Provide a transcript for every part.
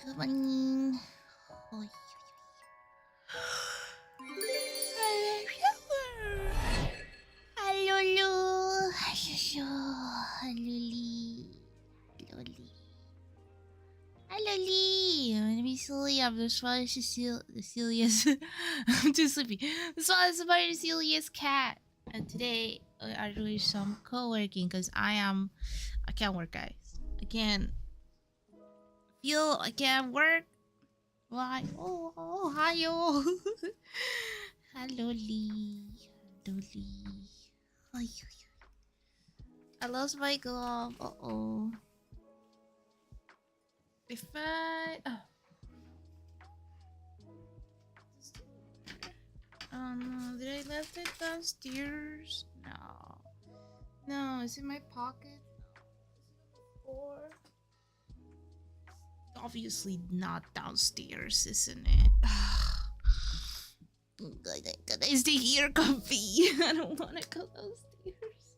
Good morning. Oi. Hello, Luly. Hello, Lee. I'm gonna be silly. I'm just trying to Cecilia's. I'm too sleepy. This one is about Cecilia's cat. And today I do some co-working because I can't work, guys. I can't work. Why? Oh, hi, yo. Hello, Lee. Hello, Lee. Ay, I lost my glove. Uh-oh. If I... Oh no, did I left it downstairs? No. No, it's in my pocket. Or... Obviously not downstairs, isn't it? I stay here comfy. I don't want to go downstairs.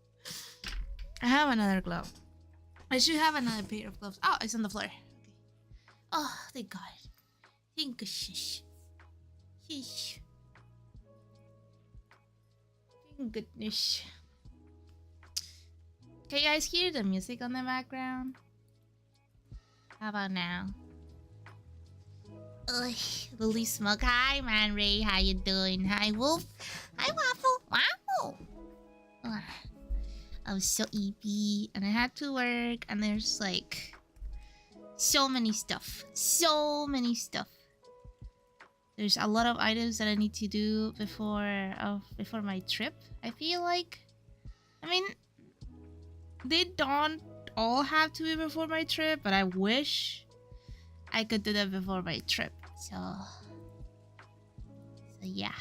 I have another glove. I should have another pair of gloves. Oh, it's on the floor. Okay. Oh, thank God. Thank goodness. Thank goodness. Can you guys hear the music on the background? How about now? Ugh, Luly Smoke. Hi, Man Ray. How you doing? Hi, Wolf. Hi, Waffle. Wow. Ugh. I was so EP and I had to work and there's like so many stuff. There's a lot of items that I need to do before my trip. I feel like, I mean, they don't all have to be before my trip, but I wish I could do that before my trip. So yeah,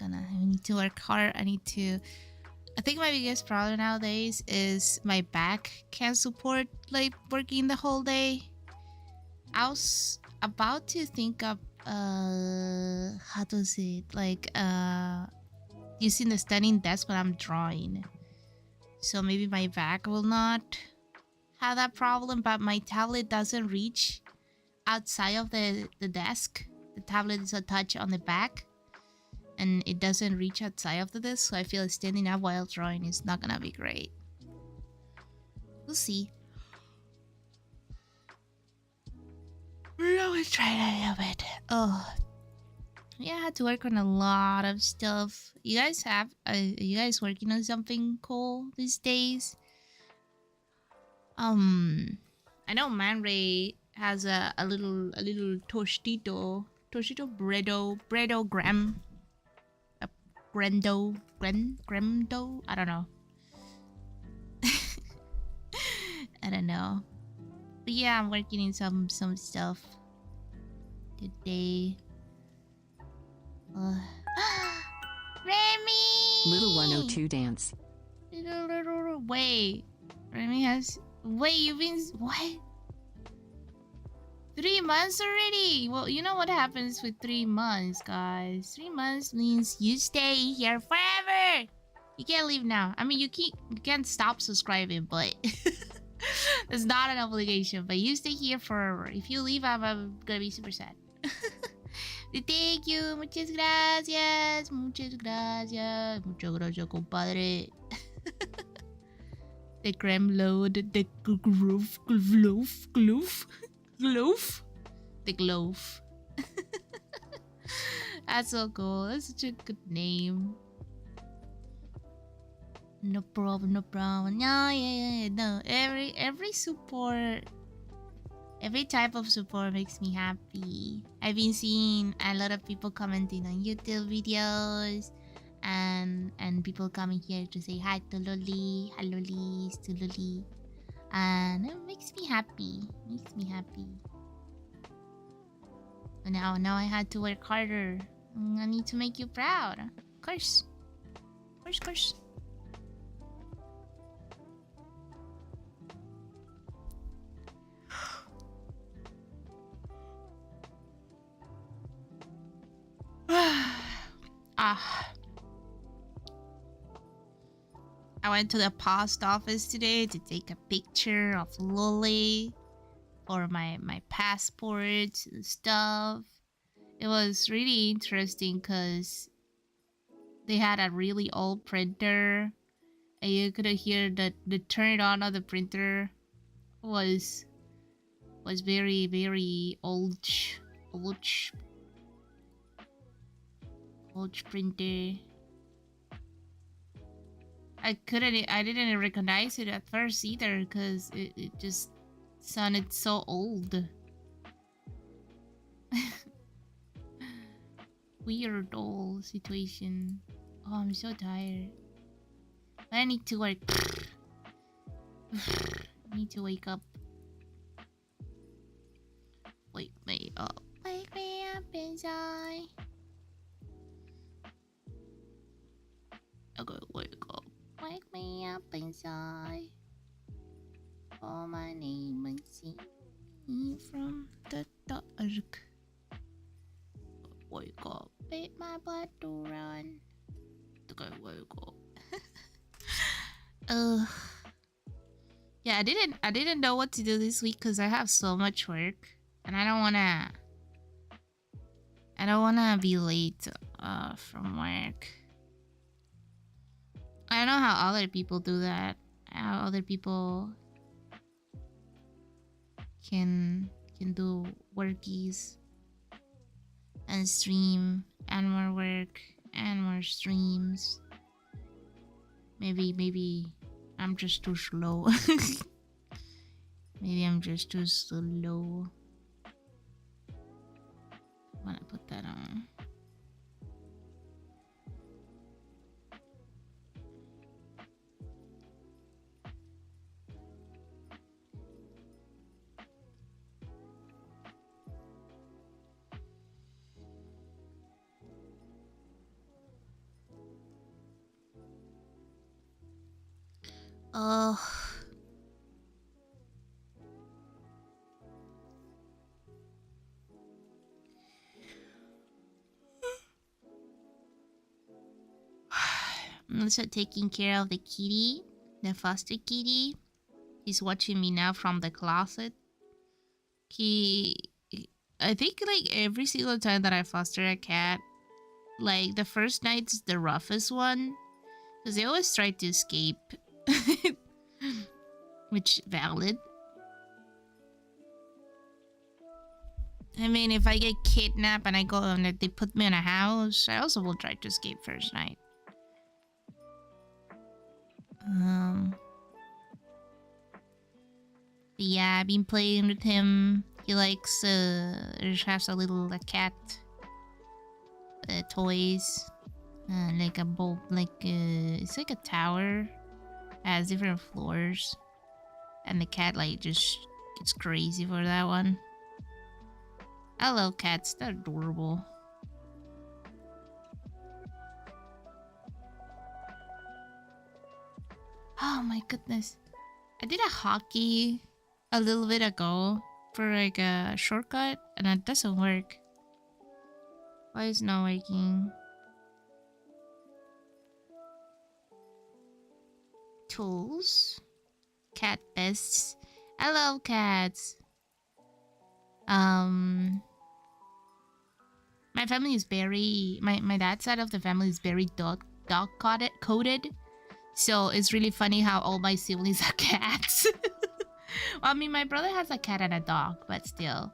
I need to work hard. I think my biggest problem nowadays is my back can't support like working the whole day. I was about to think of how to say it, like using the standing desk when I'm drawing. So maybe my back will not have that problem, but my tablet doesn't reach outside of the desk. The tablet is attached on the back and it doesn't reach outside of the desk, so I feel standing up while drawing is not gonna be great. We'll see. We're always trying a little bit. Oh, yeah, I had to work on a lot of stuff. You guys are you guys working on something cool these days? I know Man Ray has a little tostito breadogram. A grendo, I don't know. I don't know. But yeah, I'm working in some stuff today. Remy! Little 102 dance. Little wait. Remy has... Wait, you've been... What? 3 months already? Well, you know what happens with 3 months, guys. 3 months means you stay here forever. You can't leave now. I mean, you can't stop subscribing, but... it's not an obligation, but you stay here forever. If you leave, I'm gonna be super sad. Thank you. Muchas gracias. Muchas gracias, compadre. The creme load, the glove. The glove. That's so cool. That's such a good name. No problem. No, yeah. No, every support, every type of support makes me happy. I've been seeing a lot of people commenting on YouTube videos and people coming here to say hi to Luly, hello Liz, to Luly. And it makes me happy. Now I had to work harder. I need to make you proud. Of course. I went to the post office today to take a picture of Luly. for my passports and stuff. It was really interesting because they had a really old printer, and you could hear the turn on of the printer was very very old old printer. I didn't recognize it at first either because it just sounded so old. Weird old situation. Oh, I'm so tired. But I need to work. I need to wake up. Wake me up. Wake me up inside. Okay, wake up. Wake me up inside. Call my name and see me from the dark. Wake up. Beat my blood to run. Okay, wake up. Yeah, I didn't know what to do this week because I have so much work, and I don't wanna be late from work. I don't know how other people do that. How other people can do workies and stream and more work and more streams. Maybe I'm just too slow. Maybe I'm just too slow. I wanna put that on. Oh. I'm also taking care of the kitty, the foster kitty. He's watching me now from the closet. I think like every single time that I foster a cat, like the first night's the roughest one, because they always try to escape. Which valid. I mean, if I get kidnapped and I go and they put me in a house, I also will try to escape first night. Yeah, I've been playing with him. He likes has a little cat toys, like a bowl, like it's like a tower, has different floors, and the cat like just gets crazy for that one. I love cats; they're adorable. Oh my goodness, I did a hockey a little bit ago for like a shortcut, and it doesn't work. Why is it not working? Tools, cat bests. I love cats. My family is very my dad's side of the family is very dog coded. So it's really funny how all my siblings are cats. Well, I mean, my brother has a cat and a dog, but still.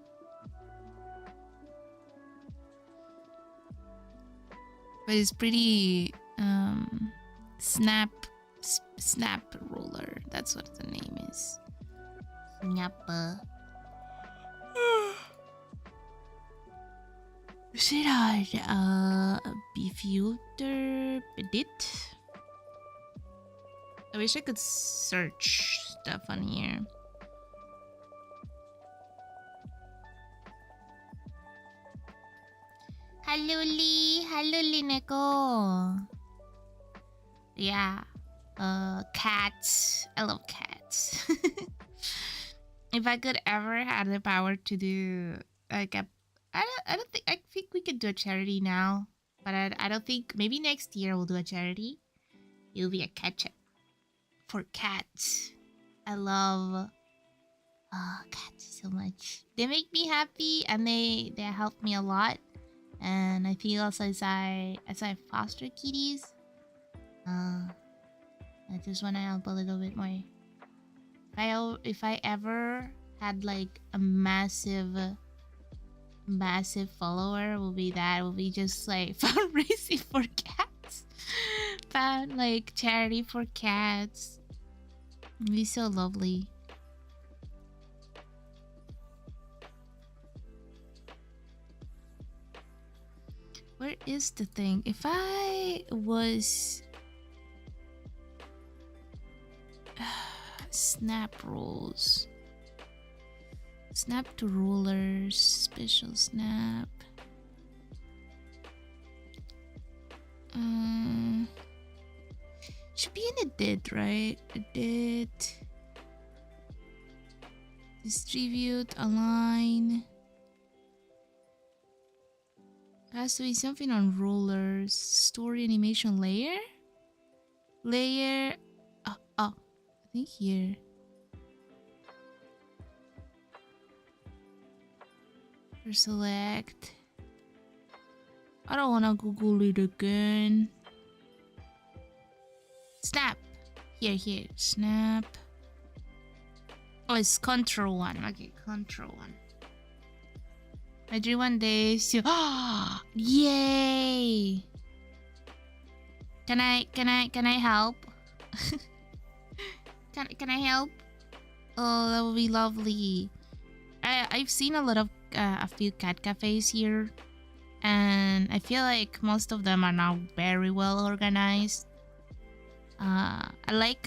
But it's pretty snap roller. That's what the name is. Snapper. Should I Vtuber edit? I wish I could search stuff on here. Hi Luly, Neko. Yeah, cats. I love cats. If I could ever have the power to do like a, I think we could do a charity now, but I don't think maybe next year we'll do a charity. It'll be a catch up for cats. I love Oh, cats so much. They make me happy and they help me a lot. And I feel also as I foster kitties, I just want to help a little bit more. If I ever had like a massive follower, will be just like fundraising for cats, like charity for cats. It'd be so lovely. Where is the thing? If I was snap rolls, snap to rulers, special snap. Should be in a did, right? A did. Distribute, align. Has to be something on rulers. Story animation layer? Layer. I think here. For select. I don't want to Google it again. Snap. Here. Snap. Oh, it's control 1. Okay, control 1. I dream one day to yay! Can I help? can I help? Oh, that would be lovely. I've seen a few cat cafes here, and I feel like most of them are now very well organized.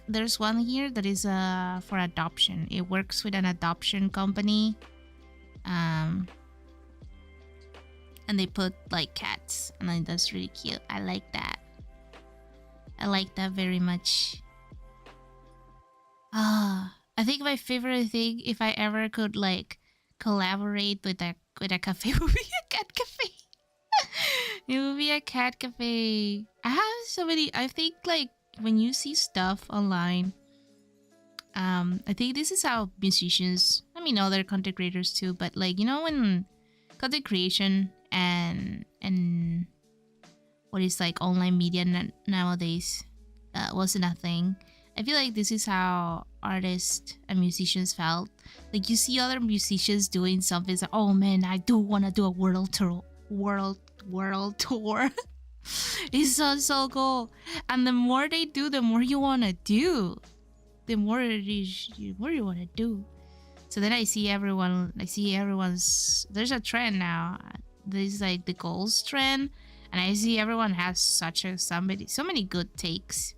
There's one here that is for adoption. It works with an adoption company. And they put like cats, and like, that's really cute. I like that. I like that very much. I think my favorite thing, if I ever could like collaborate with a cafe, would be a cat cafe. It would be a cat cafe. I have so many. I think like when you see stuff online, I think this is how musicians, I mean other content creators too, but like, you know, when content creation and what is like online media nowadays wasn't a thing, I feel like this is how artists and musicians felt. Like you see other musicians doing something, it's like, oh man, I do want to do a world tour. It sounds so cool. And the more they do, the more you want to do. The more you want to do. So then I see everyone's, there's a trend now. There's like the goals trend, and I see everyone has so many good takes.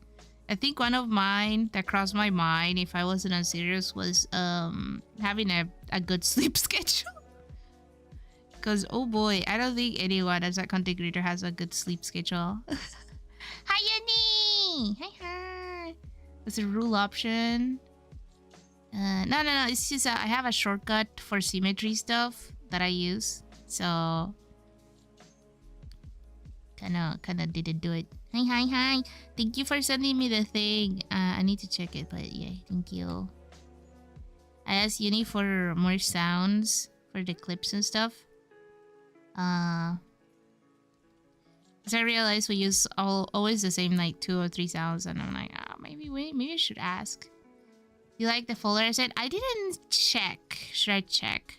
I think one of mine that crossed my mind, if I wasn't as serious, was having a good sleep schedule. Because oh boy, I don't think anyone as a content creator has a good sleep schedule. Hi Yuni! Hi. There's a rule option. No. It's just I have a shortcut for symmetry stuff that I use, so kind of didn't do it. Hi. Thank you for sending me the thing. I need to check it, but yeah, thank you. I asked Uni for more sounds for the clips and stuff. Because I realized we use always the same like 2 or 3 sounds, and I'm like, maybe I should ask. You like the folder? I said I didn't check. Should I check?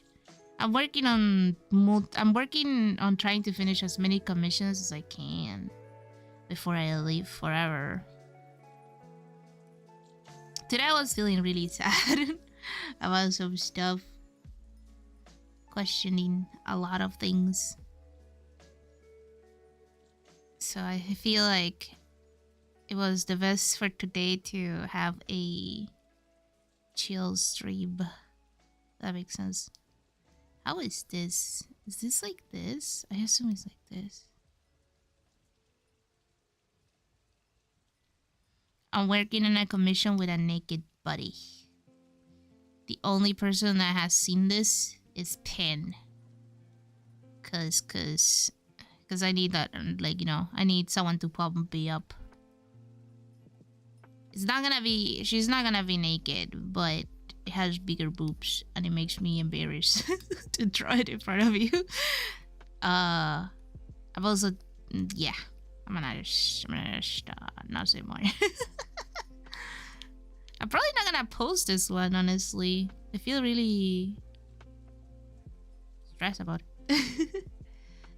I'm working on trying to finish as many commissions as I can before I leave forever. Today I was feeling really sad about some stuff, questioning a lot of things. So I feel like it was the best for today to have a chill stream. That makes sense. How is this? Is this like this? I assume it's like this. I'm working on a commission with a naked buddy. The only person that has seen this is Pin. Cause I need that, like, you know, I need someone to pump me up. She's not gonna be naked, but it has bigger boobs, and it makes me embarrassed to draw it in front of you. I've also, yeah, I'm gonna not say more. I'm probably not gonna post this one, honestly. I feel really stressed about it.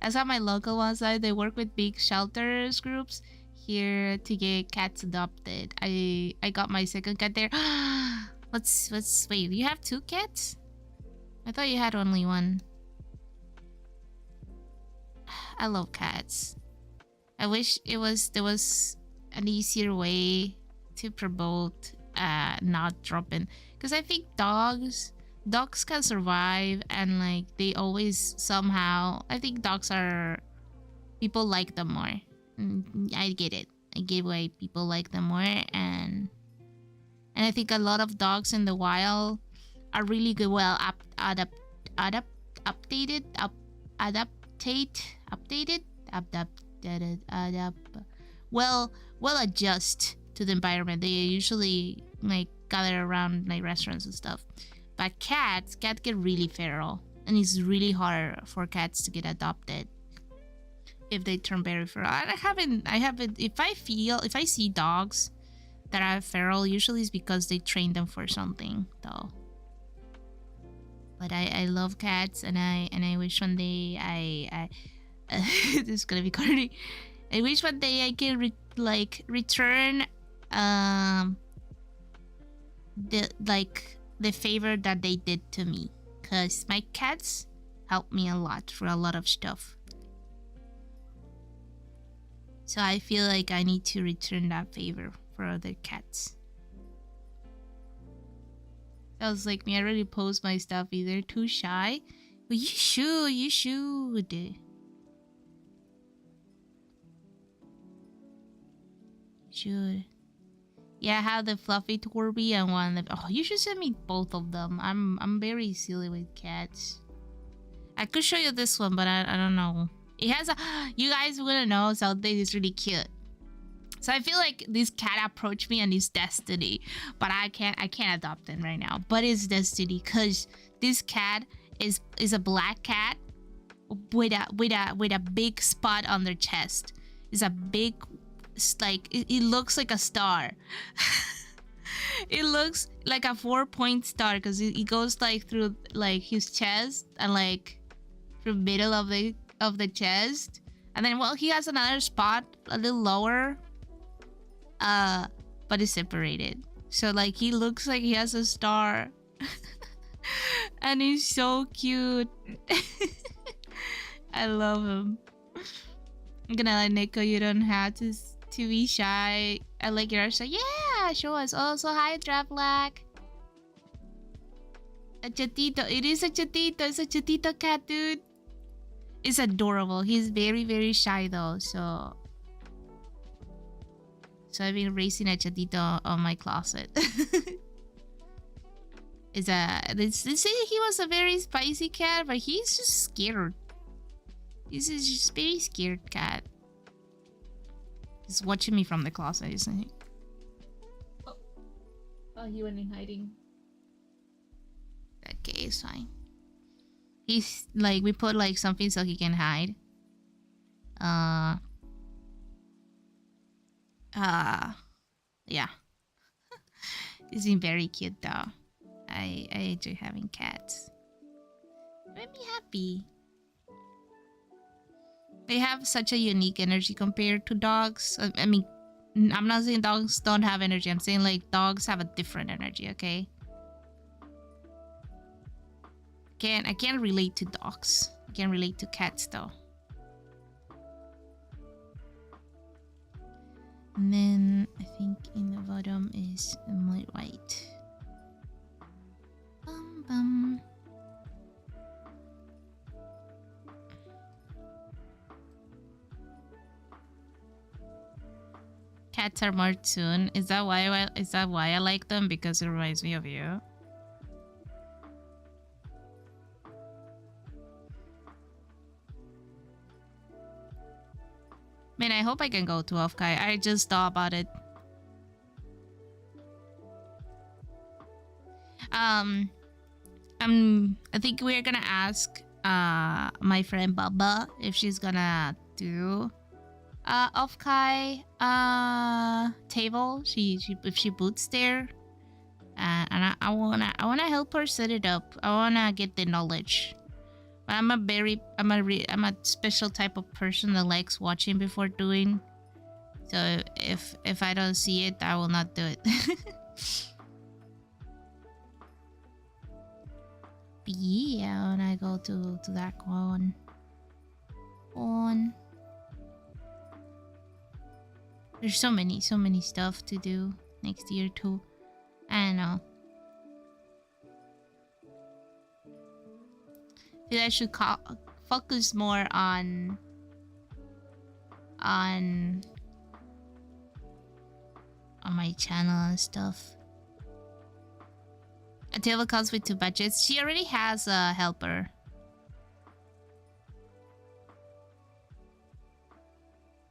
That's how my local ones are. They work with big shelters groups here to get cats adopted. I got my second cat there. Wait, you have 2 cats? I thought you had only one. I love cats. I wish there was an easier way to promote not dropping, because I think dogs can survive, and like they always somehow, I think dogs are, people like them more. I get it. I get why people like them more, and I think a lot of dogs in the wild are really good, well adjust to the environment. They usually like gather around like restaurants and stuff. But cats get really feral, and it's really hard for cats to get adopted if they turn very feral. I haven't. If I see dogs that are feral, usually it's because they train them for something, though. But I love cats, and I wish one day I this is gonna be corny. I wish one day I can return the favor that they did to me, because my cats helped me a lot for a lot of stuff. So I feel like I need to return that favor for other cats. Sounds like me. I already post my stuff either. Too shy? Well, you should. You should. Should. Yeah, I have the fluffy Torby and one. Oh, you should send me both of them. I'm very silly with cats. I could show you this one, but I don't know. It has a. You guys wouldn't know something. It's really cute. So I feel like this cat approached me and it's destiny, but I can't adopt him right now. But it's destiny, because this cat is a black cat with a big spot on their chest. It's a big, like it looks like a star. It looks like a 4-point star, because it goes like through like his chest and like through middle of the chest, and then he has another spot a little lower. But it's separated. So like he looks like he has a star. And he's so cute. I love him. I'm gonna let Nico, you don't have to be shy. I like your art. Yeah, show us. Also, hi, Draplack. A chatito. It is a chatito. It's a chatito cat, dude. It's adorable. He's very, very shy though, so I've been raising a chatito on my closet. They say he was a very spicy cat, but he's just scared. He's just very scared cat. He's watching me from the closet, isn't he? Oh, he went in hiding. Okay, it's fine. He's like, we put like something so he can hide. Yeah. He's been very cute though. I enjoy having cats. It made me happy. They have such a unique energy compared to dogs. I mean, I'm not saying dogs don't have energy. I'm saying like dogs have a different energy, okay? I can't relate to dogs. I can relate to cats though. And then I think in the bottom is my white. Bum bum. Cats are more tuned. Is that why I like them? Because it reminds me of you. Man, I hope I can go to Offkai. I just thought about it. I think we're gonna ask my friend Baba if she's gonna do off Kai table. She if she boots there. And I wanna help her set it up. I wanna get the knowledge. But I'm a special type of person that likes watching before doing. So if I don't see it, I will not do it. But yeah, when I go to that one. There's so many stuff to do next year too. I don't know. I feel I should focus more on my channel and stuff. A table comes with 2 budgets. She already has a helper.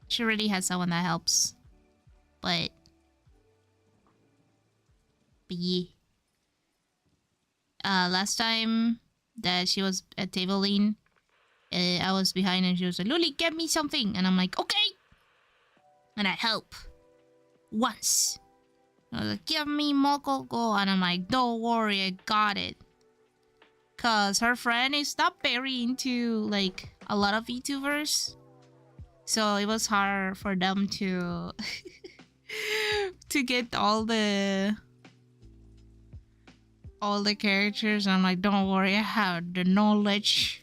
She already has someone that helps. But yeah. Last time that she was at tabling, I was behind and she was like, Luly, get me something. And I'm like, okay. And I help. Once. I was like, give me Mokogo. And I'm like, don't worry, I got it. Cause her friend is not very into like a lot of VTubers. So it was hard for them to to get all the characters. And I'm like, don't worry, I have the knowledge.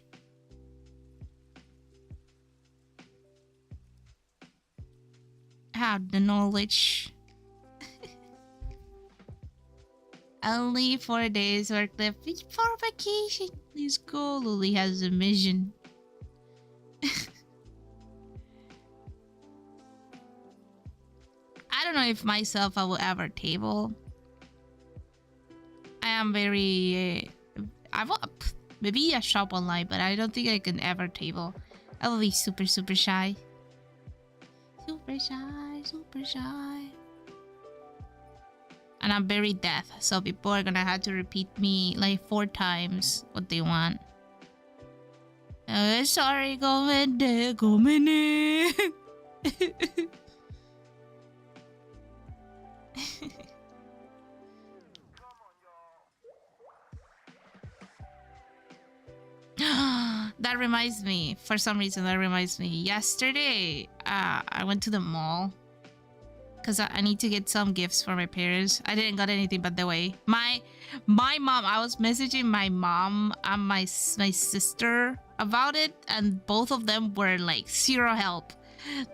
Only 4 days work left before vacation. Please go. Luly has a mission. I don't know if myself I will ever table. I am very... I will maybe a shop online, but I don't think I can ever table. I will be super shy. Super shy. And I'm very deaf, so people are gonna have to repeat me like 4 times what they want. Sorry, go in. That reminds me. For some reason, that reminds me. Yesterday, I went to the mall because I need to get some gifts for my parents. I didn't got anything, by the way. My mom. I was messaging my mom and my sister about it, and both of them were like 0 help.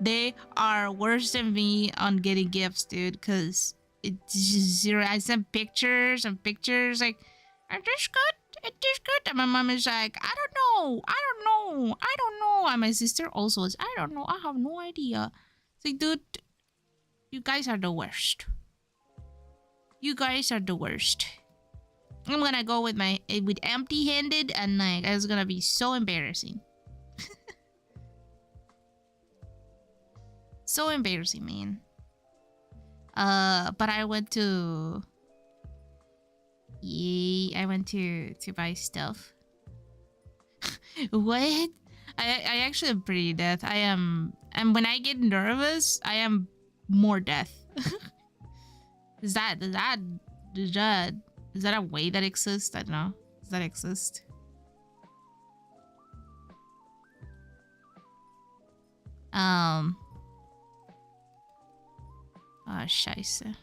They are worse than me on getting gifts, dude. Because it's just 0. I sent pictures and pictures like, "Is this good? Is this good?" And my mom is like, I don't know. And my sister also is, I don't know. I have no idea. It's like, dude, you guys are the worst. I'm gonna go with empty-handed, and like it's gonna be so embarrassing. So embarrassing, man. But I went to buy stuff. What? I actually am pretty deaf. I am, and when I get nervous, I am more deaf. Is that a way that exists? I don't know. Does that exist? Oh, scheiße.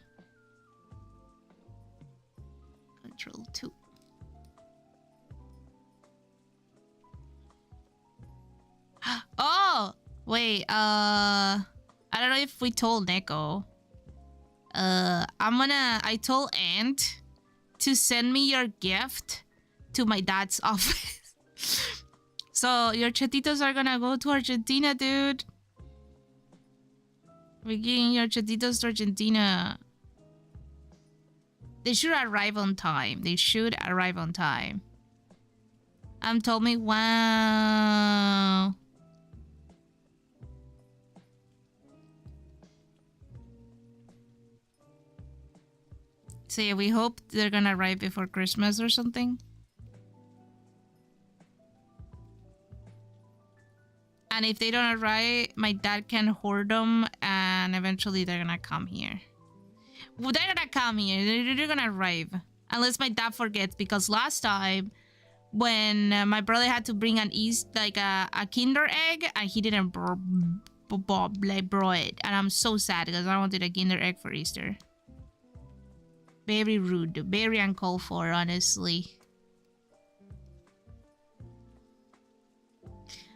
Control 2. Oh, wait. I don't know if we told Neko. I told Aunt to send me your gift to my dad's office. So your chatitos are gonna go to Argentina, dude. We're getting your chatitos to Argentina. They should arrive on time. Told me, wow. So yeah, we hope they're gonna arrive before Christmas or something. And if they don't arrive, my dad can hoard them, and eventually they're gonna come here. Well, they're gonna come here. They're gonna arrive. Unless my dad forgets, because last time, when my brother had to bring an a Kinder egg, and he didn't bro it. And I'm so sad, because I wanted a Kinder egg for Easter. Very rude. Very uncalled for, honestly.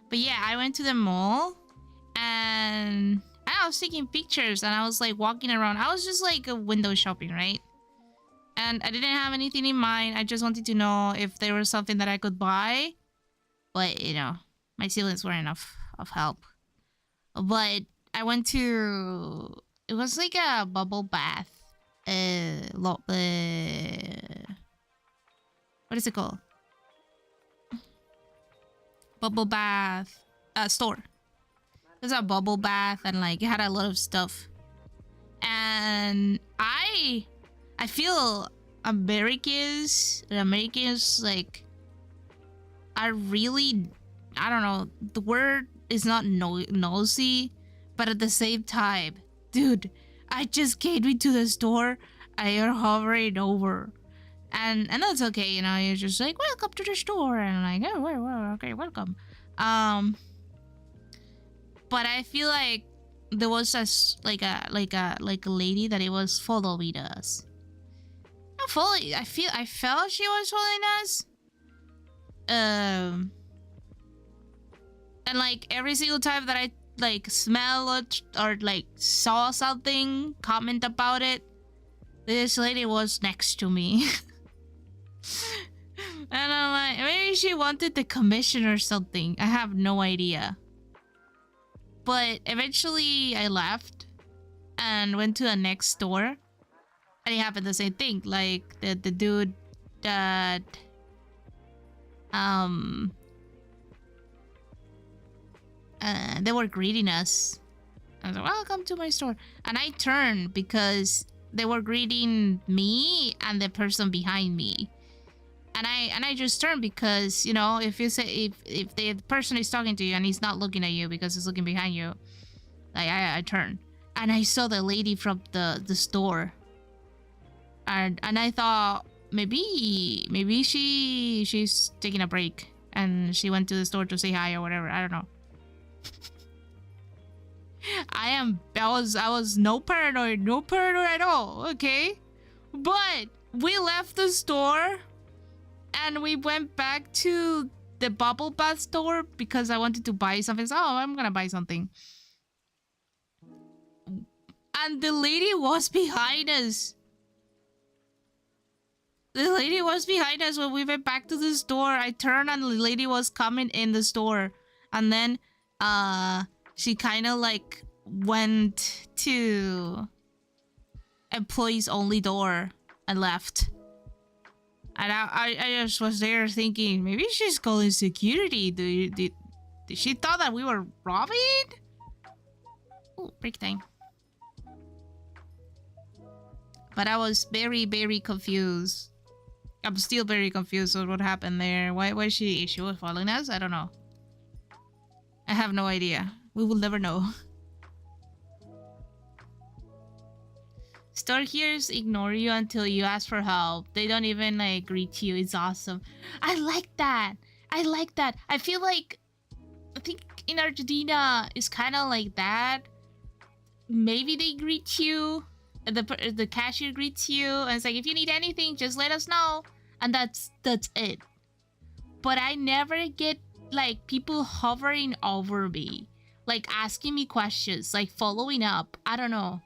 But yeah, I went to the mall and I was taking pictures and I was like walking around. I was just like window shopping, right? And I didn't have anything in mind. I just wanted to know if there was something that I could buy. But, you know, my siblings weren't enough of help. But I went to... It was like a bubble bath. What is it called? Bubble bath store. It was a bubble bath and like it had a lot of stuff. And I feel Americans like are really, I don't know, the word is not nosy, but at the same time, dude, I just came into the store and you're hovering over. And that's okay, you know, you're just like, welcome to the store. And I'm like, oh, well, okay, welcome. But I feel like there was a lady that it was following us. Not following, I felt she was following us. And like every single time that I like smell or like saw something, comment about it, this lady was next to me. And I'm like, maybe she wanted the commission or something. I have no idea. But eventually I left and went to the next store. And it happened the same thing. Like the dude that they were greeting us. I was like, welcome to my store. And I turned because they were greeting me and the person behind me. And I just turned because, you know, if you say if the person is talking to you and he's not looking at you because he's looking behind you, like I turned and I saw the lady from the store, and I thought maybe she's taking a break and she went to the store to say hi or whatever. I don't know. I was no paranoid at all, okay? But we left the store and we went back to the bubble bath store because I wanted to buy something. So, oh, I'm gonna buy something. And the lady was behind us. The lady was behind us when we went back to the store. I turned and the lady was coming in the store. And then she kind of like went to employees only door and left. And I just was there thinking, maybe she's calling security. Did she thought that we were robbing? Oh, break time. But I was very, very confused. I'm still very confused with what happened there. Why was she was following us? I don't know. I have no idea. We will never know. Store heroes ignore you until you ask for help. They don't even like greet you. It's awesome. I like that. I like that. I feel like I think in Argentina it's kind of like that. Maybe they greet you. The cashier greets you and it's like, if you need anything, just let us know. And that's it. But I never get like people hovering over me, like asking me questions, like following up. I don't know.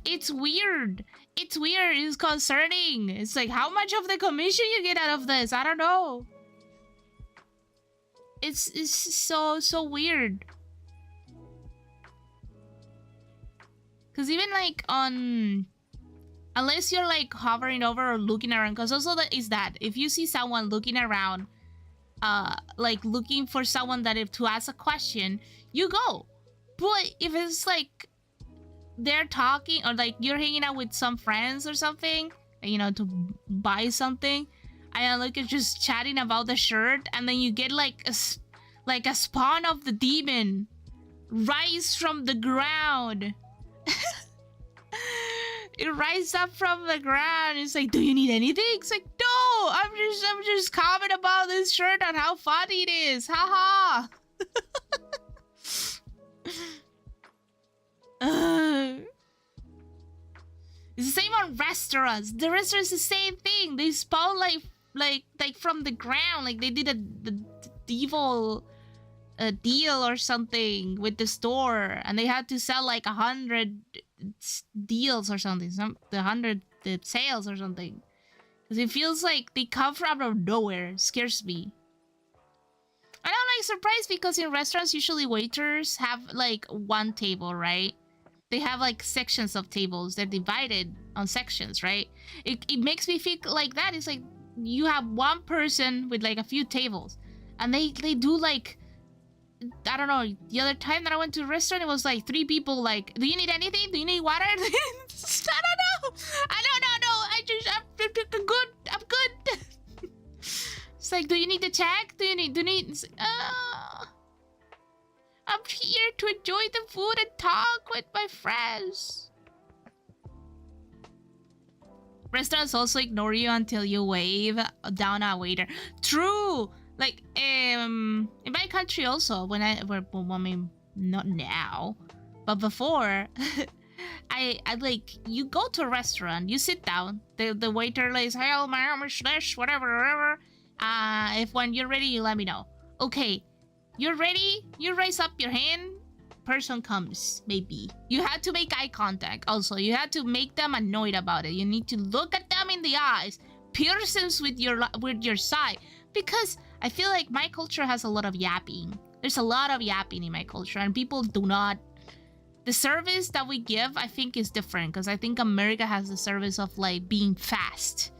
It's weird. It's weird. It's concerning. It's like, how much of the commission you get out of this? I don't know. It's so weird. Because even like on, unless you're like hovering over or looking around, because also that is that if you see someone looking around, like looking for someone that if to ask a question, you go. But if it's like they're talking, or like you're hanging out with some friends or something, you know, to buy something, and look at just chatting about the shirt, and then you get like a spawn of the demon rise from the ground. It rises up from the ground. It's like, do you need anything? It's like, no, I'm just commenting about this shirt and how funny it is. Haha. It's the same on restaurants. The restaurants the same thing. They spawn like from the ground. Like they did the evil deal or something with the store, and they had to sell like 100 deals or something. The 100 sales or something. Because it feels like they come from out of nowhere. It scares me. And I'm like surprised because in restaurants usually waiters have like one table, right? They have like sections of tables. They're divided on sections, right? It makes me feel like that. It's like you have one person with like a few tables, and they do like, I don't know, the other time that I went to a restaurant, it was like 3 people like, do you need anything? Do you need water? I don't know. I'm good. It's like, do you need the check? Do you need I'm here to enjoy the food and talk with my friends. Restaurants also ignore you until you wave down a waiter. True. Like in my country also, I mean, not now, but before, I like, you go to a restaurant, you sit down, the waiter lays, "Hey, my name is Slash, whatever. If when you're ready, you let me know." Okay, you're ready, you raise up your hand, person comes, maybe. You had to make eye contact also. You had to make them annoyed about it. You need to look at them in the eyes, pierce them with your side, because I feel like my culture has a lot of yapping. There's a lot of yapping in my culture, and people do not... The service that we give, I think, is different, because I think America has the service of, like, being fast.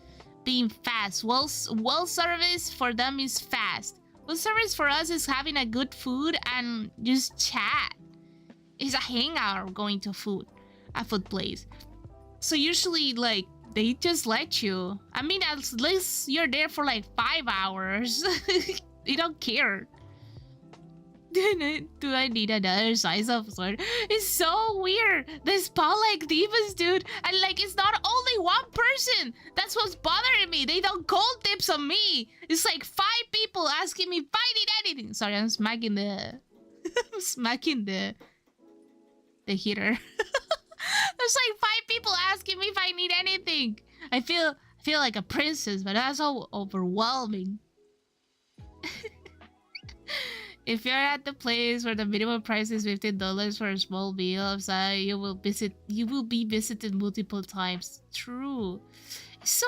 Being fast. Well service for them is fast. Well service for us is having a good food and just chat. It's a hangout going to a food place. So usually, like, they just let you. I mean, at least you're there for like 5 hours. They don't care. Do I need another size of sword? It's so weird. They spawn like demons, dude. And like, it's not only one person. That's what's bothering me. They don't gold tips on me. It's like 5 people asking me if I need anything. Sorry, I'm smacking the... I'm smacking the heater. There's like 5 people asking me if I need anything. I feel like a princess, but that's so overwhelming. If you're at the place where the minimum price is $15 for a small meal outside, you will be visited multiple times. True. So,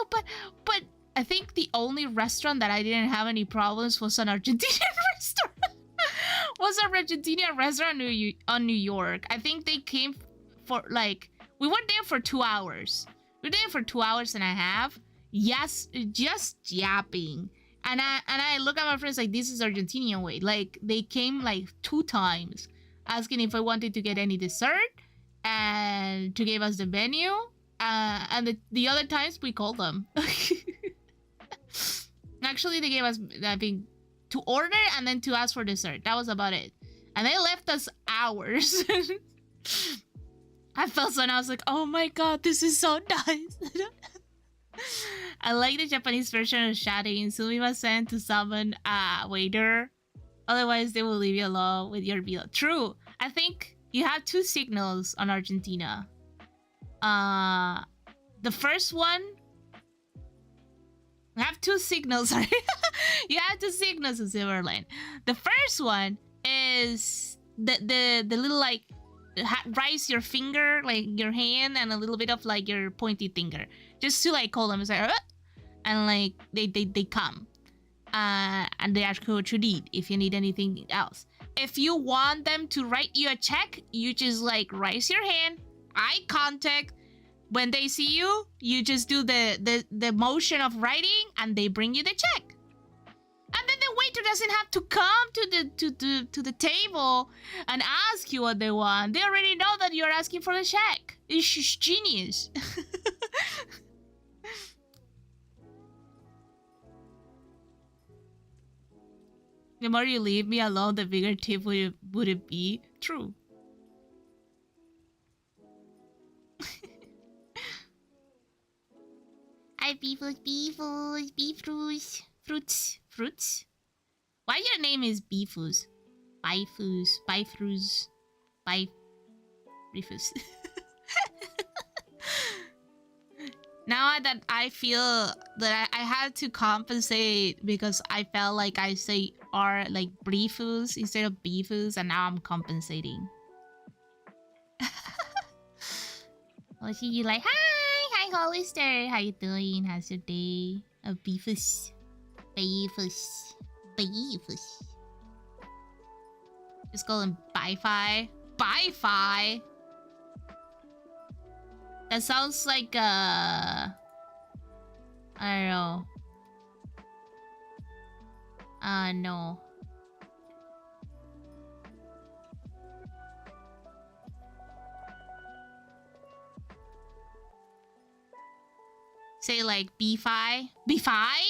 but I think the only restaurant that I didn't have any problems was an Argentinian restaurant. Was an Argentinian restaurant on New York. I think they came for like, we were there for 2 hours. We were there for 2 hours and a half. Yes, just yapping. And I look at my friends like, this is Argentinian way. Like, they came like 2 times asking if I wanted to get any dessert and to give us the menu. And the other times we called them. Actually, they gave us, I think, to order and then to ask for dessert. That was about it. And they left us hours. I felt so, and I was like, oh my god, this is so nice. I like the Japanese version of shouting. Sumimasen to summon a waiter. Otherwise, they will leave you alone with your meal. True. I think you have 2 signals on Argentina. The first one... I have 2 signals, sorry. You have 2 signals in Silverline. The first one is the little, like, raise your finger, like your hand, and a little bit of like your pointy finger, just to like call them. It's like, and like they come, and they ask you what you need. If you need anything else, if you want them to write you a check, you just like raise your hand, eye contact. When they see you, you just do the motion of writing, and they bring you the check. And then the waiter doesn't have to come to the table and ask you what they want. They already know that you're asking for a check. It's just genius. The more you leave me alone, the bigger tip would it be? True. Hi, beefus. Fruits. Why your name is Beefus? Bifus. Now that I feel that I had to compensate because I felt like I say R like briefus instead of beefus, and now I'm compensating. Oh, see you like, hi, Hollister. How you doing? How's your day? Oh, beefus. Just call him Bi-Fi. Bi-Fi? That sounds like I don't know. No. Say like B-Fi? B-Fi?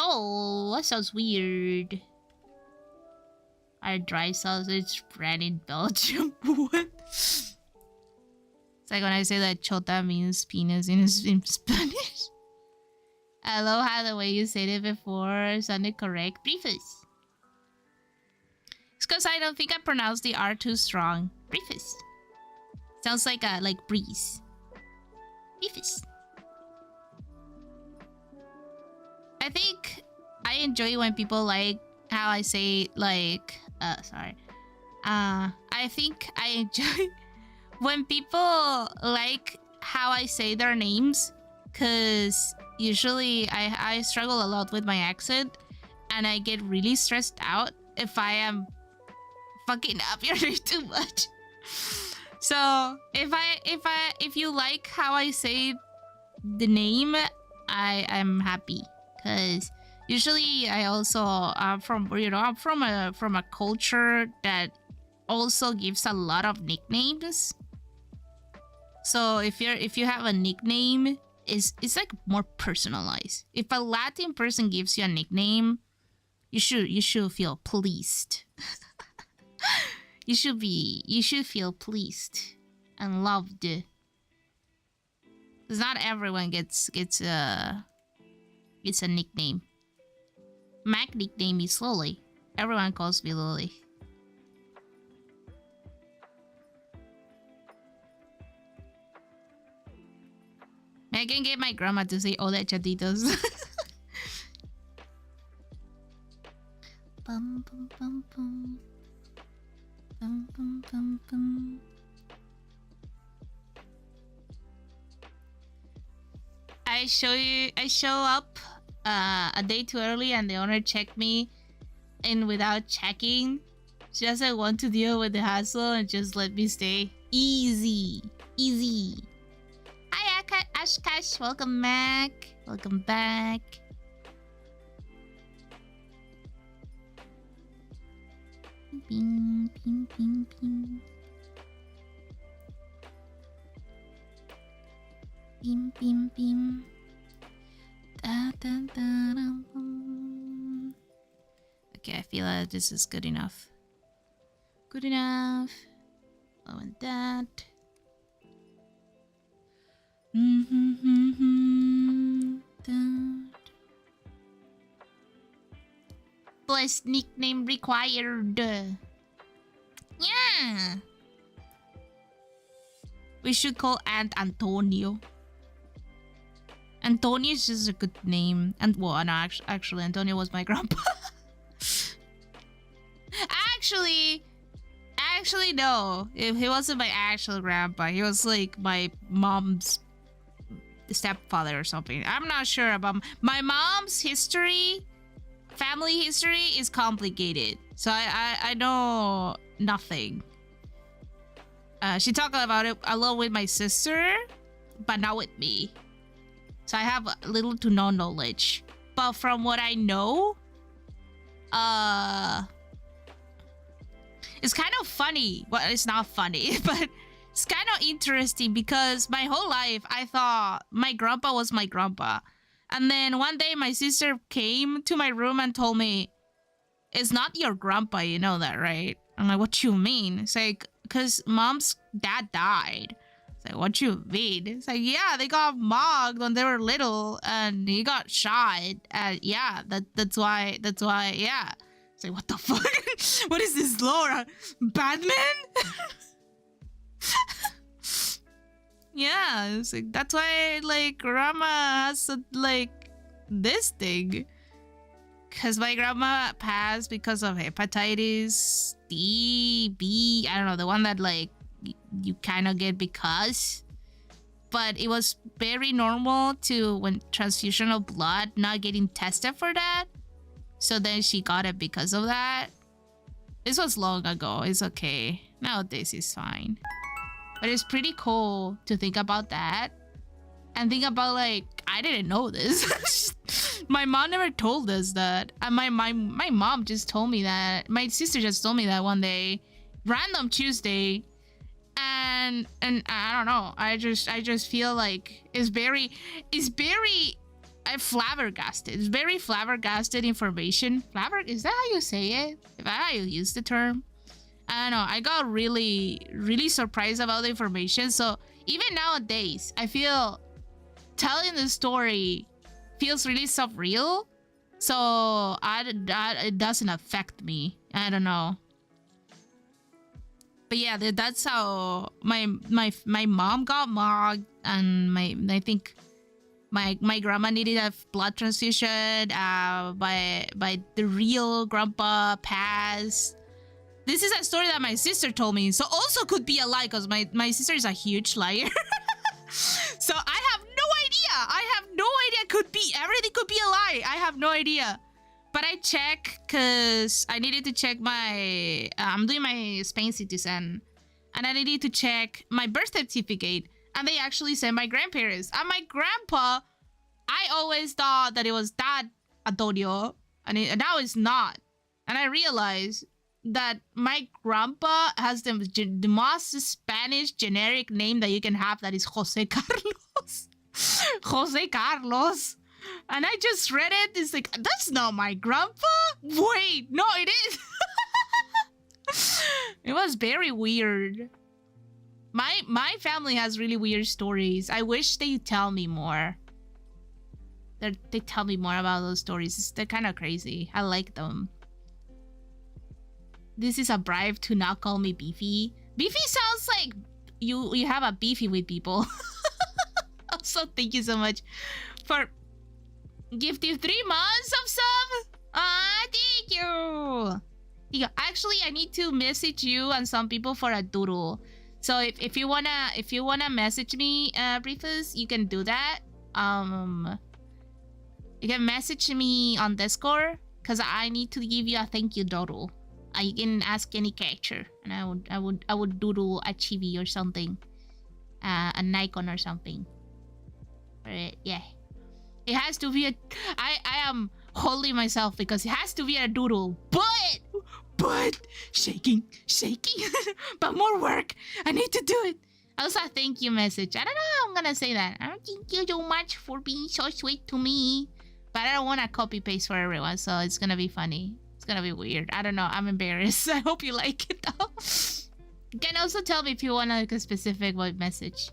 Oh, that sounds weird. Our dry sausage brand in Belgium. What? It's like when I say that chota means penis in Spanish. I love how the way you said it before sounded correct. Briefus. It's because I don't think I pronounced the R too strong. Briefus. Sounds like a breeze. Briefus. I think I enjoy when people like how I say sorry. I think I enjoy when people like how I say their names, because usually I struggle a lot with my accent and I get really stressed out if I am fucking up your name too much. So if you like how I say the name, I'm happy. Because usually I also I'm from a culture that also gives a lot of nicknames. So if you have a nickname, it's like more personalized. If a Latin person gives you a nickname, you should feel pleased. you should feel pleased and loved. Because not everyone gets a nickname. Mac nickname is Luly. Everyone calls me Luly. I can get my grandma to say hola chatitos. Bum, bum, bum, bum. Bum, bum, bum, bum. I show up a day too early and the owner checked me in without checking. She doesn't want to deal with the hassle and just let me stay. Easy. Hi Ashkash, welcome back. Welcome back. Ping, ping, ping, ping. Bim, bim, bim. Da, da, da, da, bum. Okay, I feel like this is good enough. Good enough. Oh, and that. That. Plus nickname required. Yeah. We should call Aunt Antonio. Antonio is just a good name. And well, no, actually, Antonio was my grandpa. Actually, no. He wasn't my actual grandpa. He was like my mom's stepfather or something. I'm not sure about my mom's history. Family history is complicated, so I know nothing. She talked about it a lot with my sister, but not with me. So I have little to no knowledge. But from what I know, uh it's kind of funny. Well, it's not funny, but it's kind of interesting because my whole life I thought my grandpa was my grandpa. And then one day my sister came to my room and told me, it's not your grandpa, you know that, right? I'm like, what you mean? It's like, because mom's dad died. It's like, what you mean? It's like, yeah, they got mugged when they were little and he got shot. And yeah, that's why, yeah. It's like, what the fuck? What is this lore? Batman? Yeah, it's like, that's why, like, grandma has, like, this thing. Because my grandma passed because of hepatitis D, B, I don't know, the one that, like, you kind of get because. But it was very normal to, when transfusion of blood, not getting tested for that. So then she got it because of that. This was long ago. It's okay. Nowadays it's fine. But it's pretty cool to think about that. And think about, like, I didn't know this. My mom never told us that. And my mom just told me that. My sister just told me that one day. Random Tuesday. And I don't know. I just feel like it's very flabbergasted. It's very flabbergasted information. Is that how you say it? Is that how you use the term? I don't know. I got really, really surprised about the information. So even nowadays, I feel telling the story feels really surreal. So it doesn't affect me. I don't know. But yeah, that's how my mom got mugged, and I think my grandma needed a blood transfusion. By the real grandpa passed. This is a story that my sister told me, so also could be a lie because my sister is a huge liar. So I have no idea. Everything could be a lie. I have no idea. But I check because I needed to check my... I'm doing my Spain citizen. And I needed to check my birth certificate. And they actually sent my grandparents. And my grandpa, I always thought that it was Dad Antonio. And now it's not. And I realized that my grandpa has the most Spanish generic name that you can have, that is Jose Carlos. Jose Carlos. And I just read it. It's like, that's not my grandpa. Wait, no, it is. It was very weird. My family has really weird stories. I wish they tell me more. They tell me more about those stories. They're kind of crazy. I like them. This is a bribe to not call me Beefy. Beefy sounds like you have a beefy with people. Also, thank you so much for gifting 3 months of sub. Thank you. Yeah, actually, I need to message you and some people for a doodle. So if you wanna message me, Briefus, you can do that. You can message me on Discord because I need to give you a thank you doodle. You can ask any character, and I would doodle a chibi or something, a Nikon or something. Right? Yeah, it has to be a. I am holding myself because it has to be a doodle, but shaking, but more work. I need to do it. Also, a thank you message. I don't know how I'm gonna say that. Thank you so much for being so sweet to me, but I don't want to copy paste for everyone, so it's gonna be funny. Gonna be weird. I don't know. I'm embarrassed. I hope you like it though. You can also tell me if you want like a specific message.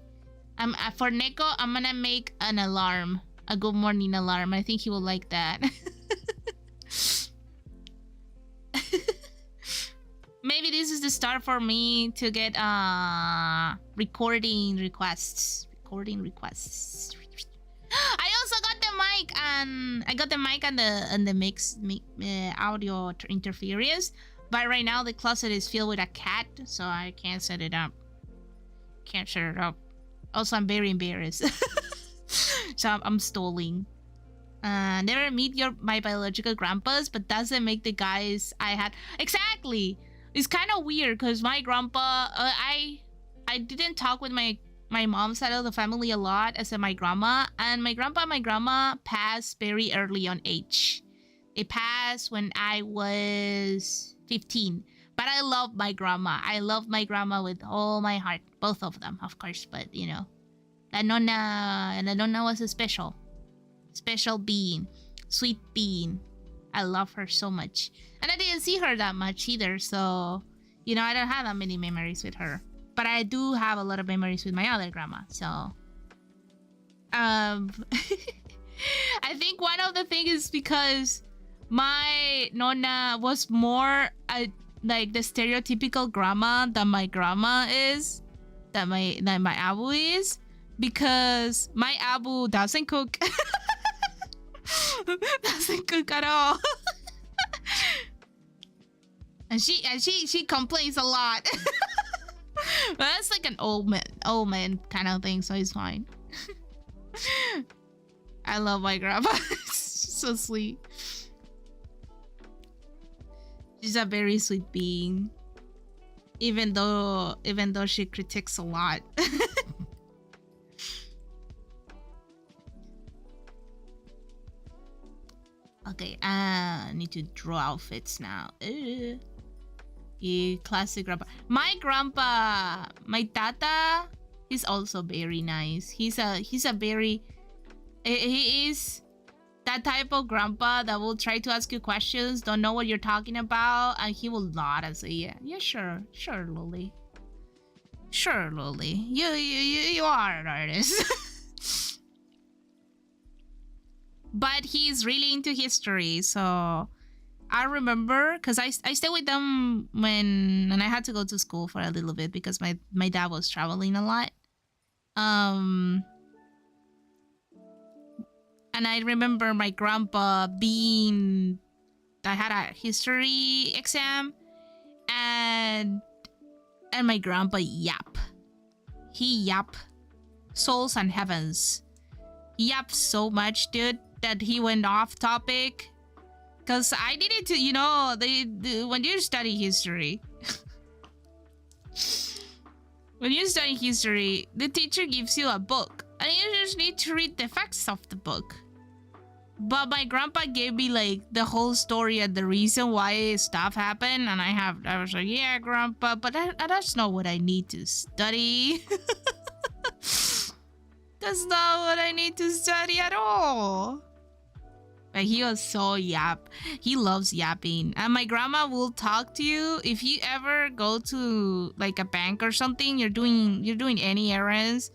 For Neko, I'm gonna make an alarm, a good morning alarm. I think he will like that. Maybe this is the start for me to get recording requests. I also got the mic, and I got the mic and the mix audio interference. But right now the closet is filled with a cat, so I can't set it up. Also, I'm very embarrassed. So I'm stalling. Never meet my biological grandpas, but doesn't make the guys I had. Exactly. It's kind of weird because my grandpa, I didn't talk with my mom's side of the family a lot, as in my grandma, and my grandpa and my grandma passed very early on age. It passed when I was 15. But I love my grandma. I love my grandma with all my heart. Both of them, of course. But, you know, La Nonna was a special being. Sweet being. I love her so much. And I didn't see her that much either. So, you know, I don't have that many memories with her. But I do have a lot of memories with my other grandma. So, I think one of the things is because my Nonna was more like the stereotypical grandma that my grandma is, that my abu is, because my abu doesn't cook. Doesn't cook at all. and she complains a lot. But that's like an old man kind of thing, so it's fine. I love my grandma. So sweet. She's a very sweet being. Even though she critiques a lot. Okay, I need to draw outfits now. Classic grandpa. My grandpa, my tata, he's also very nice. He is that type of grandpa that will try to ask you questions, don't know what you're talking about, and he will nod and say, yeah, sure, Luly. Sure, Luly. You are an artist. But he's really into history, so I remember, because I stayed with them when I had to go to school for a little bit because my dad was traveling a lot. And I remember my grandpa I had a history exam, and my grandpa he souls and heavens. He yapped so much, dude, that he went off topic. Because I needed to, you know, when you study history, the teacher gives you a book, and you just need to read the facts of the book. But my grandpa gave me like the whole story and the reason why stuff happened, and I was like, yeah, grandpa, but that's not what I need to study. That's not what I need to study at all. But he was so yap. He loves yapping. And my grandma will talk to you. If you ever go to like a bank or something, you're doing any errands,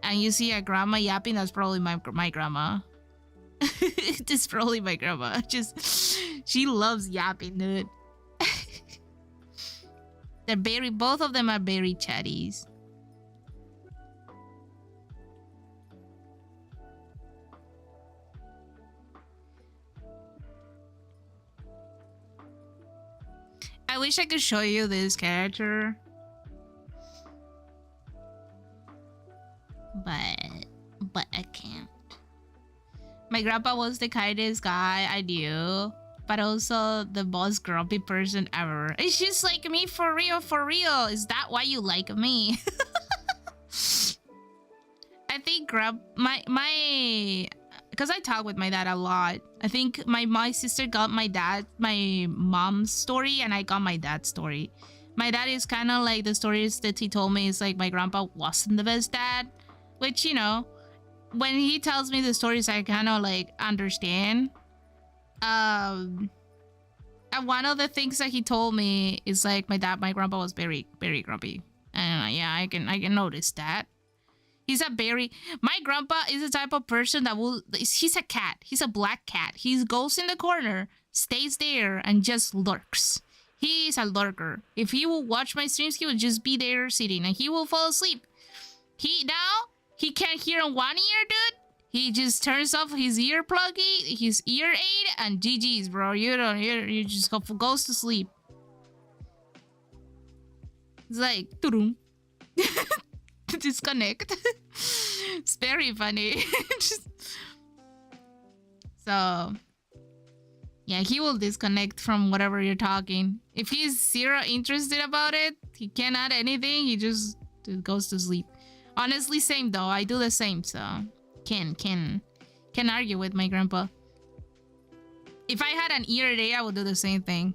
and you see a grandma yapping, that's probably my grandma. It's probably my grandma. She loves yapping, dude. Both of them are very chatties. I wish I could show you this character, but I can't. My grandpa was the kindest guy I knew, but also the most grumpy person ever. It's just like me, for real. Is that why you like me? I think because I talk with my dad a lot. I think my sister got my mom's story, and I got my dad's story. My dad is kind of like the stories that he told me is like my grandpa wasn't the best dad, which, you know, when he tells me the stories, I kind of like understand. And one of the things that he told me is like my grandpa was very, very grumpy, and yeah, I can notice that. My grandpa is the type of person that he's a cat. He's a black cat. He goes in the corner, stays there, and just lurks. He is a lurker. If he will watch my streams, he will just be there sitting, and he will fall asleep. He can't hear on one ear, dude. He just turns off his ear aid, and GG's, bro. You don't hear, you just goes to sleep. It's like, disconnect. It's very funny. So yeah, he will disconnect from whatever you're talking. If he's zero interested about it, he can't add anything, he just goes to sleep. Honestly, same though. I do the same, so can argue with my grandpa. If I had an ear a day, I would do the same thing.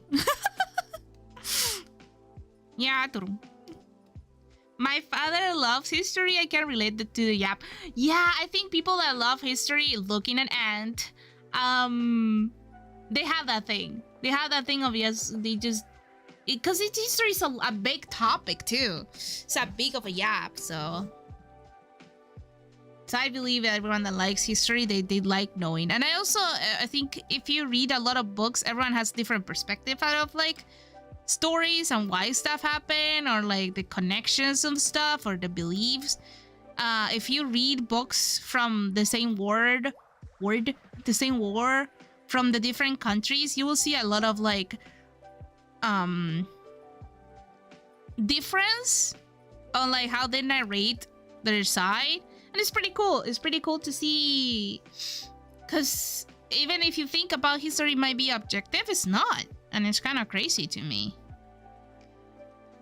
Yeah, true. My father loves history. I can relate it to the yap. Yeah, I think people that love history, looking at ant, they have that thing. They have that thing of, yes, they just, because history is a big topic too. It's a big of a yap, so I believe everyone that likes history, they like knowing. And I also, I think if you read a lot of books, everyone has different perspective out of like stories and why stuff happen, or like the connections of stuff or the beliefs. If you read books from the same war from the different countries, you will see a lot of like difference on like how they narrate their side. And it's pretty cool. It's pretty cool to see, because even if you think about history might be objective, it's not. And it's kind of crazy to me.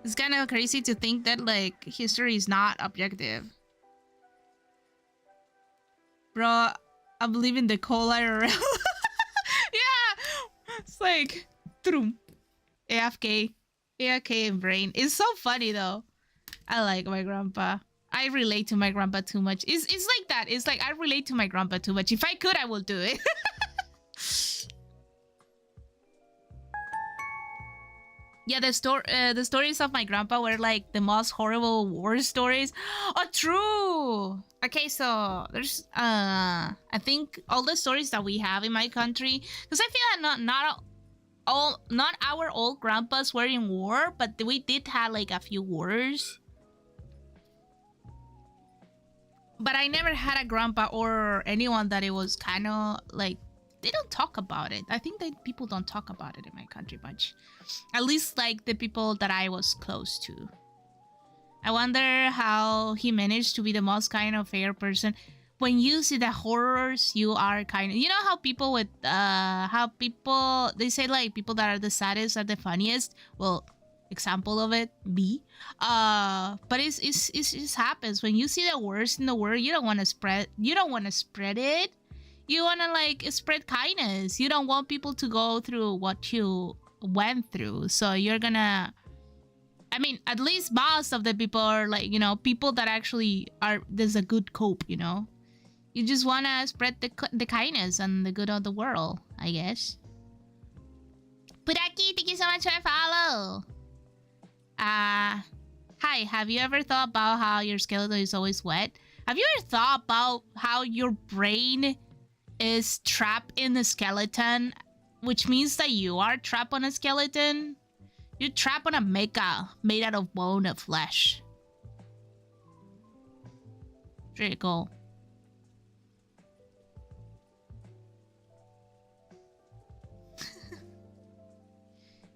It's kind of crazy to think that like history is not objective. Bro, I believe in the coal IRL. Yeah, it's like AFK and brain. It's so funny though. I like my grandpa. I relate to my grandpa too much. It's like that. It's like I relate to my grandpa too much. If I could, I would do it. Yeah, the stories of my grandpa were like the most horrible war stories. Oh, true. Okay, so there's I think all the stories that we have in my country, because I feel that not our old grandpas were in war, but we did have like a few wars. But I never had a grandpa or anyone that it was kind of like, they don't talk about it. I think that people don't talk about it in my country much. At least like the people that I was close to. I wonder how he managed to be the most kind of fair person. When you see the horrors, you are kind of, you know how people with they say like people that are the saddest are the funniest. Well, example of it, me. But it just happens when you see the worst in the world. You don't want to spread it. You want to like spread kindness. You don't want people to go through what you went through. So you're gonna, I mean, at least most of the people are like, you know, people that actually are, there's a good cope, you know. You just want to spread the kindness and the good of the world, I guess. Puraki, thank you so much for the follow. Hi, have you ever thought about how your skeleton is always wet? Have you ever thought about how your brain is trapped in the skeleton, which means that you are trapped on a skeleton? You're trapped on a mecha made out of bone and flesh. Pretty cool.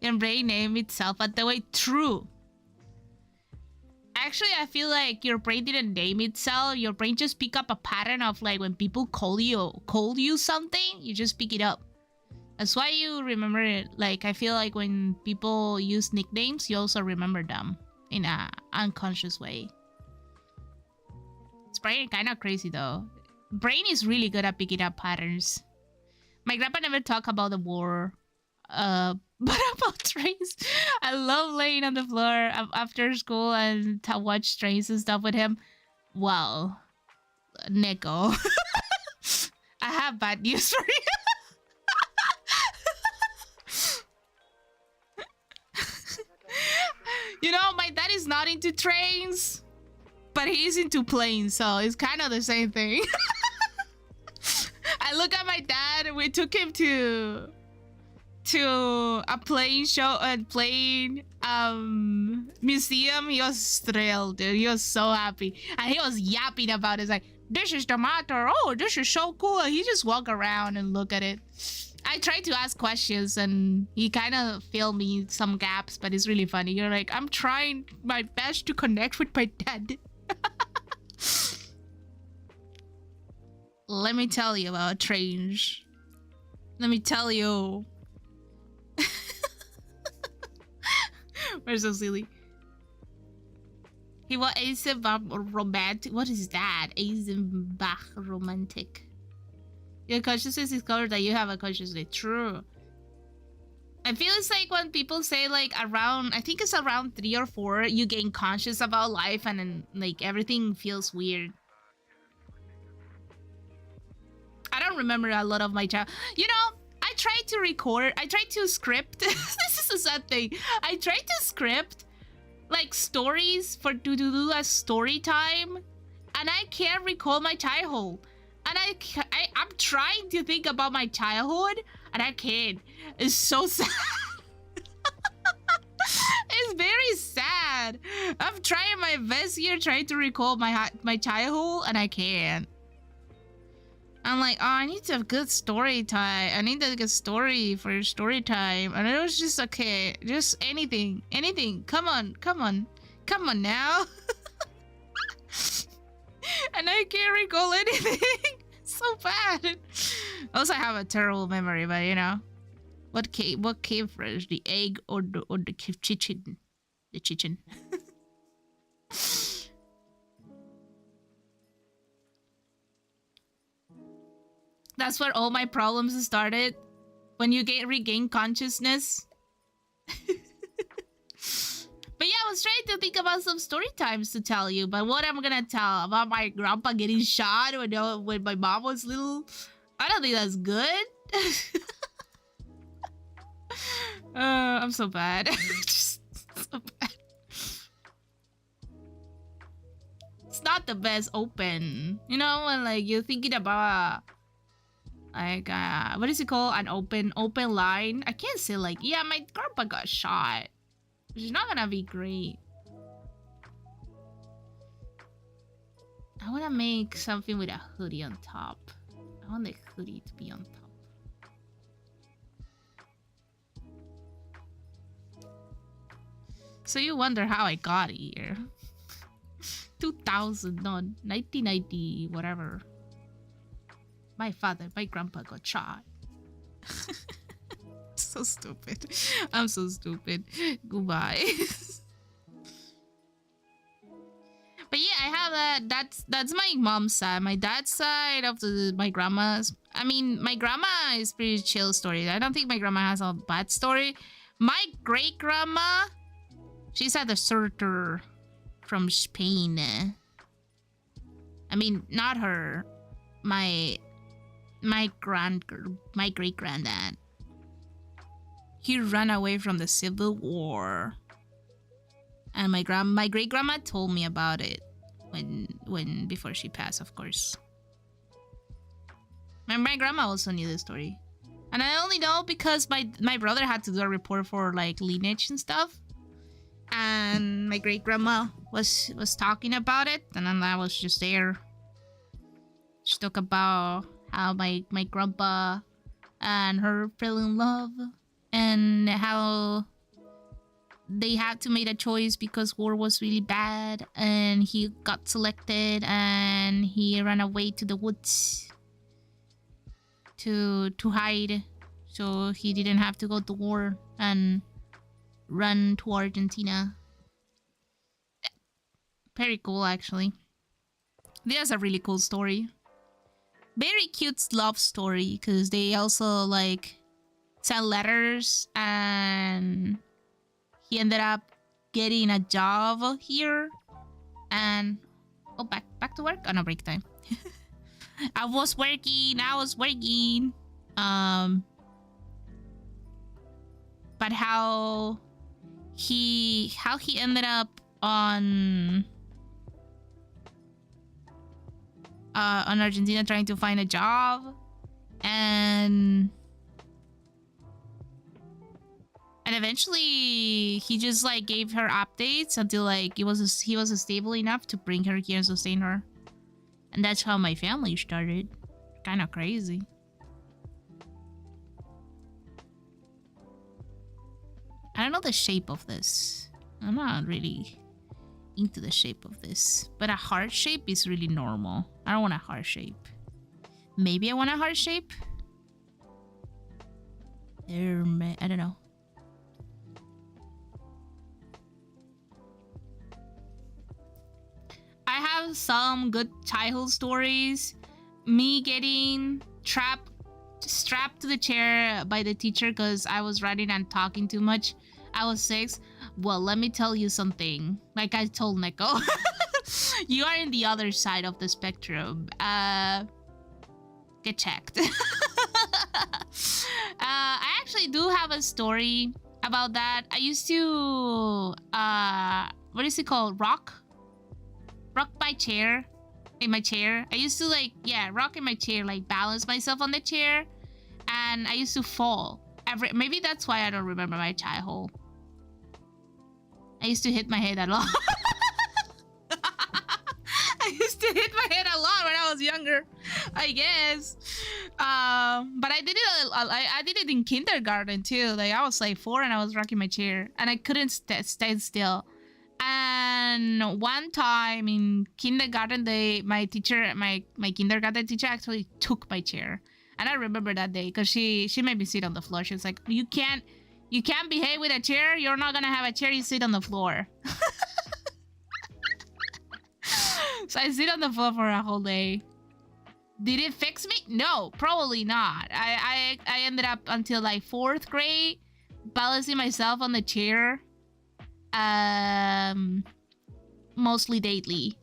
Your brain name itself at the way. True. Actually, I feel like your brain didn't name itself. Your brain just pick up a pattern of like when people call you something, you just pick it up. That's why you remember it. Like, I feel like when people use nicknames, you also remember them in a unconscious way. It's brain kind of crazy though. Brain is really good at picking up patterns. My grandpa never talked about the war. But about trains, I love laying on the floor after school and to watch trains and stuff with him. Well, Nico, I have bad news for you. You know, my dad is not into trains, but he's into planes, so it's kind of the same thing. I look at my dad. We took him to a plane show and plane museum. He was thrilled, dude. He was so happy, and he was yapping about it. It's like, this is the matter. Oh, this is so cool. And he just walk around and look at it. I tried to ask questions and he kind of filled me some gaps, but it's really funny. You're like, I'm trying my best to connect with my dad. Let me tell you about trains. Let me tell you. We're so silly. He was Eisenbach romantic. What is that? Eisenbach romantic. Your consciousness discovers that you have a consciousness. True. I feel it's like when people say like around, I think it's around 3 or 4, you gain conscious about life and then like everything feels weird. I don't remember a lot of my child. You know, I tried to record, I tried to script. This is a sad thing. I tried to script like stories to do a story time, and I can't recall my childhood. And I'm trying to think about my childhood, and I can't. It's so sad. It's very sad. I'm trying my best here, trying to recall my childhood, and I can't. I'm like, oh, I need to have good story time. I need a good story for story time. And it was just, okay, just anything. Come on now. And I can't recall anything. So bad. Also, I have a terrible memory, but you know, what came first, the egg or the chicken? The chicken. That's where all my problems started. When you regain consciousness. But yeah, I was trying to think about some story times to tell you. But what I'm gonna tell about my grandpa getting shot when my mom was little? I don't think that's good. I'm so bad. Just so bad. It's not the best open. You know, when like you're thinking about like what is it called? An open line. I can't say like, yeah, my grandpa got shot. Which is not gonna be great. I wanna make something with a hoodie on top. I want the hoodie to be on top. So you wonder how I got here. 2000, no, 1990, whatever. My grandpa got shot. So stupid. I'm so stupid. Goodbye. But yeah, I have that's my mom's side. My dad's side of my grandma's. I mean, my grandma is pretty chill story. I don't think my grandma has a bad story. My great grandma, she's a deserter from Spain. I mean, not her. My great granddad. He ran away from the Civil War, and my great grandma told me about it when before she passed, of course. My grandma also knew the story, and I only know because my brother had to do a report for like lineage and stuff, and my great grandma was talking about it, and then I was just there. She talked about how my grandpa and her fell in love, and how they had to make a choice because war was really bad, and he got selected and he ran away to the woods to hide, so he didn't have to go to war and run to Argentina. Very cool, actually. That's a really cool story. Very cute love story, because they also like sent letters, and he ended up getting a job here, and back to work on a break time. I was working. But how he ended up on Argentina trying to find a job, and eventually he just like gave her updates until like he was stable enough to bring her here and sustain her. And that's how my family started. Kind of crazy. I don't know the shape of this. I'm not really into the shape of this, but a heart shape is really normal. I don't want a heart shape. Maybe I want a heart shape. I don't know. I have some good childhood stories. Me getting strapped to the chair by the teacher because I was writing and talking too much. I was 6. Well, let me tell you something. Like I told Neko, you are in the other side of the spectrum. Get checked. I actually do have a story about that. I used to what is it called? Rock my chair. In my chair. I used to rock in my chair, like balance myself on the chair, and I used to fall. Maybe that's why I don't remember my childhood. I used to hit my head a lot. I used to hit my head a lot when I was younger, I guess. But I did it. I did it in kindergarten too. Like I was like 4 and I was rocking my chair and I couldn't stay still. And one time in kindergarten, my kindergarten teacher actually took my chair, and I remember that day because she made me sit on the floor. She was like, "You can't behave with a chair. You're not gonna have a chair. You sit on the floor." So I sit on the floor for a whole day. Did it fix me? No, probably not. I ended up until like 4th grade balancing myself on the chair. Mostly daily,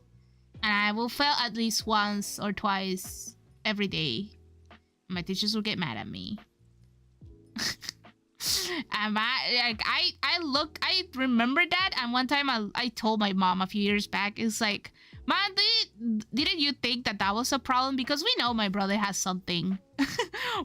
and I will fail at least once or twice every day. My teachers will get mad at me. And I remember that, and one time I told my mom a few years back, it's like, "Mom, didn't you think that was a problem? Because we know my brother has something."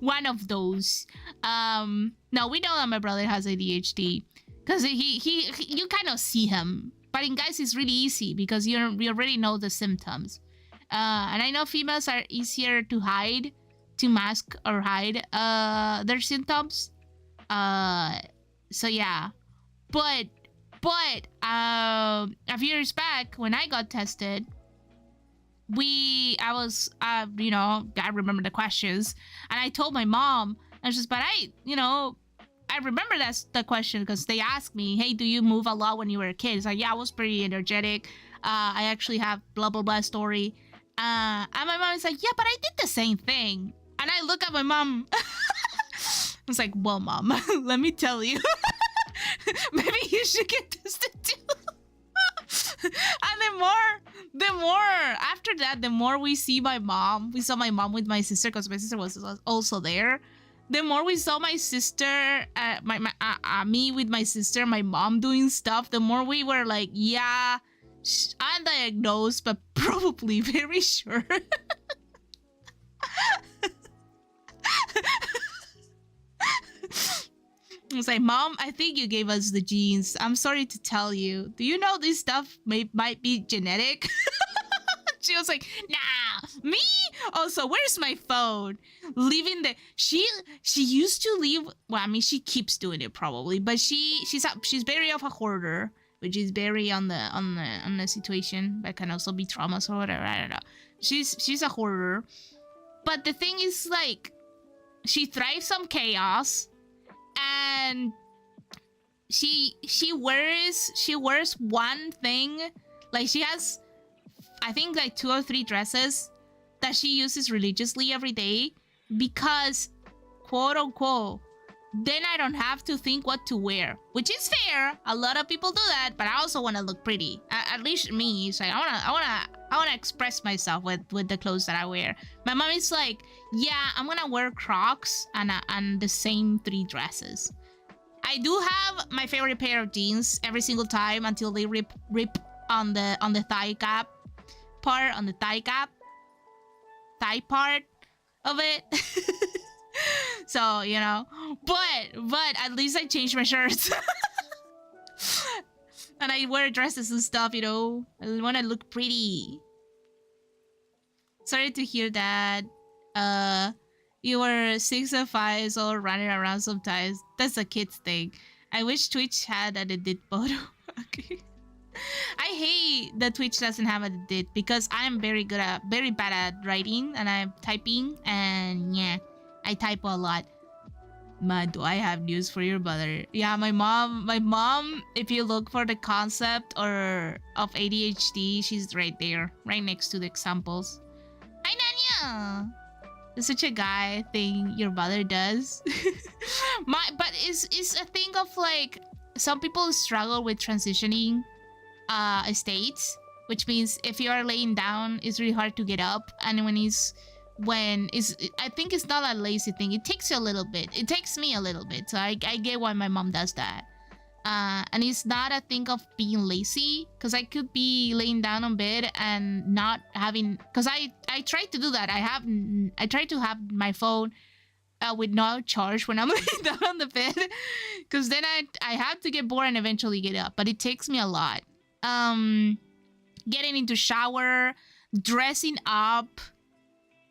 One of those. No, we know that my brother has ADHD. Because you kind of see him. But in guys, it's really easy because you already know the symptoms. And I know females are easier to mask or hide their symptoms. So yeah. But a few years back when I got tested, I remember the questions, and I told my mom, I remember that's the question because they asked me, "Hey, do you move a lot when you were a kid?" It's like, yeah, I was pretty energetic. I actually have blah blah blah story. And my mom is like, "Yeah, but I did the same thing." And I look at my mom. I was like, "Well, Mom, let me tell you, maybe you should get tested too." And the more after that, the more we saw my mom with my sister, because my sister was also there. The more we saw my sister, me with my sister, my mom doing stuff, the more we were like, yeah, undiagnosed, but probably very sure. I was like, "Mom, I think you gave us the genes. I'm sorry to tell you. Do you know this stuff might be genetic?" She was like, "Nah, me? Also, where's my phone?" Leaving she used to leave. Well, I mean, she keeps doing it probably, but she's very of a hoarder, which is very on the situation. That can also be traumas or whatever. I don't know. She's a hoarder, but the thing is, like, she thrives on chaos, and she wears one thing. Like, she has, I think, like 2 or 3 dresses that she uses religiously every day because, quote unquote, then I don't have to think what to wear, which is fair. A lot of people do that, but I also want to look pretty. At least me. So I wanna express myself with the clothes that I wear. My mom is like, "Yeah, I'm gonna wear Crocs and the same 3 dresses." I do have my favorite pair of jeans every single time until they rip on the thigh gap part, on the thigh part of it. So, you know, but at least I changed my shirts. And I wear dresses and stuff, you know. I want to look pretty. Sorry to hear that. You were 6 or 5 years old running around sometimes. That's a kid's thing. I wish Twitch had an edit photo. Okay. I hate that Twitch doesn't have an edit because I'm very bad at writing and I'm typing, and yeah, I type a lot. Man, do I have news for your mother? Yeah, my mom, if you look for the concept or of ADHD, she's right there, right next to the examples. Hi, Nanya! It's such a guy thing your mother does. But it's a thing of like some people struggle with transitioning states, which means if you are laying down, it's really hard to get up. And I think it's not a lazy thing. It takes you a little bit. It takes me a little bit. So I get why my mom does that. And it's not a thing of being lazy, because I could be laying down on bed and not having, because I try to do that. I try to have my phone with no charge when I'm laying down on the bed, because then I have to get bored and eventually get up. But it takes me a lot. Getting into shower, dressing up,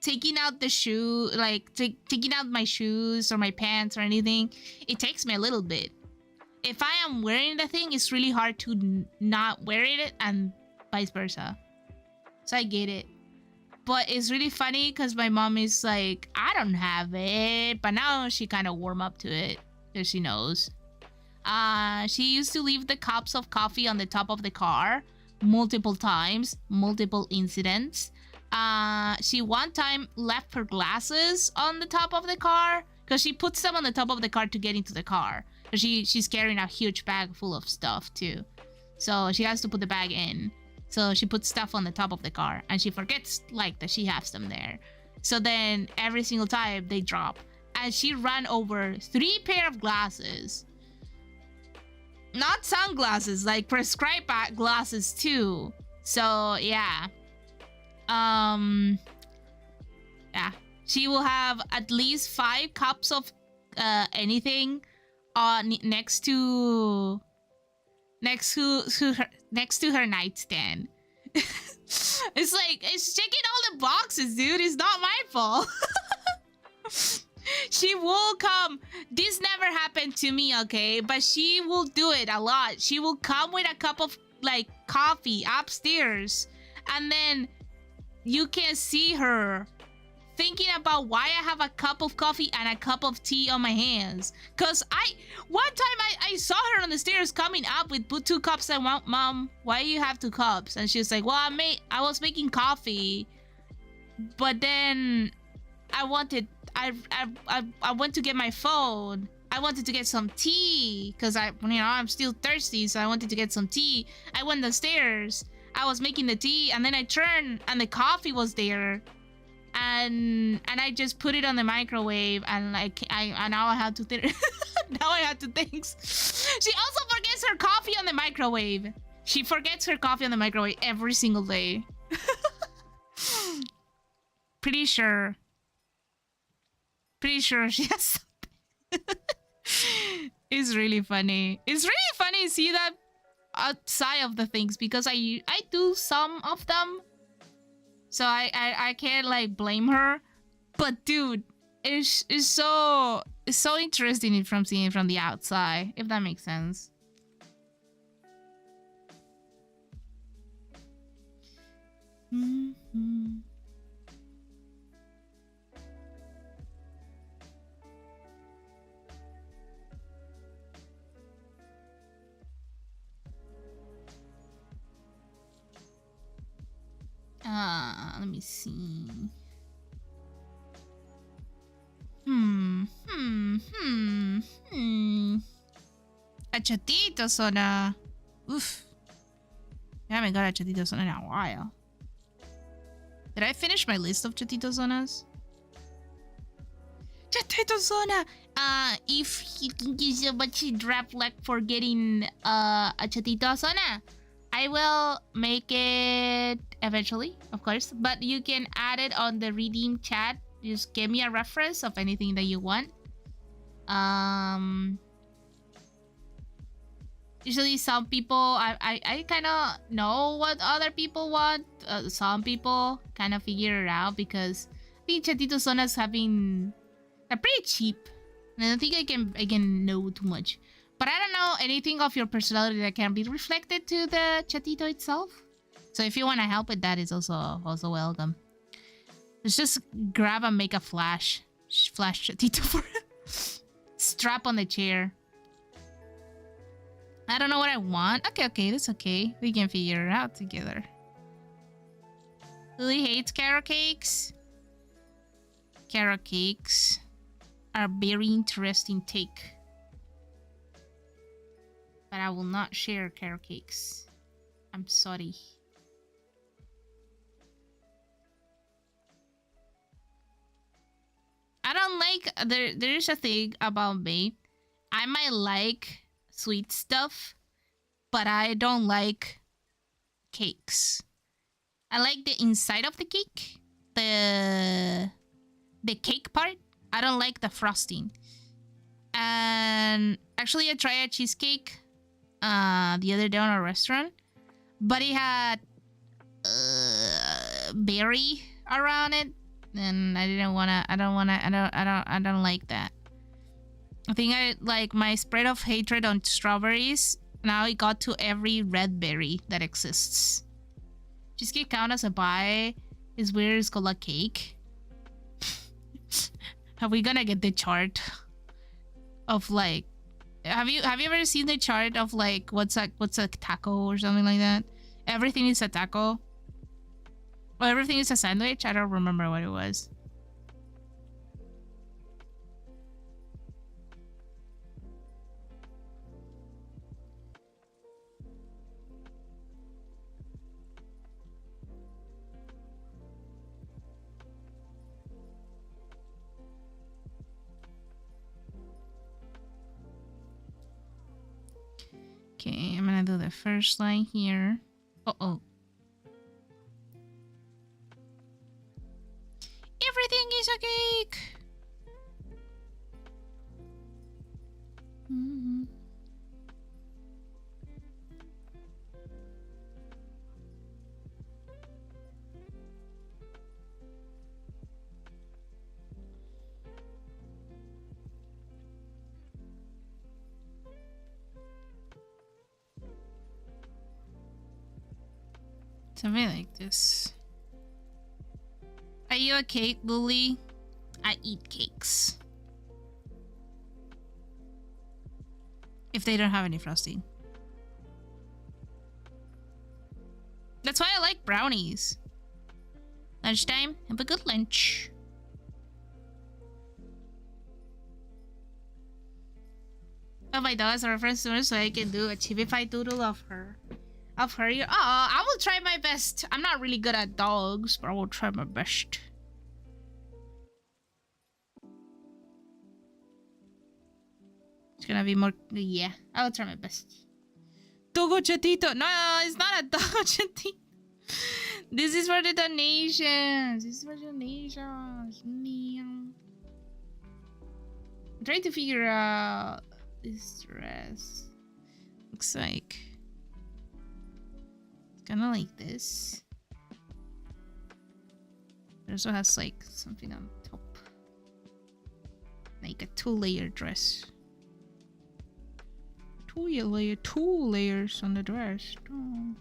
taking out the shoe, like taking out my shoes or my pants or anything, it takes me a little bit. If I am wearing the thing, it's really hard to not wear it, and vice versa. So I get it. But it's really funny because my mom is like, I don't have it. But now she kind of warm up to it because she knows. She used to leave the cups of coffee on the top of the car multiple times, multiple incidents. She one time left her glasses on the top of the car because she puts them on the top of the car to get into the car. She's carrying a huge bag full of stuff too, so she has to put the bag in. So she puts stuff on the top of the car, and she forgets like that she has them there. So then every single time they drop, and she ran over 3 pair of glasses, not sunglasses, like prescribed glasses too. So yeah, she will have at least 5 cups of anything next to her nightstand. It's like, it's checking all the boxes, dude. It's not my fault. She will come. This never happened to me, okay? But she will do it a lot. She will come with a cup of like coffee upstairs, and then you can see her thinking about why I have a cup of coffee and a cup of tea on my hands. Cause one time I saw her on the stairs coming up with 2 cups, and Mom, why do you have 2 cups? And she was like, well, I was making coffee, but then I went to get my phone. I wanted to get some tea because I'm still thirsty, so I wanted to get some tea. I went downstairs. I was making the tea, and then I turned and the coffee was there. And I just put it on the microwave, and like now I had to think. Now I had to think. She also forgets her coffee on the microwave. She forgets her coffee on the microwave every single day. Pretty sure she has something. It's really funny. It's really funny to see that outside of the things, because I do some of them. So I can't like blame her, but dude, it's so interesting from seeing it from the outside, if that makes sense. Mm-hmm. Let me see. A chatito zona. Oof. I haven't got a chatito zona in a while. Did I finish my list of chatito zonas? Chatito zona! If you thank you so much, Drap Luck, for getting a chatito zona. I will make it eventually, of course, but you can add it on the redeem chat. Just give me a reference of anything that you want. Usually some people, I kind of know what other people want. Some people kind of figure it out, because I think Chatito Zonas are pretty cheap. And I don't think I can know too much. But I don't know anything of your personality that can be reflected to the chatito itself. So if you want to help with that, it's also welcome. Let's just grab and make a flash chatito for it. Strap on the chair. I don't know what I want. Okay, that's okay. We can figure it out together. Luly hates carrot cakes. carrot cakes are very interesting take. But I will not share carrot cakes. I'm sorry. I don't like there's a thing about me. I might like sweet stuff, but I don't like cakes. I like the inside of the cake. The cake part. I don't like the frosting. And actually I tried a cheesecake the other day on a restaurant, but it had berry around it, and I don't like that. I think I like my spread of hatred on strawberries. Now it got to every red berry that exists. Cheesecake count as a pie? Is weird. It's called a cake. Are we gonna get the chart of like? Have you ever seen the chart of like what's a taco or something like that? Everything is a taco. Or everything is a sandwich. I don't remember what it was. Okay, I'm gonna do the first line here. Uh-oh. Everything is a cake! Something like this. Are you a cake, Luly? I eat cakes. If they don't have any frosting. That's why I like brownies. Lunchtime, have a good lunch. Oh, my dog is a reference to her, so I can do a chibified doodle of her. I will try my best. I'm not really good at dogs, but I will try my best. It's gonna be more. Yeah, I will try my best. Dogo chatito. No, it's not a dogo chatito. This is for the donations. I'm trying to figure out this dress. Looks like. Kind of like this. It also has like something on top, like a 2-layer dress. Two layers on the dress. Oh.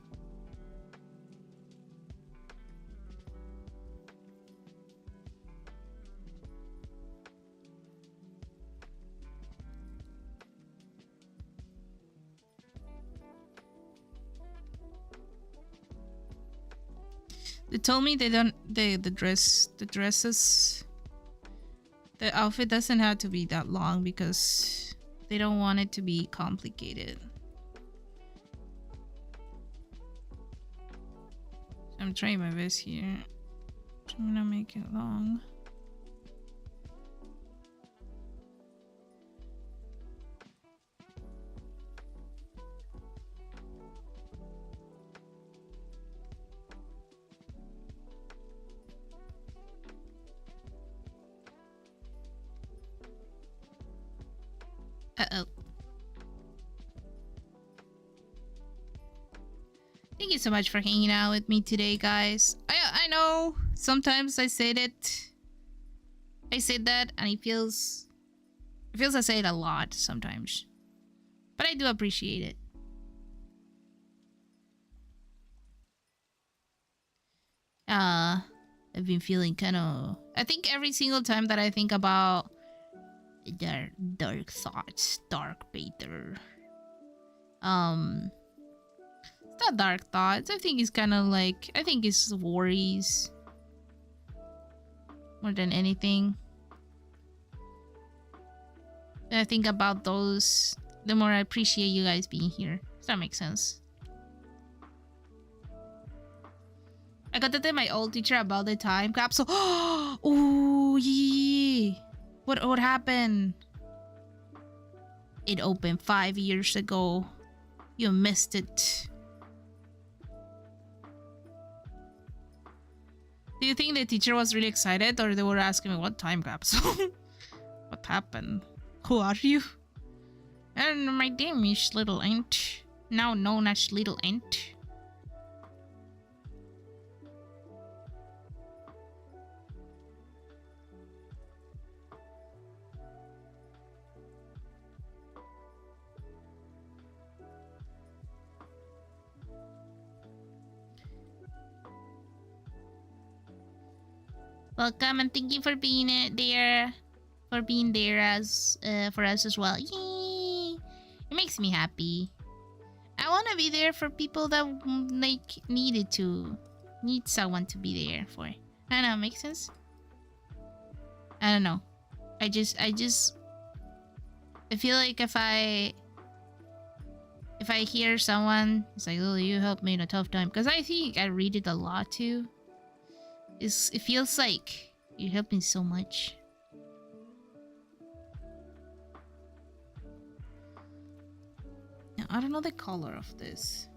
They told me they don't. The outfit doesn't have to be that long because they don't want it to be complicated. So I'm trying my best here. I'm gonna make it long. Uh-oh. Thank you so much for hanging out with me today, guys. I know sometimes I said that and it feels I say it a lot sometimes. But I do appreciate it. I've been feeling kind of, I think every single time that I think about dark thoughts, dark Peter. It's not dark thoughts. I think it's kind of like, I think it's worries more than anything. I think about those, the more I appreciate you guys being here. Does that make sense? I contacted my old teacher about the time capsule. Oh, yeah. What happened? It opened 5 years ago. You missed it. Do you think the teacher was really excited, or they were asking me what time capsule? What happened? Who are you? And my name is Little Ant, now known as Little Ant. Welcome and thank you for being there, as for us as well. Yay! It makes me happy. I want to be there for people that like need someone to be there for. I don't know, make sense? I don't know. I feel like if I hear someone, it's like, oh, you helped me in a tough time, because I think I read it a lot too. It feels like you helped me so much. Now, I don't know the color of this.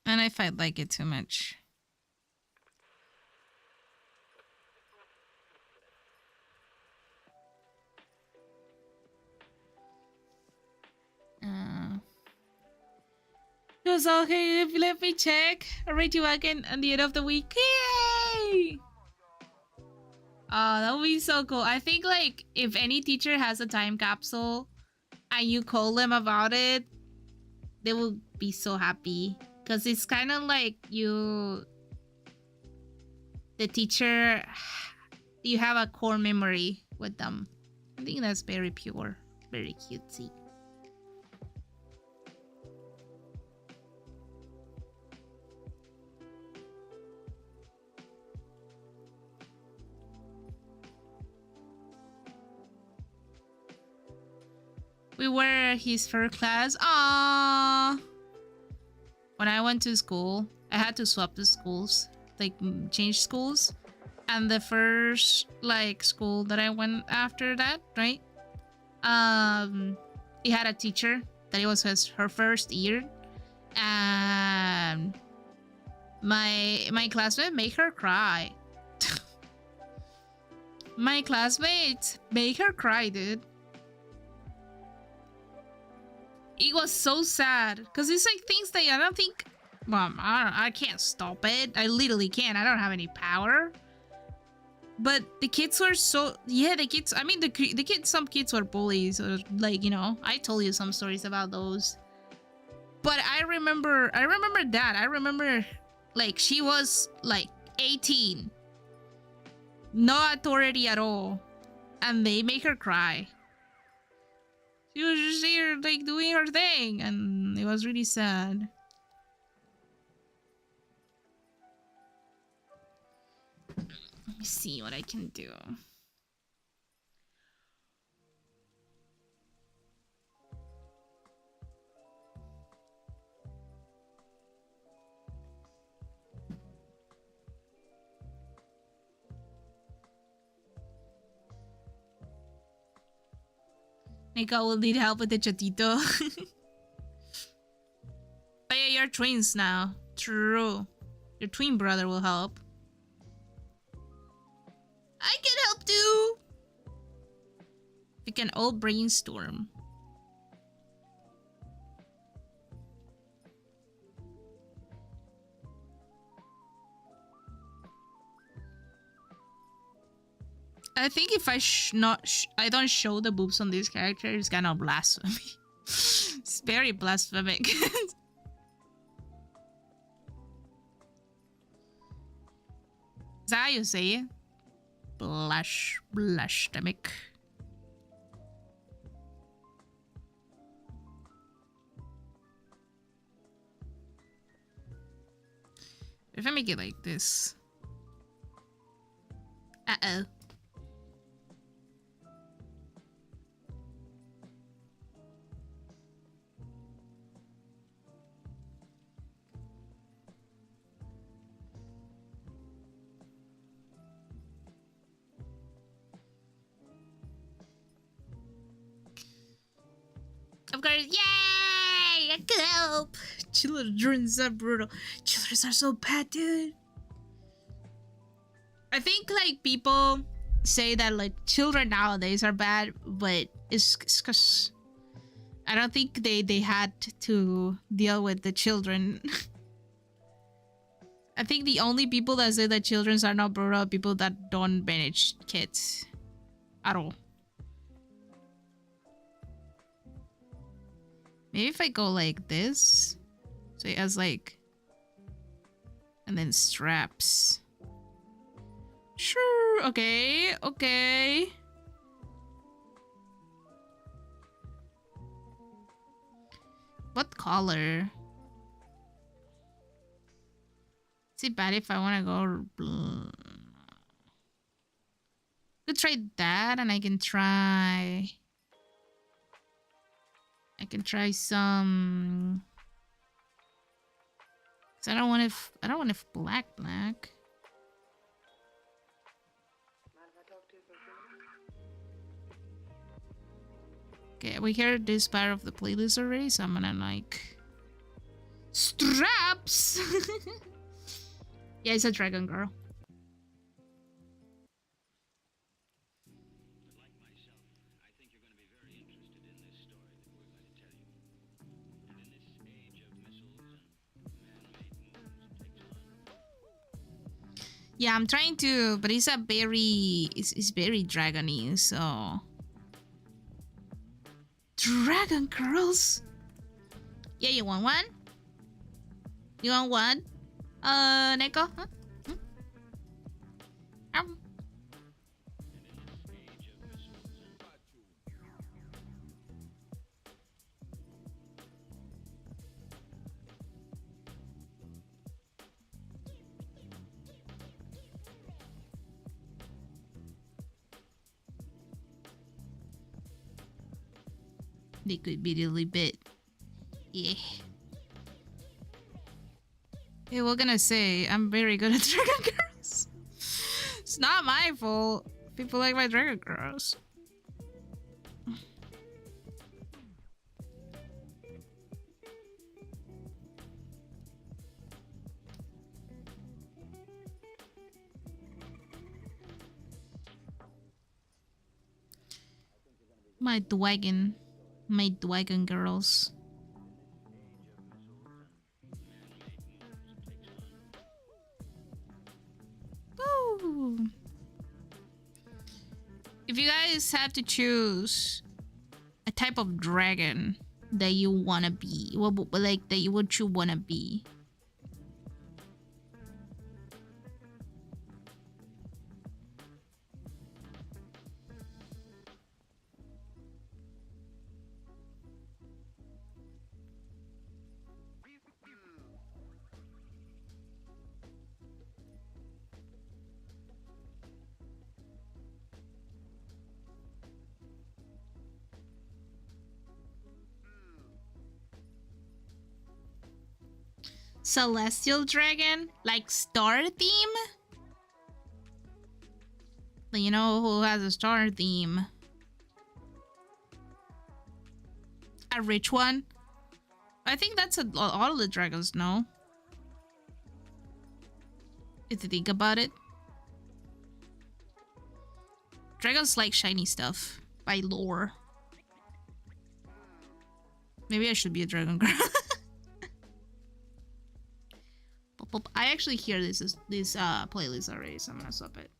And if I like it too much. Just okay, let me check. I'll rate you again at the end of the week. Yay! Oh, that would be so cool. I think like if any teacher has a time capsule and you call them about it, they will be so happy. Because it's kind of like the teacher, you have a core memory with them. I think that's very pure, very cutesy. We were his first class. Aww. When I went to school, I had to swap the schools, like change schools. And the first like school that I went after that, right? It had a teacher that it was her first year. And my classmate made her cry. My classmates made her cry, dude. It was so sad because it's like things that I don't think. Well, I can't stop it. I literally can't. I don't have any power. But the kids were so the kids. I mean the kids. Some kids were bullies, or like I told you some stories about those. But I remember that. I remember like she was like 18, no authority at all, and they make her cry. She was just here, like, doing her thing, and it was really sad. Let me see what I can do. Nika will need help with the chatito. But yeah, you're twins now. True. Your twin brother will help. I can help too. We can all brainstorm. I think if I don't show the boobs on this character, it's kind of blasphemy. It's very blasphemic. Is that how you say it? Blush stomach. If I make it like this. Uh-oh. Of course, yay! I could help. Children are brutal. Children are so bad, dude. I think like people say that like children nowadays are bad, but it's because I don't think they had to deal with the children. I think the only people that say that children are not brutal are people that don't manage kids at all. Maybe if I go like this, so it has like, and then straps. Sure, okay, okay. What color? Is it bad if I want to go blue? Could try that, and I can try some. Cause I don't want if black. Okay, we heard this part of the playlist already, so I'm gonna like straps. Yeah, it's a dragon girl. Yeah, I'm trying to, but it's very dragony, so. Dragon girls? Yeah, you want one? You want one? Neko? Huh? They could be a little bit. Yeah. Hey, what can I say? I'm very good at dragon girls. It's not my fault. People like my dragon girls. My dragon girls. Woo! If you guys have to choose a type of dragon that you wanna be, what like that you would you wanna be? Celestial dragon? Like star theme? You know who has a star theme? A rich one? I think that's all the dragons know. If you think about it. Dragons like shiny stuff by lore. Maybe I should be a dragon girl. I actually hear this playlist already, so I'm gonna stop it.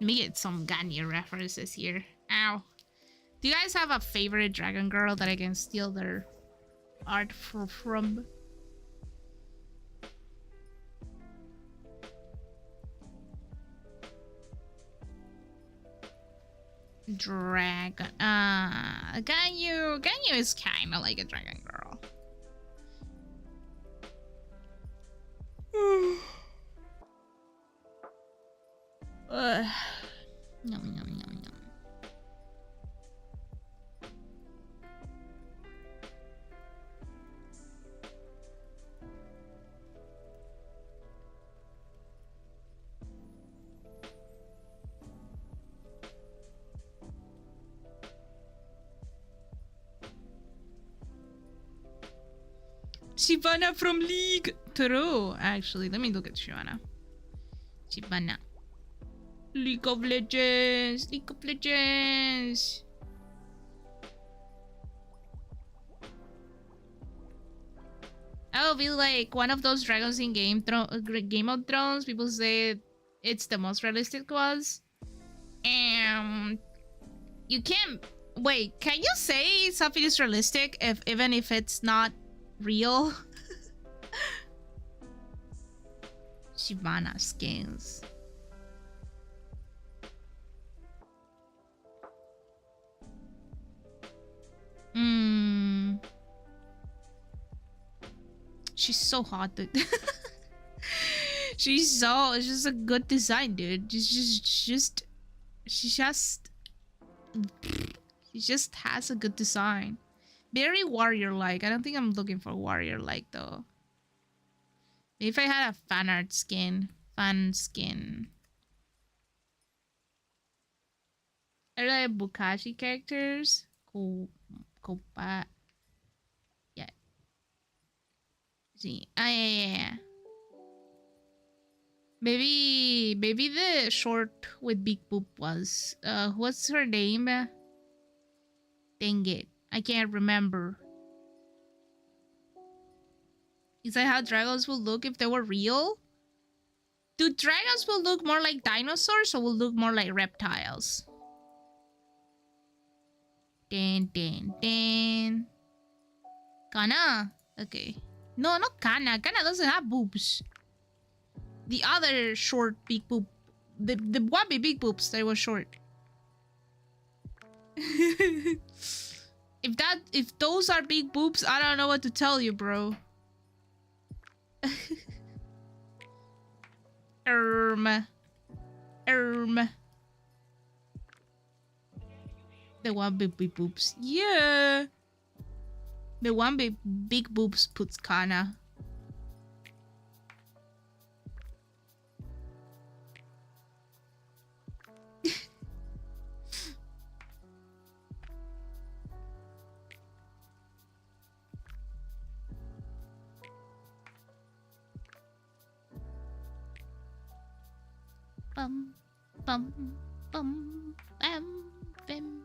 Let me get some Ganya references here. Ow. Do you guys have a favorite dragon girl that I can steal their art from? Dragon. Ganyu. Ganyu is kind of like a dragon girl. Yum, yum, yum, yum. Shivana from League. True. Actually, let me look at Shivana. Shivana. League of Legends. League of Legends. I'll be like one of those dragons in Game of Thrones. People say it's the most realistic ones. And you can't... Wait, can you say something is realistic even if it's not real? Shivana skins. She's so hot, dude. It's just a good design, dude. She just has a good design. Very warrior-like. I don't think I'm looking for warrior-like though. If I had a fan art skin, fan skin. I like Bukashi characters. Kopa. Yeah. See. Yeah. Maybe the short with big poop was what's her name? Dang it. I can't remember. Is that how dragons will look if they were real? Do dragons will look more like dinosaurs or will look more like reptiles? Dan. Kana. Okay. No, not Kana. Kana doesn't have boobs. The other short big boob. The one with big boobs that was short. If those are big boobs, I don't know what to tell you, bro. The one with big boobs. Yeah. The one with big boobs puts Kana. Bum, bum, bum, bim.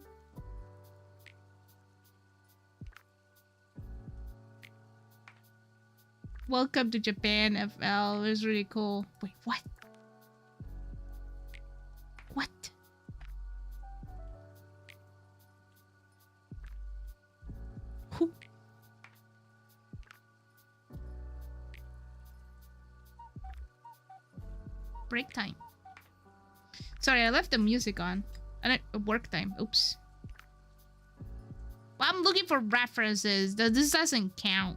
Welcome to Japan, FL. It was really cool. Wait, what? What? Who? Break time. Sorry, I left the music on. Work time. Oops. Well, I'm looking for references. This doesn't count.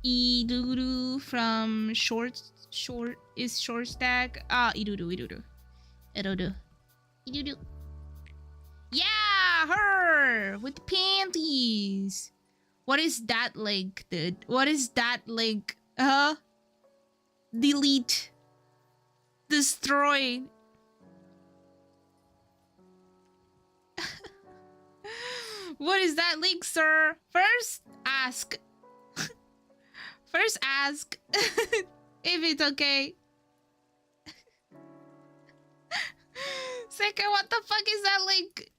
Iduru from short stack. Iduru. Yeah, her with panties. What is that link, dude? What is that link? Delete. Destroy. What is that link, sir? First, ask. First, ask if it's okay. Second, what the fuck is that link?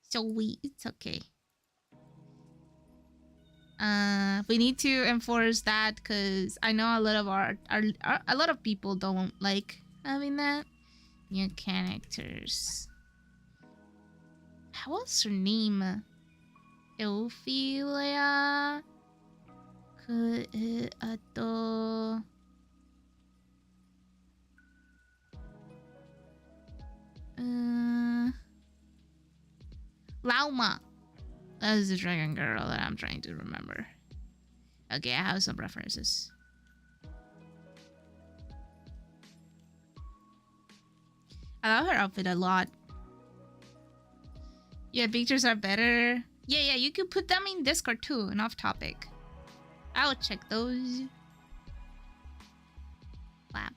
So it's okay. We need to enforce that because I know a lot of a lot of people don't like having that. New characters. What's her name? Euphilia. Ato. Lauma. That's the dragon girl that I'm trying to remember. Okay, I have some references. I love her outfit a lot. Yeah, pictures are better. Yeah, you can put them in Discord too, and off topic. I will check those. Flap.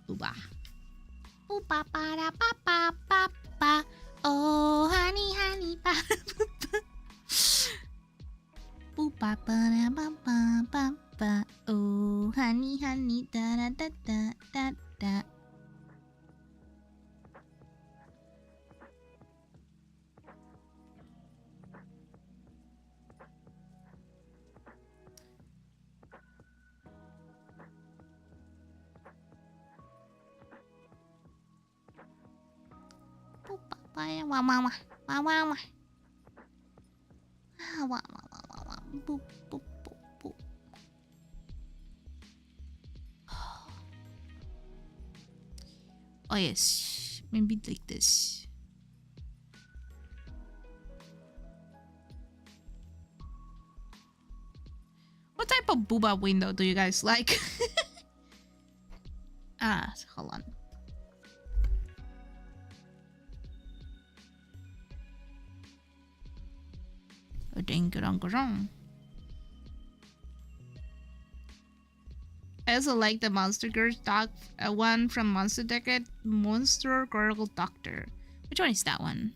Booba. Booba ba da ba ba ba ba. Oh, honey, honey, ba ba. Booba ba da ba ba ba ba. Oh, honey, honey, da da da da da da. Wow, wow, wow, wow, wow, wow. Wow, wow, wow, wow, wow. Boop, boop, boop, boop. Oh yes, maybe like this. What type of booba window do you guys like? Hold on. I also like the Monster Girl dog one from Monster Decade, Monster Girl Doctor. Which one is that one?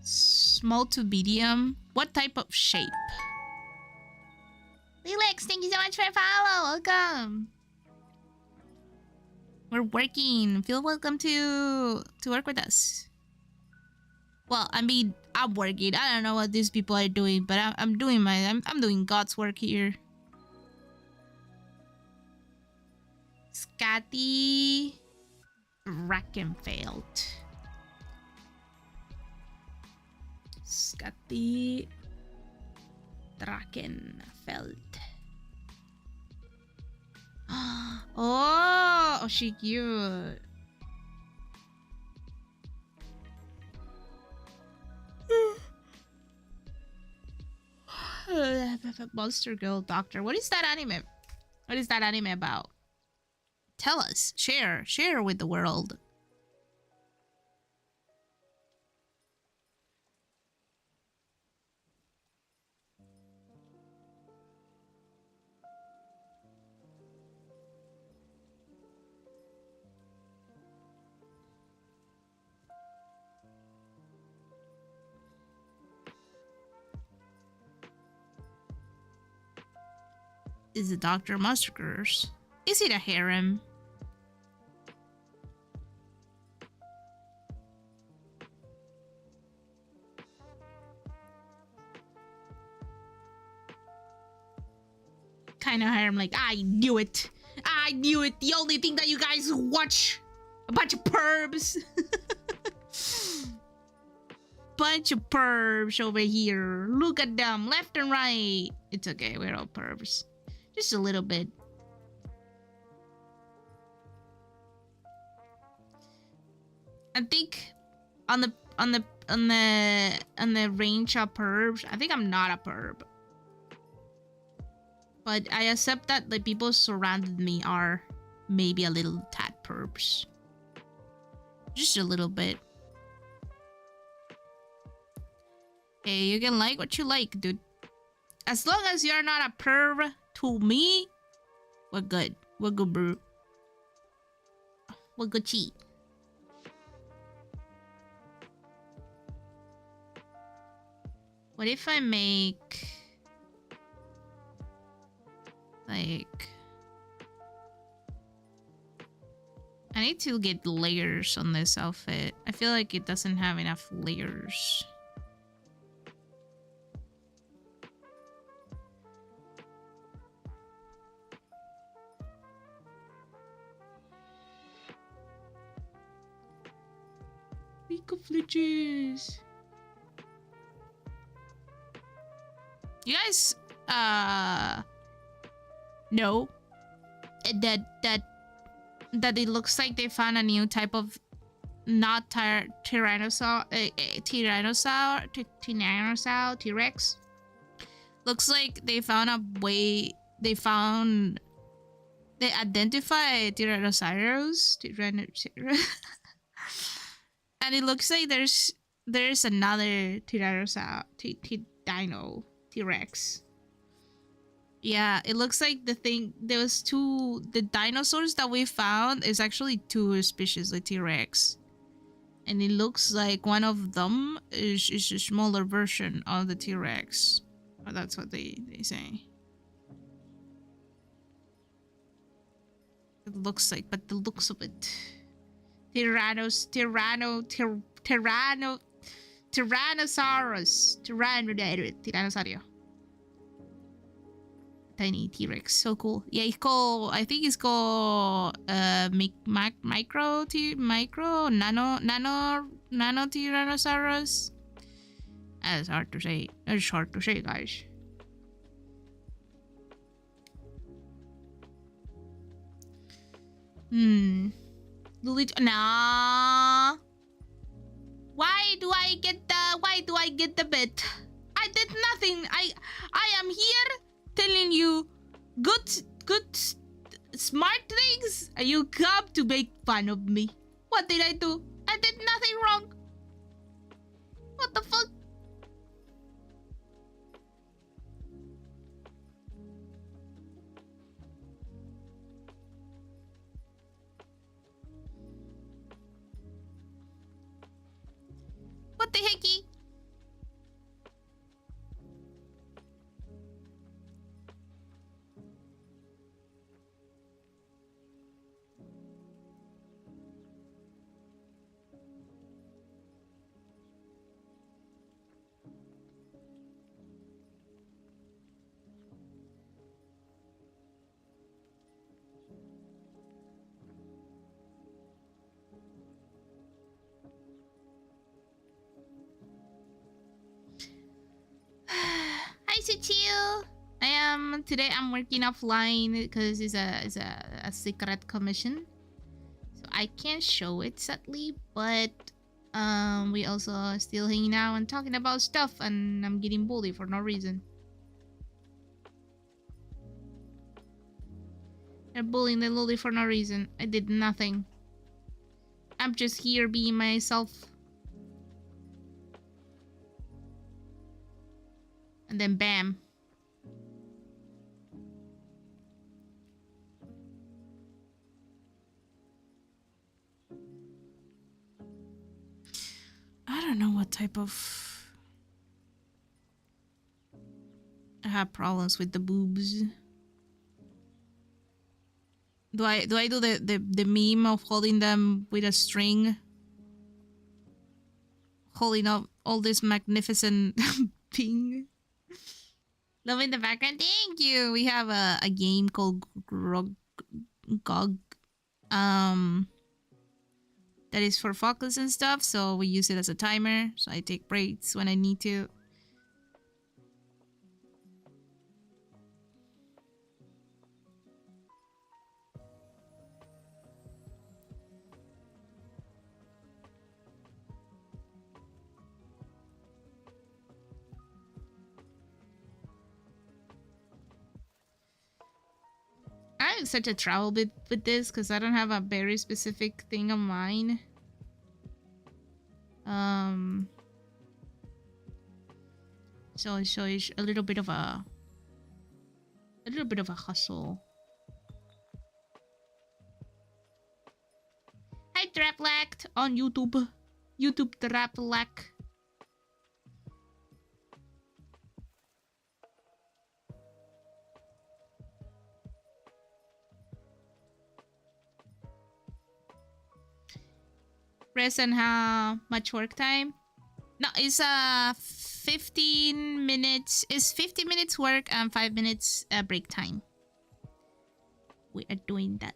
Small to medium. What type of shape? Lilix, thank you so much for follow. Welcome. We're working. Feel welcome to work with us. Well, I mean, I'm working. I don't know what these people are doing, but I'm doing I'm doing God's work here. Scotty Rackenfeld. Scotty Drachenfeld. Oh, she cute. Monster Girl Doctor. What is that anime? What is that anime about? Tell us. Share with the world. Is the Doctor Monster Girls? Is it a harem? Kind of harem, like, I knew it. I knew it. The only thing that you guys watch. A bunch of pervs. Bunch of pervs over here. Look at them, left and right. It's okay, we're all pervs. Just a little bit. I think on the range of pervs, I think I'm not a perv. But I accept that the people surrounded me are maybe a little tad pervs. Just a little bit. Hey, you can like what you like, dude. As long as you're not a perv to me, we're good. We're good, bro. We're good, cheat. What if I make like I need to get layers on this outfit. I feel like it doesn't have enough layers. League of Legends. You guys know that it looks like they found a new type of not tyrannosaur T-Rex. Looks like they found a way. They identified Tyrannosaurus. And it looks like there's another Tyrannosaurus Dino T-Rex. Yeah, it looks like there was the dinosaurs that we found is actually two species of T-Rex. And it looks like one of them is a smaller version of the T-Rex. Oh, that's what they say. It looks like, but the looks of it. Tyrannosaurus. Tyrannosaurus. Tiny T-Rex, so cool. Yeah, it's called. I think it's called micro nano Tyrannosaurus. That's hard to say. It's hard to say, guys. Luly, nah. Why do I get the bet? I did nothing. I am here telling you good smart things, and you come to make fun of me. What did I do? I did nothing wrong. What the fuck? What the hecky? Hi, Suchiu. Today I'm working offline because it's a secret commission, so I can't show it sadly. But we also are still hanging out and talking about stuff, and I'm getting bullied for no reason. They're bullying the Luly for no reason. I did nothing. I'm just here being myself. And then bam. I don't know what type of... I have problems with the boobs. Do I do the meme of holding them with a string? Holding up all this magnificent ping. Love in the background. Thank you. We have a game called GOG. That is for focus and stuff, so we use it as a timer. So I take breaks when I need to. I have such a trouble with this because I don't have a very specific thing on mine. So it's a little bit of a hustle. Hi, Traplact on YouTube. YouTube Traplact. rest and how much work time? No, it's 15 minutes. It's 15 minutes work and 5 minutes break time. We are doing that.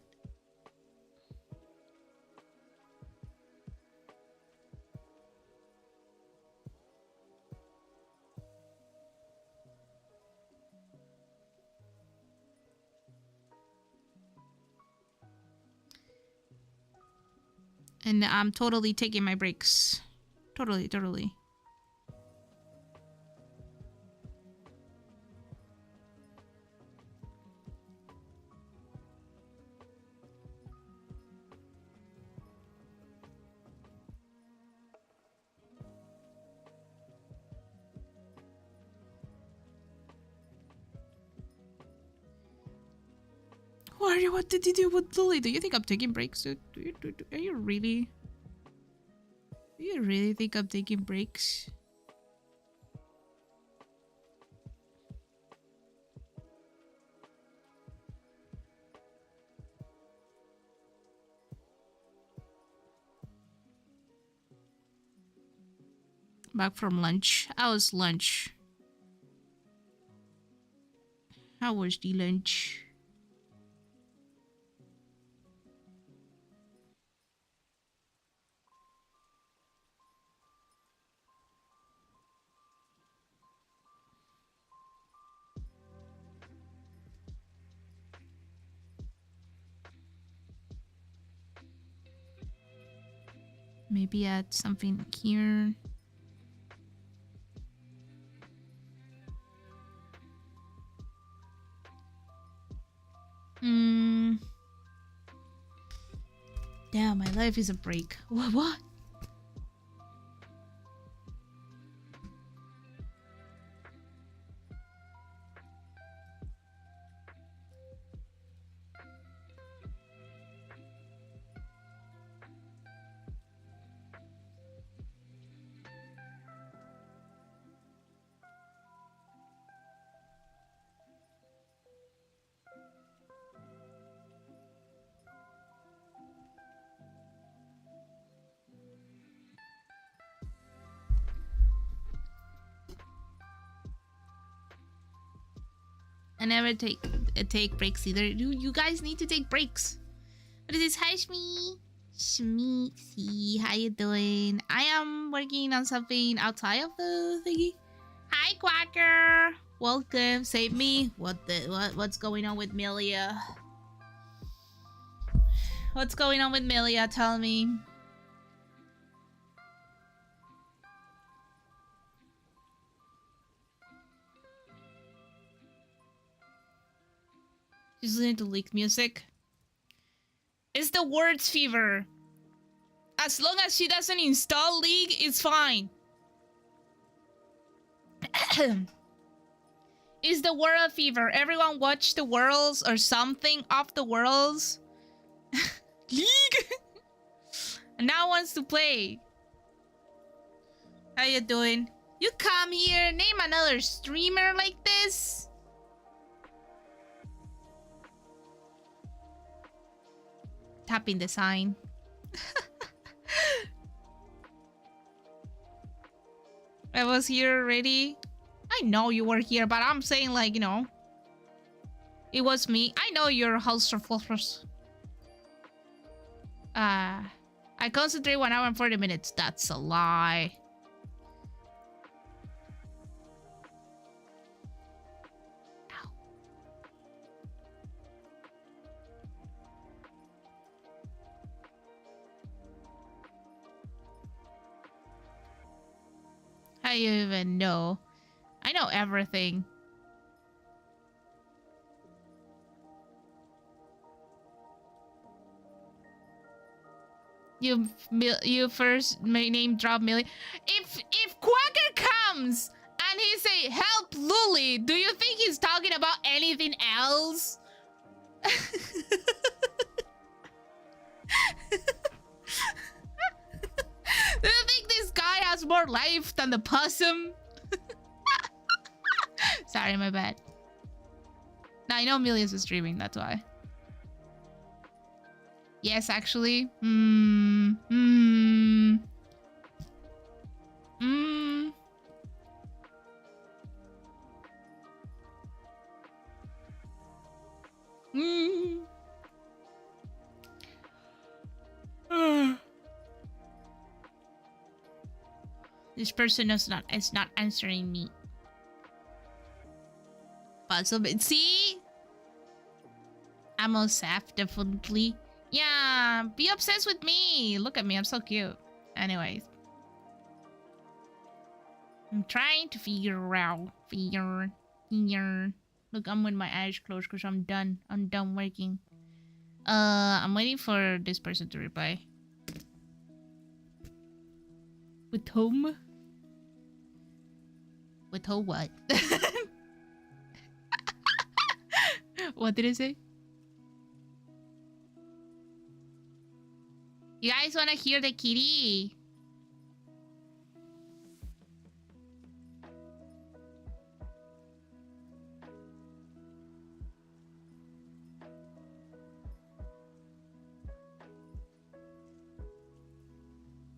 And I'm totally taking my breaks. Totally. What did you do with Luly? Do you think I'm taking breaks? Are you really? Do you really think I'm taking breaks? Back from lunch. How was lunch? How was the lunch? Maybe add something here. Damn, my life is a break. What? I never take breaks either. You guys need to take breaks. What is this? Hi, Shmi. How you doing? I am working on something outside of the thingy. Hi, Quacker. Welcome. Save me. What's going on with Milia? What's going on with Milia? Tell me. She's listening to leaked music. It's the words fever. As long as she doesn't install League, it's fine. It's the world fever. Everyone watch the worlds or something of the worlds. League! And now wants to play. How you doing? You come here, name another streamer like this. Tapping the sign. I was here already. I know you were here, but I'm saying, like, you know, it was me. I know you're host of Phosphorus. I concentrate 1 hour and 40 minutes. That's a lie. How you even know? I know everything. You first name drop Millie. If Quacker comes and he say help Luly, do you think he's talking about anything else? Do you think this guy has more life than the possum? Sorry, my bad. Now I know Milius is streaming, that's why. Yes, actually. Mm. Mm. Mm. Mm. This person is not answering me. Possible. See? I'm all saf, definitely. Yeah, be obsessed with me. Look at me, I'm so cute. Anyways. I'm trying to figure out. Figure. Look, I'm with my eyes closed because I'm done. I'm done working. I'm waiting for this person to reply. With whom? With who what? What did I say? You guys want to hear the kitty?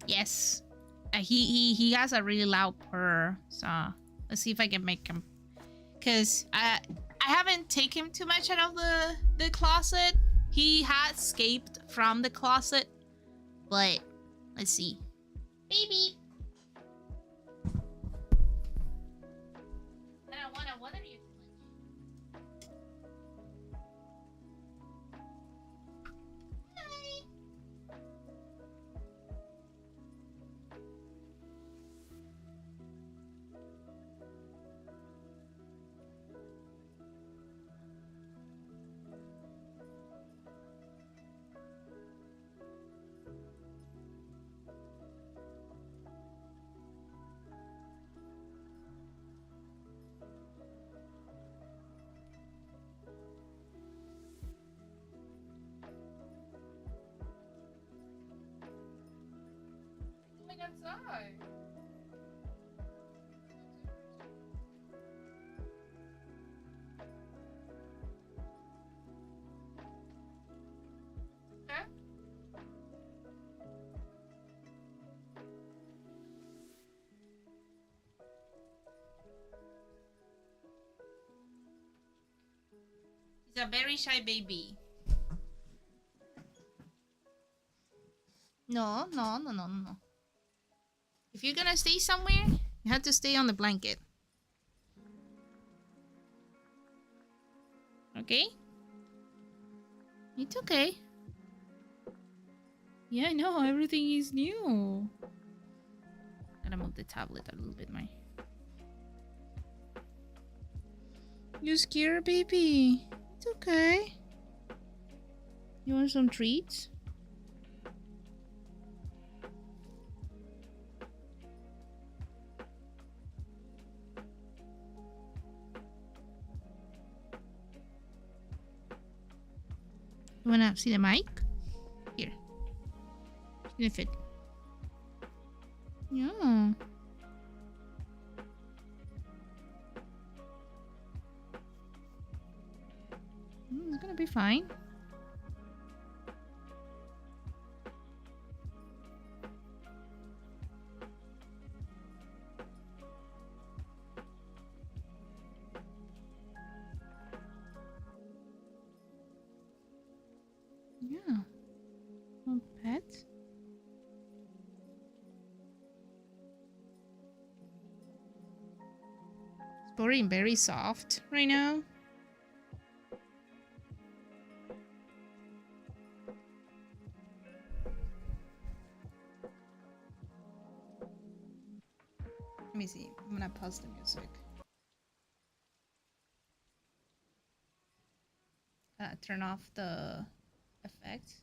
Yes. He has a really loud purr. So let's see if I can make him. Cause I haven't taken him too much out of the closet. He has escaped from the closet, but let's see. Baby. I don't wanna bother you too much. Hi. Coming outside. Okay. He's a very shy baby. No. If you're gonna stay somewhere, you have to stay on the blanket. Okay? It's okay. Yeah, I know. Everything is new. Gotta move the tablet a little bit more. You scared, baby? It's okay. You want some treats? You wanna see the mic? Here. Sniff it. Yeah. It's gonna be fine. Yeah. Little pet. It's boring, very soft right now. Let me see. I'm gonna pause the music. Turn off the effect.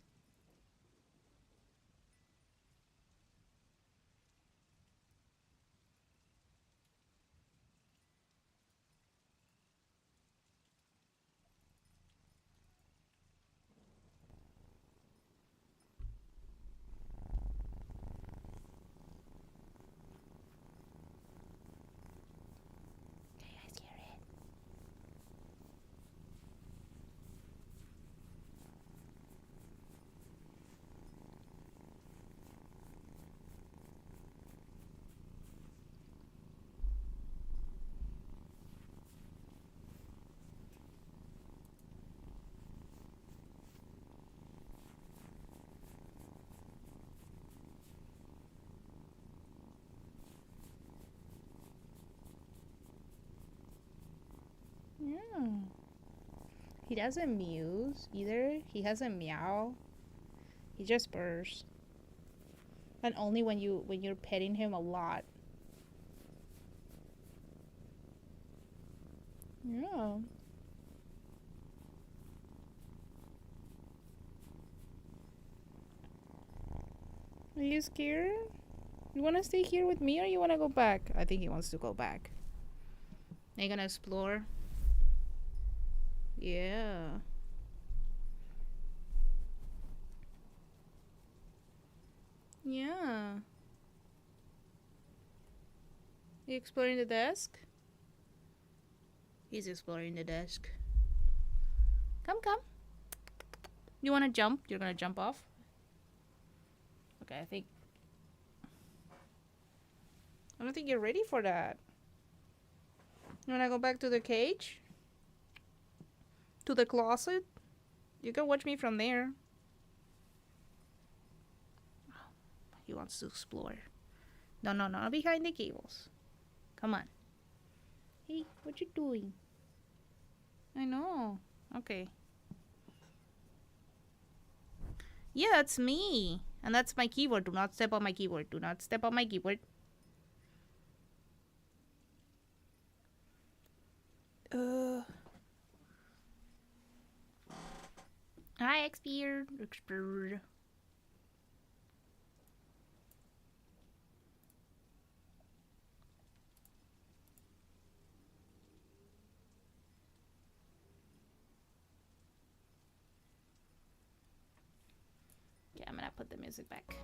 Can you guys hear it? Oh. He doesn't muse either. He doesn't meow. He just purrs. And only when you're petting him a lot. Yeah. Are you scared? You wanna stay here with me or you wanna go back? I think he wants to go back. Are you gonna explore? Yeah. Yeah. You exploring the desk? He's exploring the desk. Come, come. You wanna jump? You're gonna jump off? Okay, I don't think you're ready for that. You wanna go back to the cage? To the closet? You can watch me from there. He wants to explore. No, not behind the cables. Come on. Hey, what you doing? I know. Okay. Yeah, that's me. And that's my keyboard. Do not step on my keyboard. Do not step on my keyboard. Hi, Expert. Yeah, I'm gonna put the music back.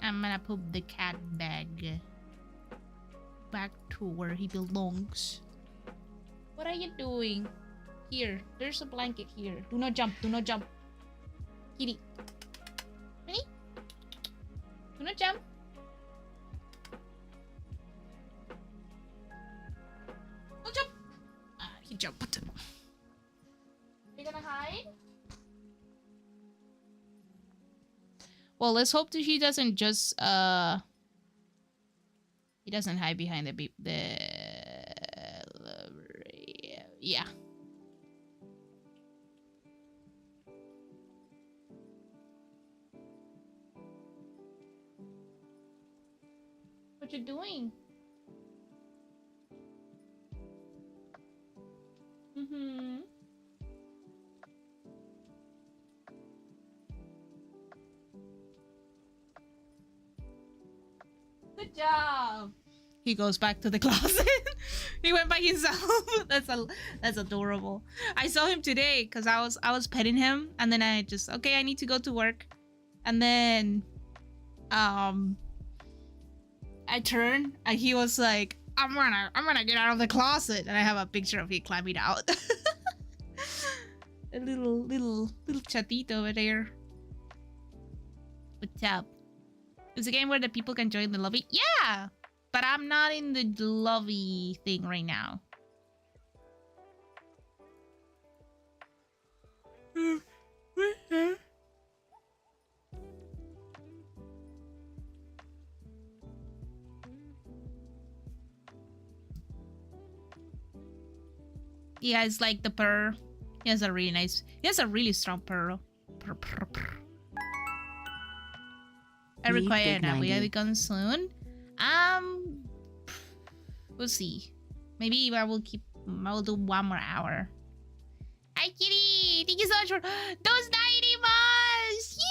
I'm gonna put the cat bag back to where he belongs. What are you doing? Here, there's a blanket here. Do not jump. Do not jump. Kitty. Ready? Do not jump. Don't jump. He jumped. You're gonna hide? Well, let's hope that he doesn't just he doesn't hide behind the yeah. What you doing? Mm-hmm. Good job. He goes back to the closet. He went by himself. That's adorable. I saw him today because I was petting him, and then I just I need to go to work, and then I turned and he was like, I'm gonna get out of the closet, and I have a picture of him climbing out. A little chatito over there. What's up? It's a game where the people can join the lobby. Yeah, but I'm not in the lobby thing right now. Yeah, it's like the purr. He has a really strong purr. Purr, purr, purr. I require an beacon soon. We'll see. Maybe I will do 1 more hour. Hi, Kitty! Thank you so much for those 90 months! Yay!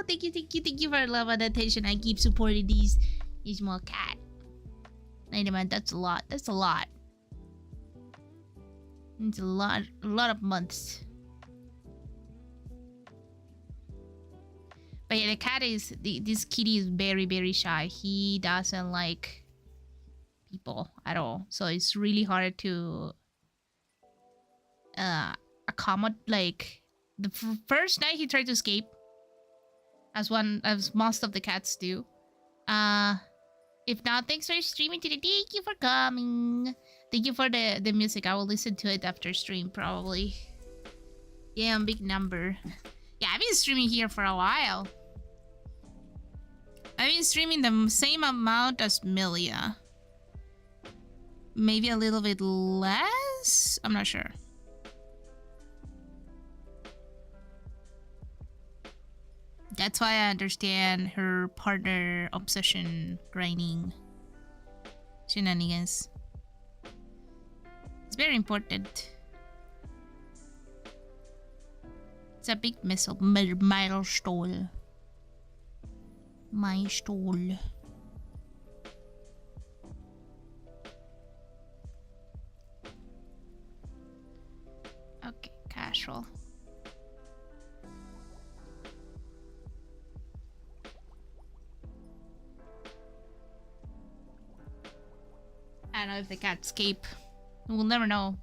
Thank you for love and attention. I keep supporting these small cat. 90 months, that's a lot. It's a lot of months. But yeah, the cat is this kitty is very, very shy. He doesn't like people at all, so it's really hard to accommodate. Like the first night he tried to escape, as most of the cats do. If not, thanks for streaming today. Thank you for coming. Thank you for the music. I will listen to it after stream probably. Yeah, big number. Yeah, I've been streaming here for a while. I've been streaming the same amount as Milia. maybe a little bit less? I'm not sure. That's why I understand her partner obsession grinding shenanigans. It's very important. It's a big milestone. Milestone. Okay, casual. I don't know if the cat escape. We'll never know.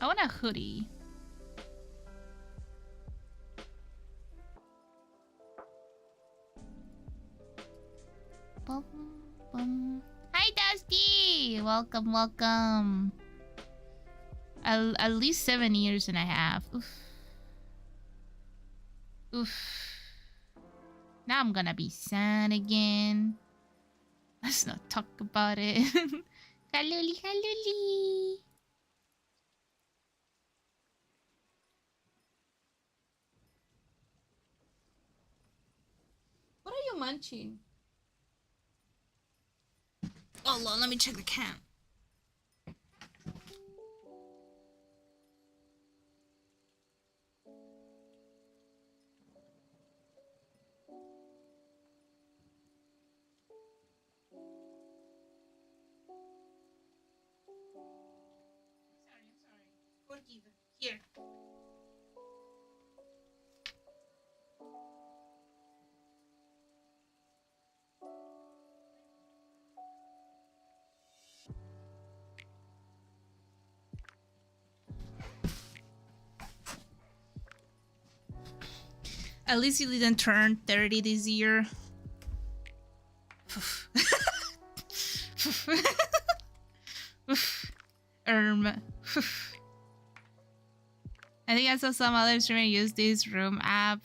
I want a hoodie. Bum, bum. Hi, Dusty! Welcome, welcome. At least 7 years and a half. Oof. Oof. Now I'm gonna be sad again. Let's not talk about it. Haluli, haluli. What are you munching? Hold on, let me check the count. I'm sorry. Forgive. Here. At least you didn't turn 30 this year. I think I saw some other streamer use this room app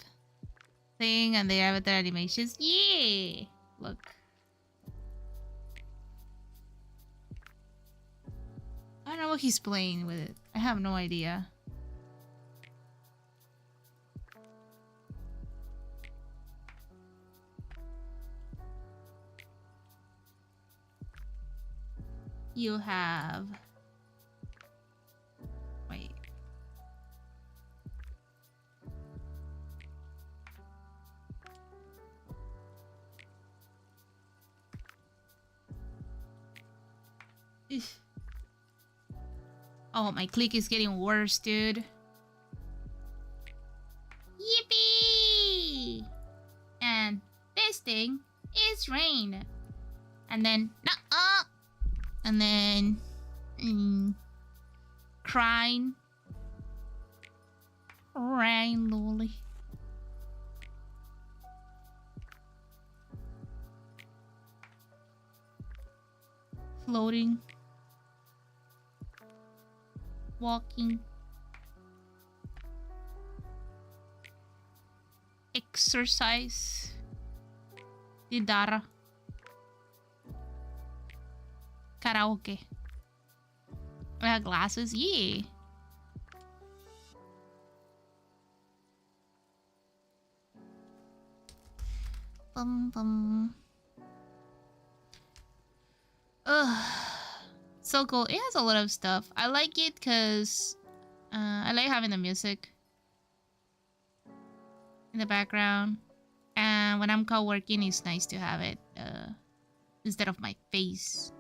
thing and they have their animations. Yeah! Look. I don't know what he's playing with it. I have no idea. You have... Wait. Eesh. Oh, my click is getting worse, dude. Yippee! And this thing is rain. And then, nuh-uh! And then, crying. Rain, Luly. Floating. Walking. Exercise. Didara. Karaoke. I have glasses, yeah. Bum bum. Ugh. So cool. It has a lot of stuff. I like it because I like having the music in the background. And when I'm co-working, it's nice to have it instead of my face.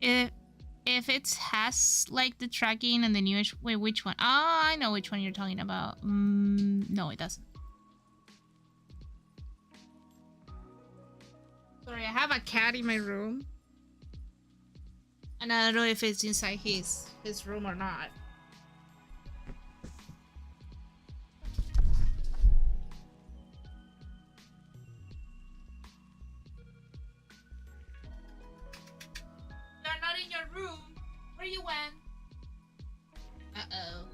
If it has like the tracking and the newest. Wait, which one? Ah, I know which one you're talking about. No, it doesn't. Sorry, I have a cat in my room, and I don't know if it's inside his room or not. You're not in your room. Where you went? Uh-oh.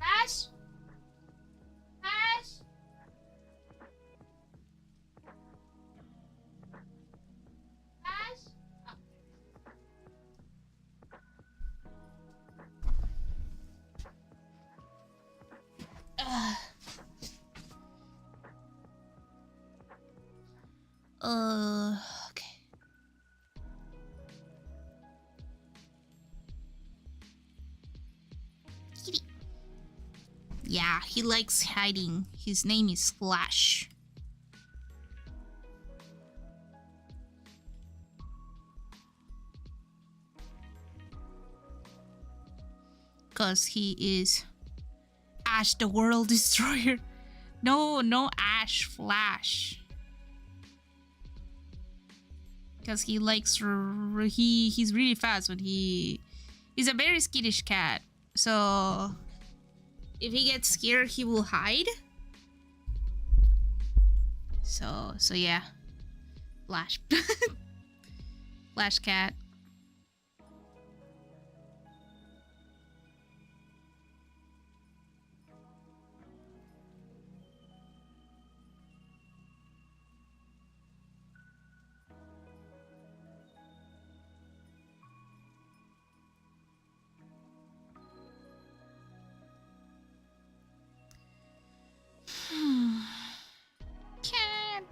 Ash? Ash? Ash? Oh. Okay. Kitty. Yeah, he likes hiding. His name is Flash. Because he is Ash the World Destroyer. No Ash, Flash. Because he likes he's really fast when he's a very skittish cat. So if he gets scared, he will hide. So yeah. Flash. Flash cat. Cat.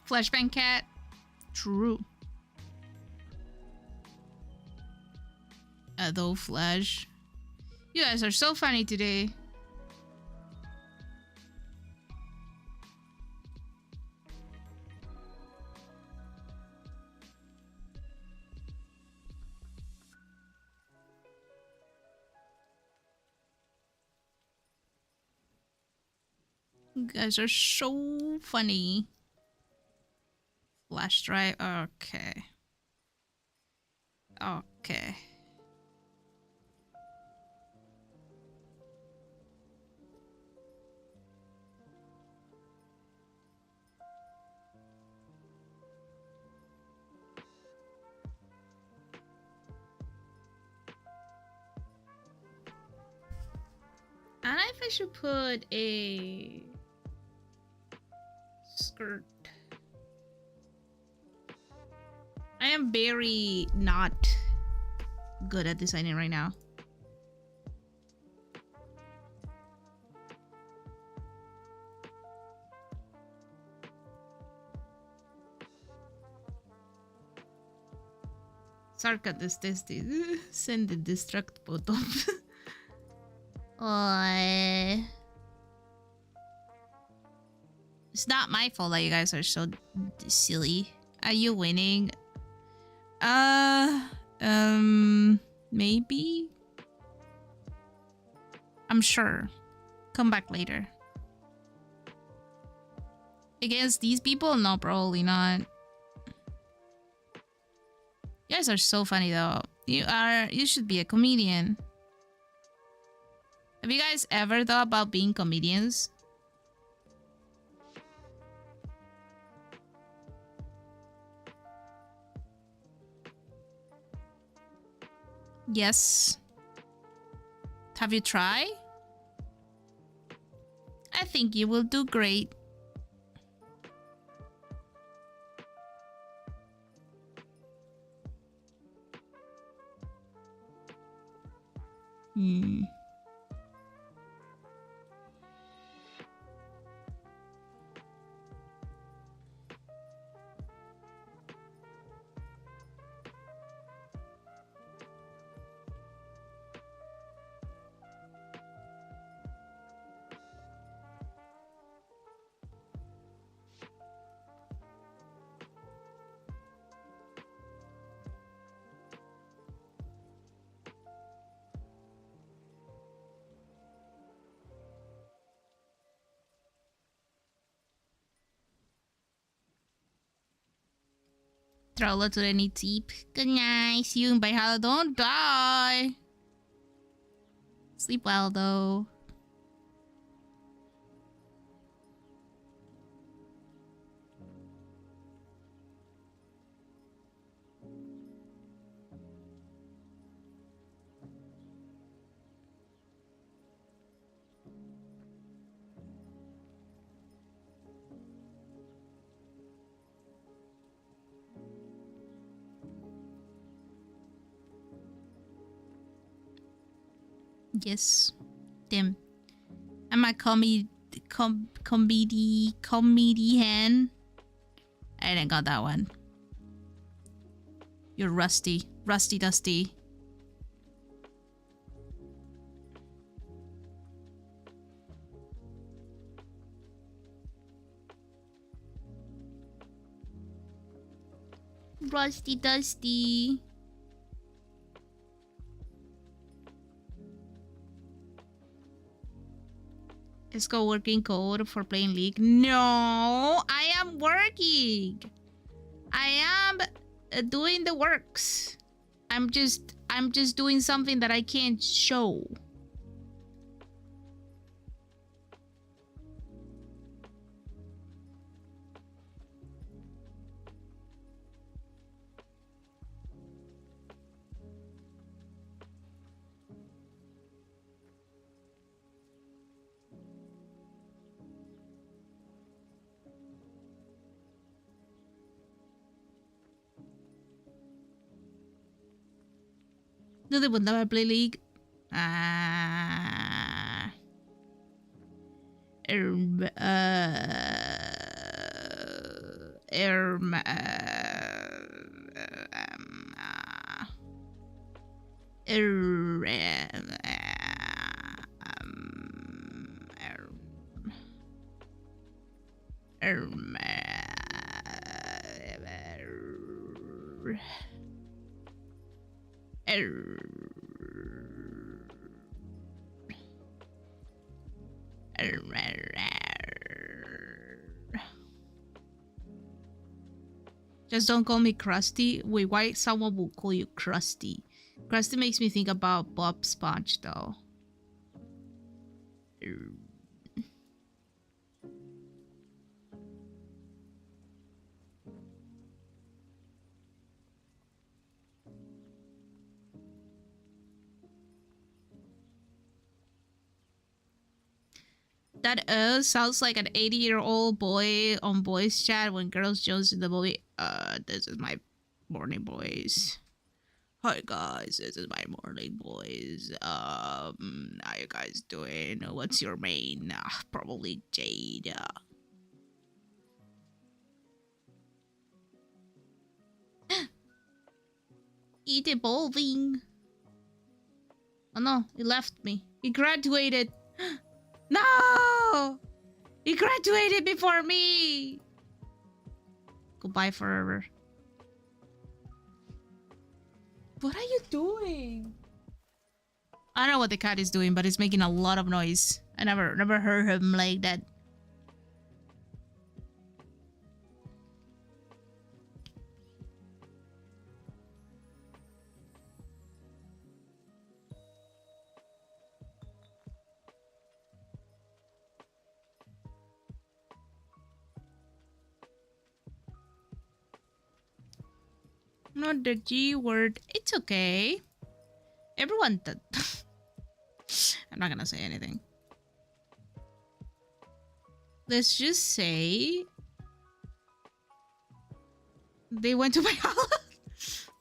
Flashbang cat. True. Though Flash. You guys are so funny today. You guys are so funny. Flash drive. Okay. Okay. I don't know if I should put a skirt. I am very not good at designing right now. Sarka desde send the distract button. It's not my fault that you guys are so silly. Are you winning? Maybe? I'm sure. Come back later. Against these people? No, probably not. You guys are so funny though. You should be a comedian. Have you guys ever thought about being comedians? Yes. Have you tried? I think you will do great. Trolla to any deep. Good night. See you in Valhalla. Don't die. Sleep well, though. Yes. Damn. I'm a comedy hand. I didn't got that one. You're rusty. Rusty dusty. Rusty dusty. Let's go working code for playing League. No, I am working. I am doing the works. I'm just doing something that I can't show. No, they would never play League. Erm, erm, Just don't call me Krusty. Wait, why someone will call you Krusty? Krusty makes me think about Bob Sponge, though. That sounds like an 80-year-old boy on voice chat when girls joins in the movie. This is my morning voice. Hi guys, this is my morning voice. How you guys doing? What's your main? Probably Jade. Eat evolving. Oh no, he left me. He graduated. No! He graduated before me! Goodbye forever. What are you doing? I don't know what the cat is doing, but it's making a lot of noise. I never heard him like that. Not the G word. It's okay. Everyone did. I'm not gonna say anything. Let's just say they went to Valhalla.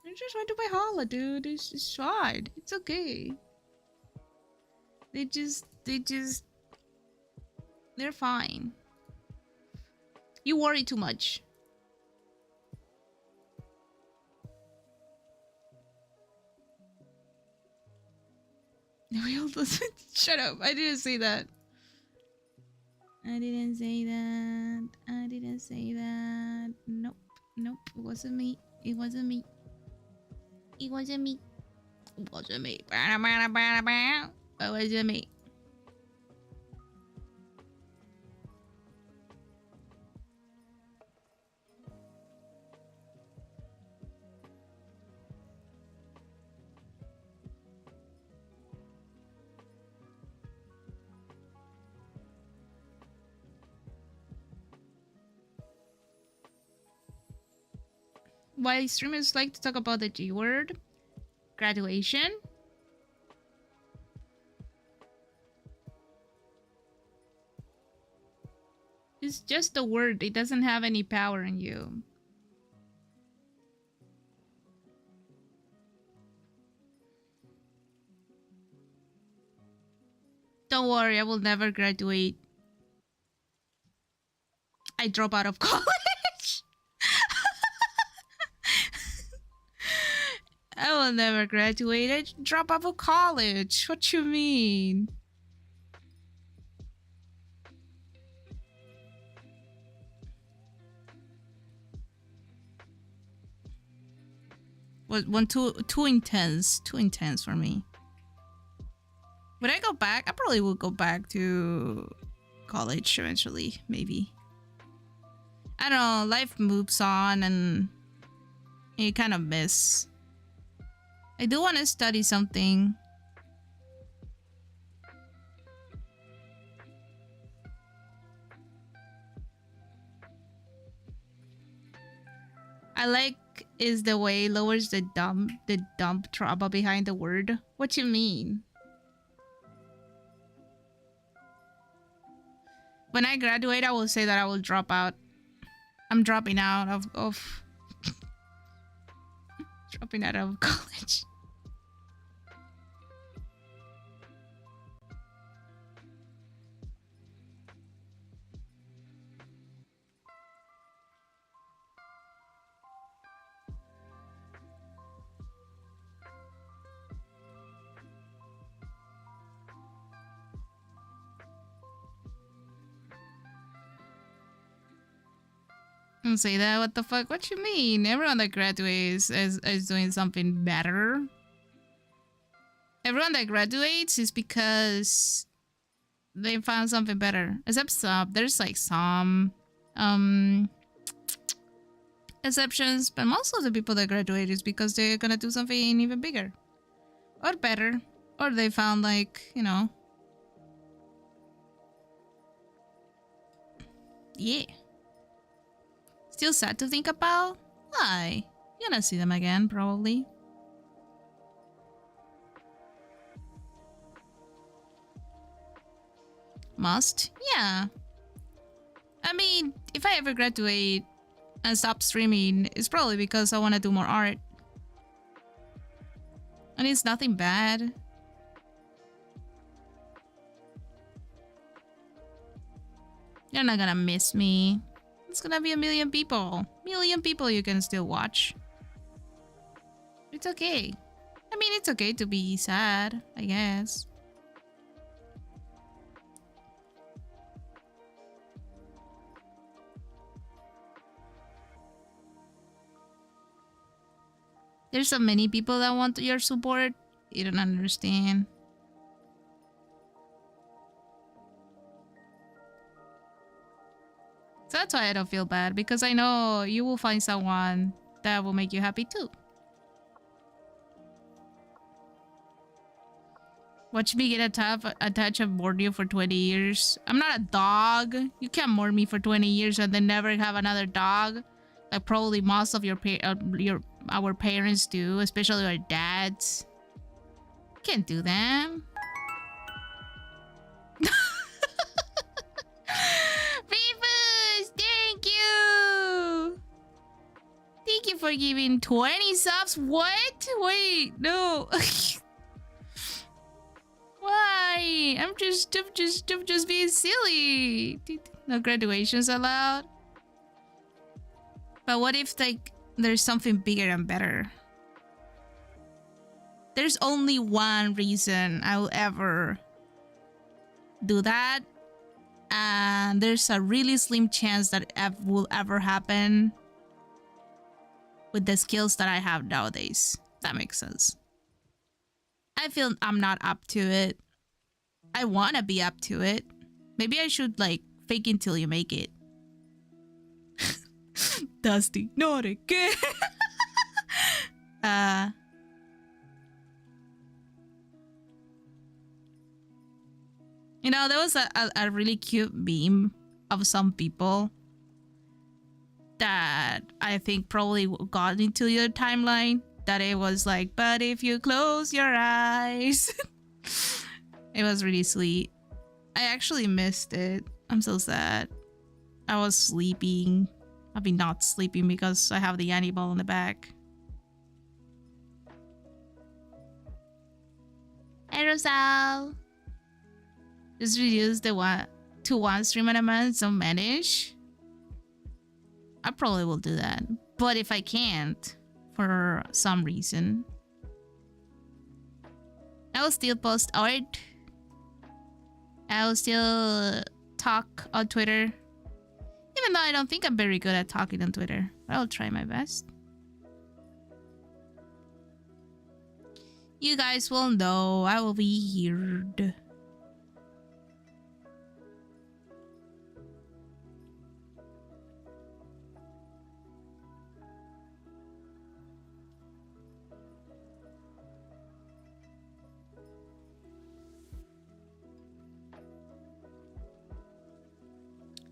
They just went to Valhalla, dude. It's fine. It's okay. They're fine. You worry too much. Real doesn't. Shut up. I didn't say that. I didn't say that. I didn't say that. Nope. Nope. It wasn't me. It wasn't me. It wasn't me. It wasn't me. It wasn't me. why streamers like to talk about the G word? Graduation? It's just a word. It doesn't have any power in you. Don't worry, I will never graduate. I drop out of college. I will never graduate. I drop out of college. What you mean? Was one too intense. Too intense for me. Would I go back? I probably will go back to college eventually, maybe. I don't know, life moves on and you kind of miss. I do want to study something. I like is the way lowers the dump trauma behind the word. What you mean? When I graduate, I will say that I will drop out. I'm dropping out of dropping out of college. Don't say that. What the fuck? What you mean? Everyone that graduates is doing something better. Everyone that graduates is because they found something better. Except some. There's like some exceptions, but most of the people that graduate is because they're gonna do something even bigger or better, or they found, like, you know, yeah. Still sad to think about? Why? You're gonna see them again, probably. Must? Yeah. I mean, if I ever graduate and stop streaming, it's probably because I want to do more art. And it's nothing bad. You're not gonna miss me. It's gonna be a million people. Million people you can still watch. It's okay. I mean, it's okay to be sad, I guess. There's so many people that want your support. You don't understand. So that's why I don't feel bad, because I know you will find someone that will make you happy too. Watch me get attached and board you for 20 years. I'm not a dog. You can't board me for 20 years and then never have another dog. Like probably most of our parents do, especially our dads. Can't do that. Beavers, thank you. Thank you for giving 20 subs. What? Wait, no. Why? I'm just being silly. No graduations allowed. But what if, like, there's something bigger and better? There's only one reason I will ever do that, and there's a really slim chance that it will ever happen with the skills that I have nowadays. That makes sense. I feel I'm not up to it. I want to be up to it. Maybe I should, like, fake until you make it. Dusty, not again. You know, there was a really cute meme of some people that I think probably got into your timeline. That it was like, but if you close your eyes. It was really sweet. I actually missed it. I'm so sad. I was sleeping. I've been not sleeping because I have the animal in the back. Hey, Rosal. Just reduce the one stream at a month, don't manage. I probably will do that. But if I can't, for some reason, I will still post art. I will still talk on Twitter. Even though I don't think I'm very good at talking on Twitter. I'll try my best. You guys will know I will be here.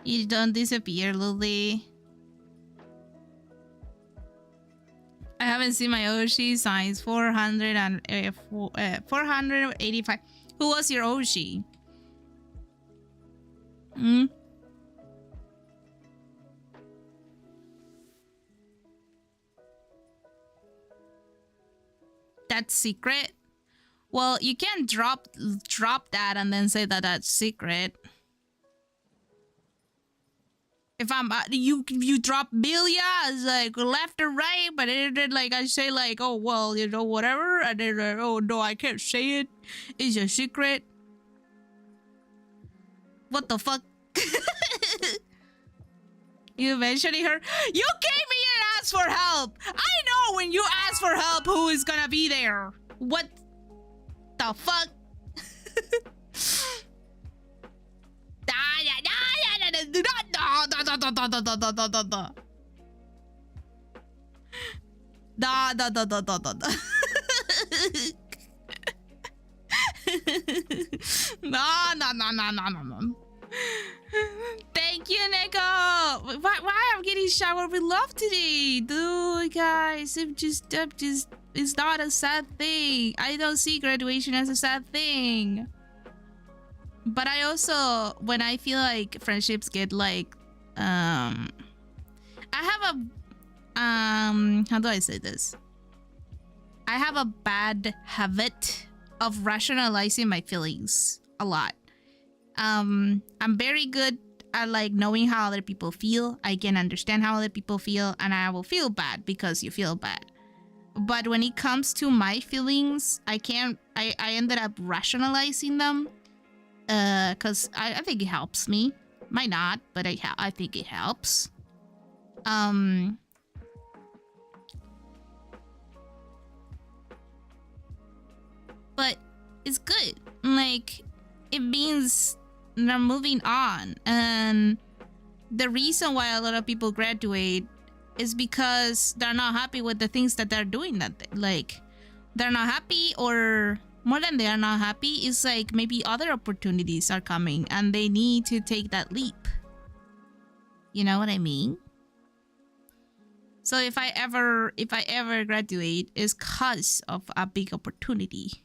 You don't disappear, Luly. I haven't seen my Oshi since 485. Who was your Oshi? Hmm? That's secret? Well, you can't drop that and then say that that's secret. If I'm you drop Milia as like left or right, but then like I say like, oh well, you know, whatever, and then oh no, I can't say it. It's a secret. What the fuck? You mentioning her? You came here and asked for help. I know when you ask for help, who is gonna be there? What the fuck? No. Thank you, Neko. Why I'm getting showered with love today, dude, guys. It's not a sad thing. I don't see graduation as a sad thing. But I also, when I feel like friendships get like, I have a, how do I say this? I have a bad habit of rationalizing my feelings a lot. I'm very good at like knowing how other people feel. I can understand how other people feel, and I will feel bad because you feel bad. But when it comes to my feelings, I ended up rationalizing them. Cause I think it helps me. Might not, but I think it helps. But it's good. Like, it means they're moving on, and the reason why a lot of people graduate is because they're not happy with the things that they're doing. They're not happy, or more than they are not happy, it's like maybe other opportunities are coming and they need to take that leap. You know what I mean? So if I ever graduate, it's cause of a big opportunity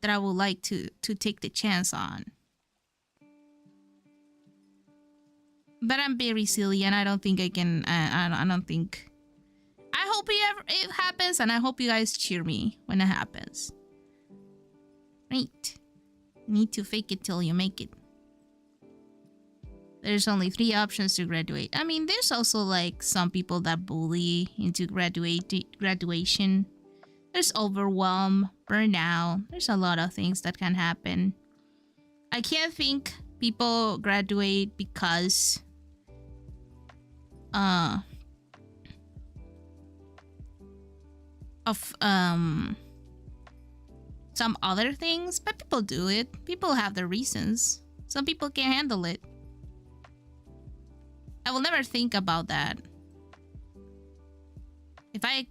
that I would like to take the chance on. But I'm very silly, and I don't think I can. I don't think. I hope it happens, and I hope you guys cheer me when it happens. Right. You need to fake it till you make it. There's only 3 options to graduate. I mean, there's also like some people that bully into graduation. There's overwhelm, burnout. There's a lot of things that can happen. I can't think people graduate because of some other things, but people do it. People have their reasons. Some people can't handle it. I will never think about that. If I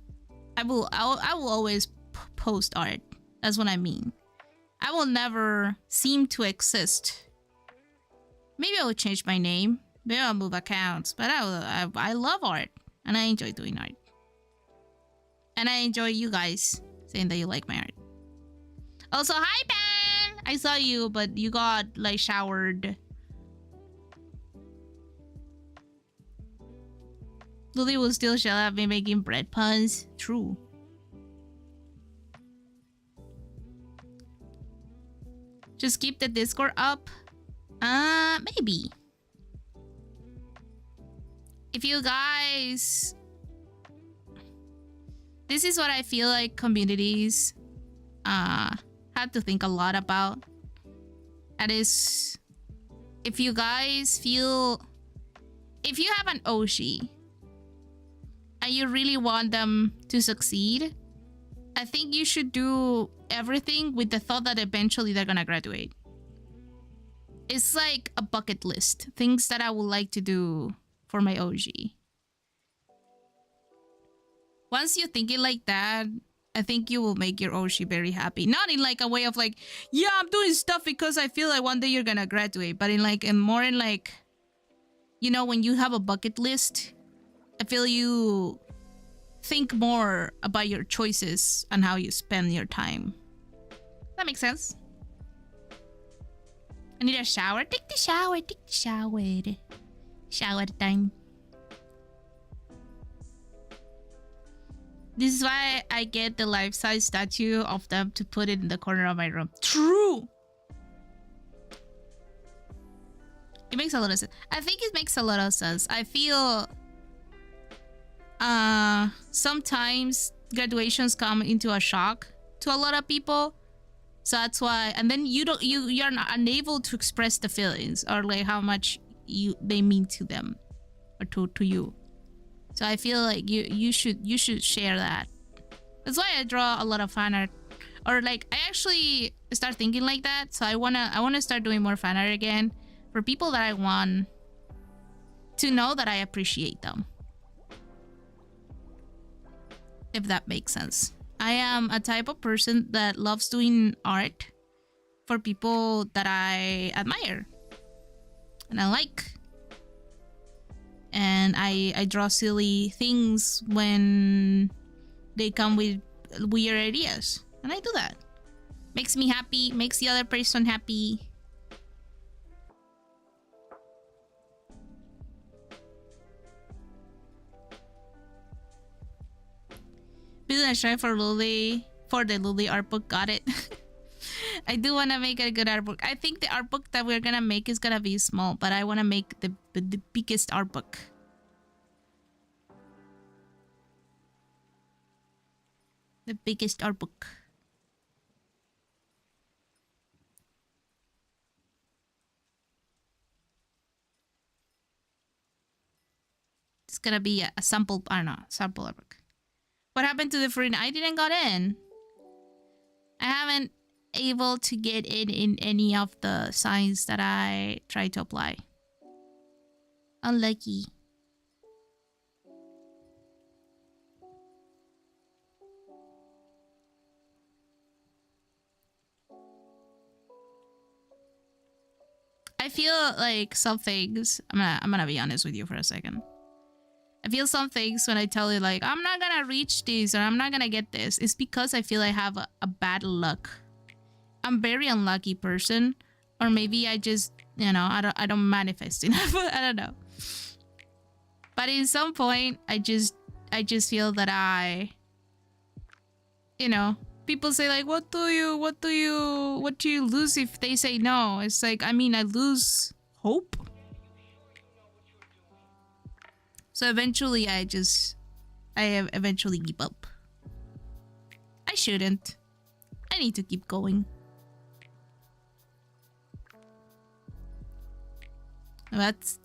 will always post art. That's what I mean. I will never seem to exist. Maybe I will change my name Maybe move accounts, but I love art and I enjoy doing art. And I enjoy you guys saying that you like my art. Also, hi Ben! I saw you, but you got like showered. Luly will still shell at me making bread puns. True. Just keep the Discord up. Maybe. If you guys... This is what I feel like communities have to think a lot about. That is, if you guys feel... If you have an Oshi and you really want them to succeed, I think you should do everything with the thought that eventually they're gonna graduate. It's like a bucket list. Things that I would like to do for my OG. Once you think it like that, I think you will make your Oshi very happy. Not in like a way of like, yeah, I'm doing stuff because I feel like one day you're gonna graduate. But in like, and more in like, you know, when you have a bucket list, I feel you think more about your choices and how you spend your time. That makes sense. I need a shower. Take the shower. Take the shower. Shower time. This is why I get the life-size statue of them to put it in the corner of my room. True! It makes a lot of sense. I think it makes a lot of sense. I feel... sometimes graduations come into a shock to a lot of people. So that's why... And then you're not unable to express the feelings or like how much they mean to them. Or to you. So I feel like you should share that. That's why I draw a lot of fan art, or like I actually start thinking like that. So I wanna start doing more fan art again for people that I want to know that I appreciate them. If that makes sense. I am a type of person that loves doing art for people that I admire and I like. And I draw silly things when they come with weird ideas. And I do that. Makes me happy, makes the other person happy. Business try for Luly, for the Luly art book, got it. I do want to make a good art book. I think the art book that we're gonna make is gonna be small, but I want to make the biggest art book. The biggest art book. It's gonna be a sample, I don't know, sample art book. What happened to the free? I didn't got in. I haven't able to get in any of the signs that I tried to apply. Unlucky. I feel like some things, I'm gonna be honest with you for a second. I feel some things when I tell you like, I'm not gonna reach this or I'm not gonna get this. It's because I feel I have a bad luck. I'm a very unlucky person, or maybe I just, you know, I don't manifest enough. I don't know. But in some point, I just feel that I, you know, people say like, what do you lose if they say no? It's like, I mean, I lose hope. So eventually, I eventually give up. I shouldn't. I need to keep going. That's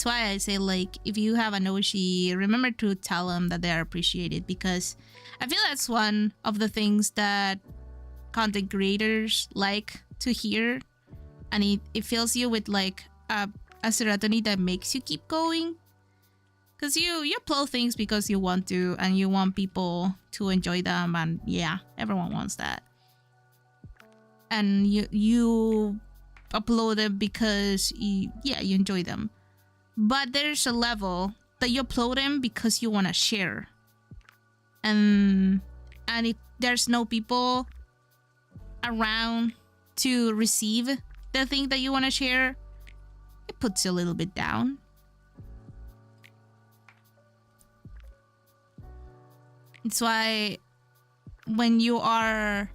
why I say, like, if you have an Oshi, remember to tell them that they are appreciated, because I feel that's one of the things that content creators like to hear, and it fills you with like a serotonin that makes you keep going, because you upload things because you want to, and you want people to enjoy them, and yeah, everyone wants that, and you upload them because you enjoy them. But there's a level that you upload them because you want to share. And if there's no people around to receive the thing that you want to share, it puts you a little bit down. It's why when you are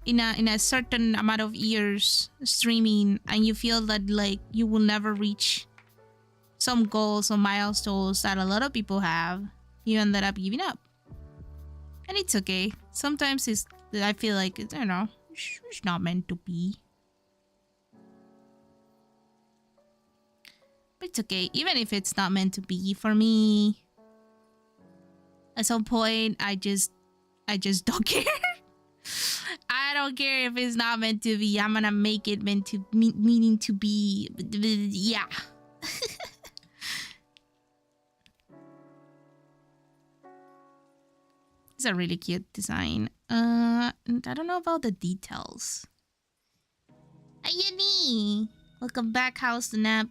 in a certain amount of years streaming and you feel that like you will never reach some goals or milestones that a lot of people have, you ended up giving up. And it's okay. Sometimes I feel like it's, I don't know, it's not meant to be. But it's okay. Even if it's not meant to be for me, at some point I just don't care. I don't care if it's not meant to be. I'm gonna make it meant to meaning to be. Yeah. It's a really cute design. And I don't know about the details. Hey, Yuni! Welcome back, House the Nap.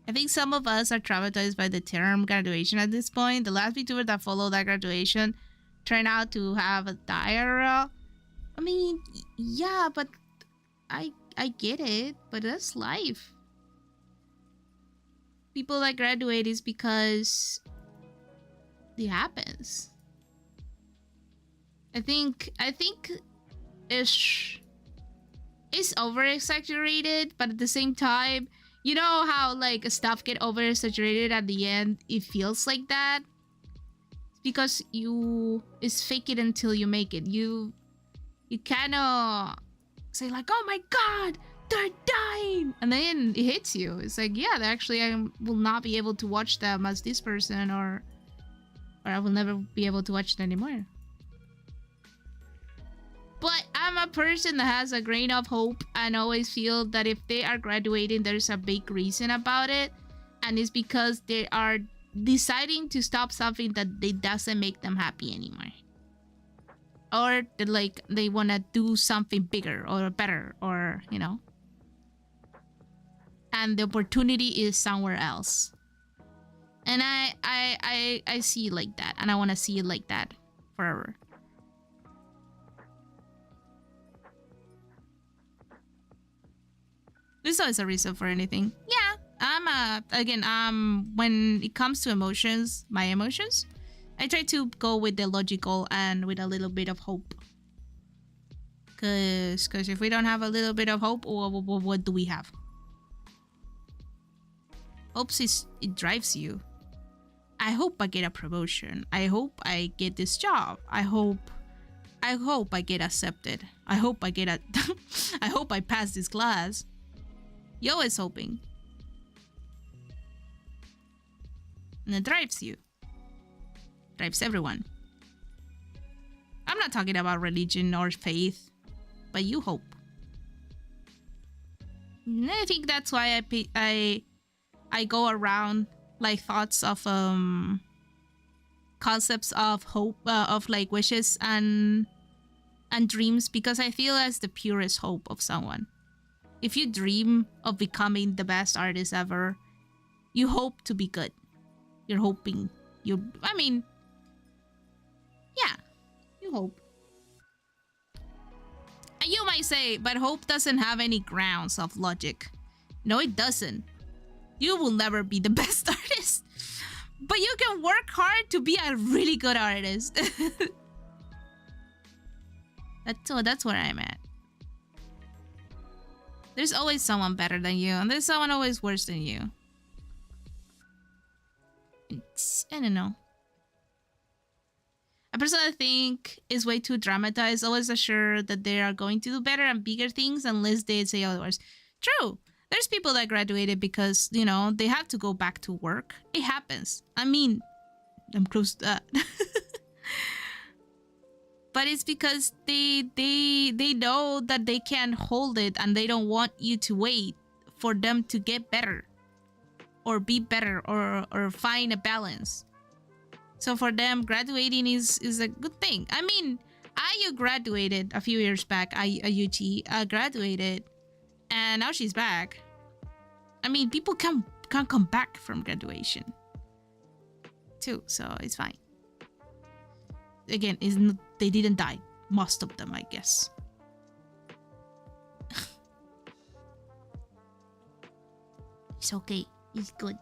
I think some of us are traumatized by the term graduation at this point. The last VTuber that followed that graduation turned out to have a diarrhea. I mean, yeah, but I get it, but that's life. People that graduate is because it happens. I think it's over exaggerated, but at the same time, you know how like stuff get over exaggerated at the end, it feels like that. It's because it's fake it until you make it. You kind of say like, oh my god, they're dying, and then it hits you. It's like, yeah, actually I will not be able to watch them as this person, or I will never be able to watch it anymore. But I'm a person that has a grain of hope and always feel that if they are graduating, there's a big reason about it. And it's because they are deciding to stop something that doesn't make them happy anymore. Or they want to do something bigger or better, or, you know. And the opportunity is somewhere else. And I see it like that. And I want to see it like that forever. There's always a reason for anything. Yeah, when it comes to emotions, my emotions, I try to go with the logical and with a little bit of hope. Cause if we don't have a little bit of hope, what do we have? Hope it drives you. I hope I get a promotion. I hope I get this job. I hope I get accepted. I hope I get I hope I pass this class. You're always hoping. And it drives you. Drives everyone. I'm not talking about religion or faith, but you hope. And I think that's why I go around like thoughts of concepts of hope, of like wishes and dreams, because I feel that's the purest hope of someone. If you dream of becoming the best artist ever, you hope to be good. You're hoping. Yeah, you hope. And you might say, but hope doesn't have any grounds of logic. No, it doesn't. You will never be the best artist. But you can work hard to be a really good artist. That's where I'm at. There's always someone better than you, and there's someone always worse than you. I don't know. I personally think it's way too dramatized, always assured that they are going to do better and bigger things unless they say otherwise. True. There's people that graduated because, you know, they have to go back to work. It happens. I mean, I'm close to that. But it's because they know that they can't hold it, and they don't want you to wait for them to get better or be better or find a balance. So for them, graduating is a good thing. I mean, I graduated a few years back. I graduated And now she's back. I mean, people can't come back from graduation too, so it's fine. Again, they didn't die. Most of them, I guess. It's okay. It's good.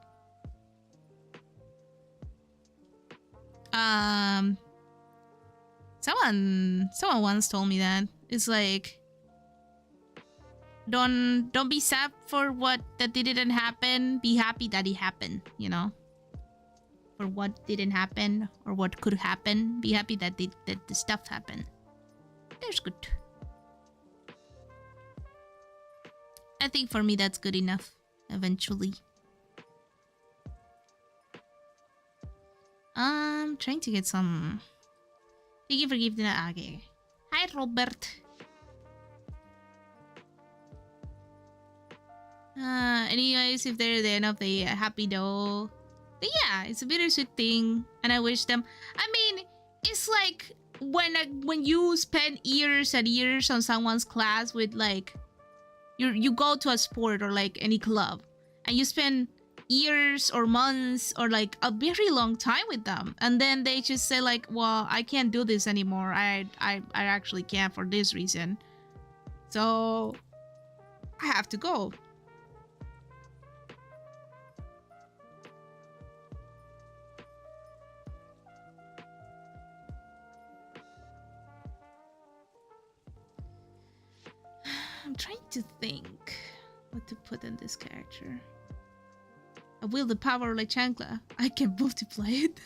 Someone once told me that it's like, don't be sad for what that didn't happen. Be happy that it happened. You know, for what didn't happen or what could happen. Be happy that the stuff happened. That's good. I think for me that's good enough. Eventually. I'm trying to get some. Thank you for giving that. Okay. Hi, Robert. Anyways, if they're the end of the happy though, but yeah, it's a bittersweet thing, and I wish them. I mean, it's like when you spend years and years on someone's class with like, you go to a sport or like any club, and you spend years or months or like a very long time with them, and then they just say like, well, I can't do this anymore. I actually can't for this reason, so I have to go. I'm trying to think what to put in this character. I wield the power like chancla. I can multiply it.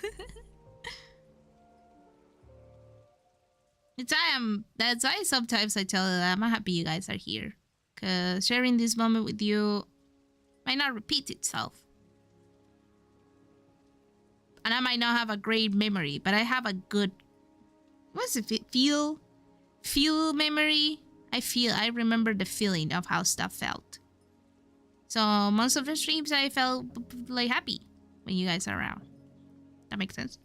That's why sometimes I tell them I'm happy you guys are here. Cause sharing this moment with you might not repeat itself. And I might not have a great memory, but I have a good, what's it, feel memory? I remember the feeling of how stuff felt. So most of the streams I felt like happy when you guys are around. That makes sense.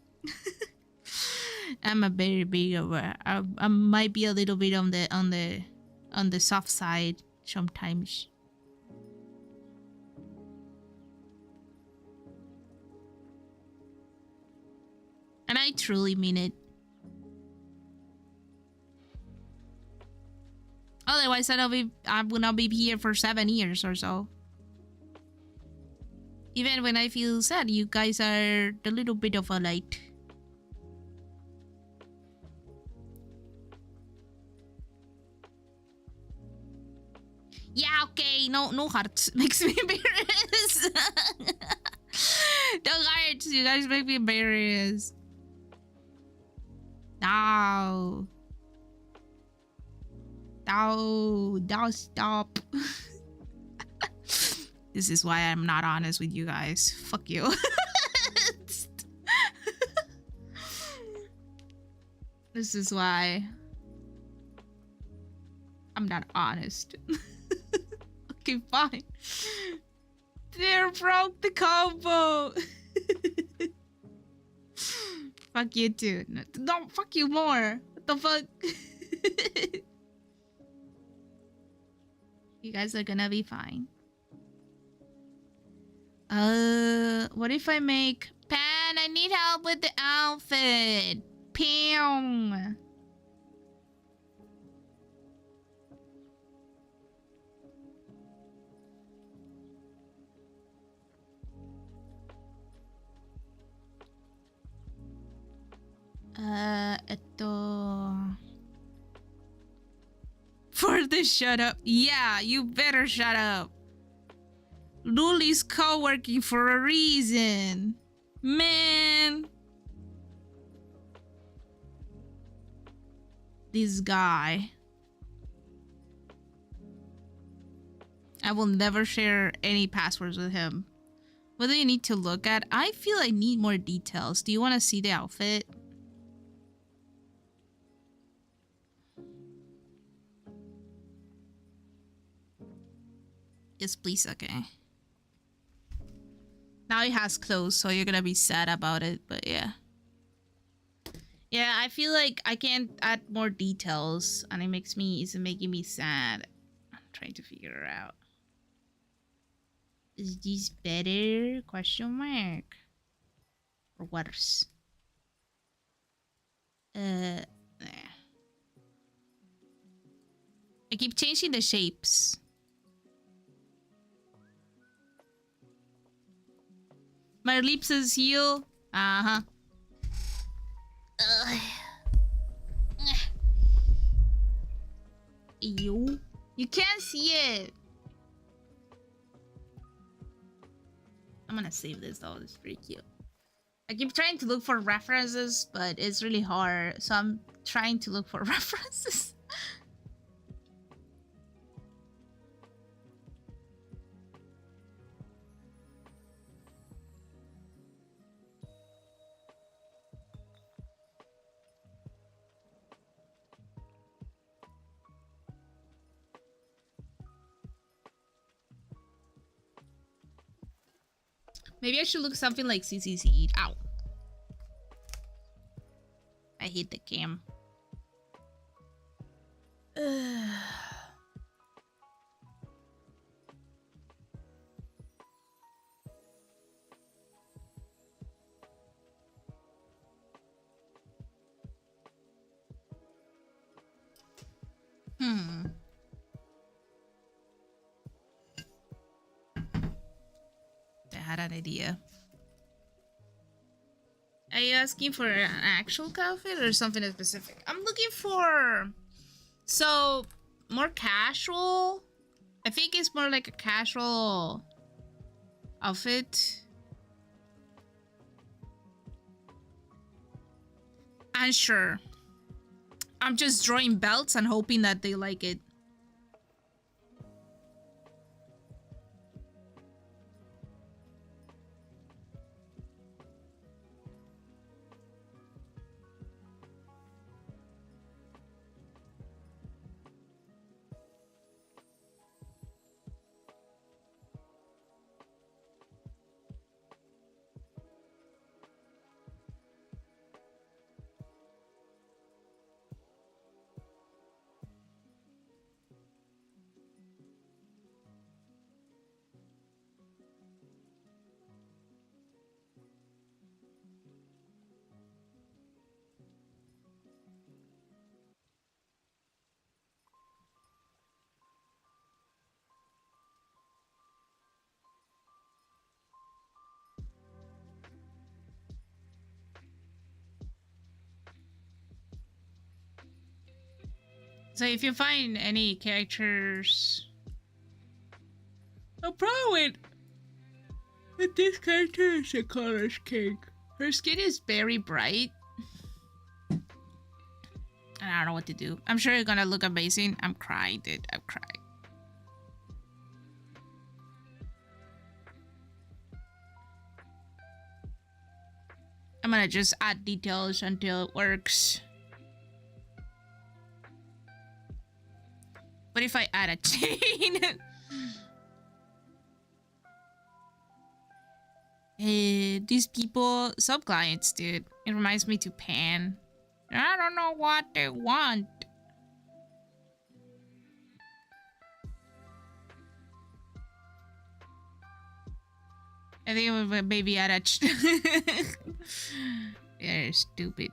I'm a very big over. I might be a little bit on the soft side sometimes. And I truly mean it. Otherwise, I will not be here for 7 years or so. Even when I feel sad, you guys are a little bit of a light. Yeah, okay, no hearts makes me embarrassed. No hearts, you guys make me embarrassed. No. No, stop. This is why I'm not honest with you guys. Fuck you. This is why I'm not honest. Okay, fine. They broke the combo. Fuck you too. No, fuck you more. What the fuck? You guys are gonna be fine. What if I make Pan? I need help with the outfit. Pam. For the shut up. Yeah, you better shut up. Luly's co-working for a reason. Man. This guy. I will never share any passwords with him. What do you need to look at? I feel I need more details. Do you want to see the outfit? Yes, please. Okay. Now it has clothes, so you're gonna be sad about it, but yeah. Yeah, I feel like I can't add more details, and it's making me sad. I'm trying to figure it out. Is this better? Question mark. Or worse? There. I keep changing the shapes. My lips is heal. Uh-huh. Ew. You can't see it. I'm gonna save this though. It's pretty cute. I keep trying to look for references, but it's really hard. So I'm trying to look for references. Maybe I should look something like CCC. Ow. I hate the cam. I had an idea. Are you asking for an actual outfit or something specific? I'm looking for... So, more casual? I think it's more like a casual outfit. Unsure. I'm just drawing belts and hoping that they like it. So if you find any characters... No problem with this character is a color cake. Her skin is very bright. And I don't know what to do. I'm sure it's gonna look amazing. I'm crying, dude. I'm crying. I'm gonna just add details until it works. What if I add a chain? These people, sub clients, dude. It reminds me to Pan. I don't know what they want. I think it would maybe add a... They're stupid.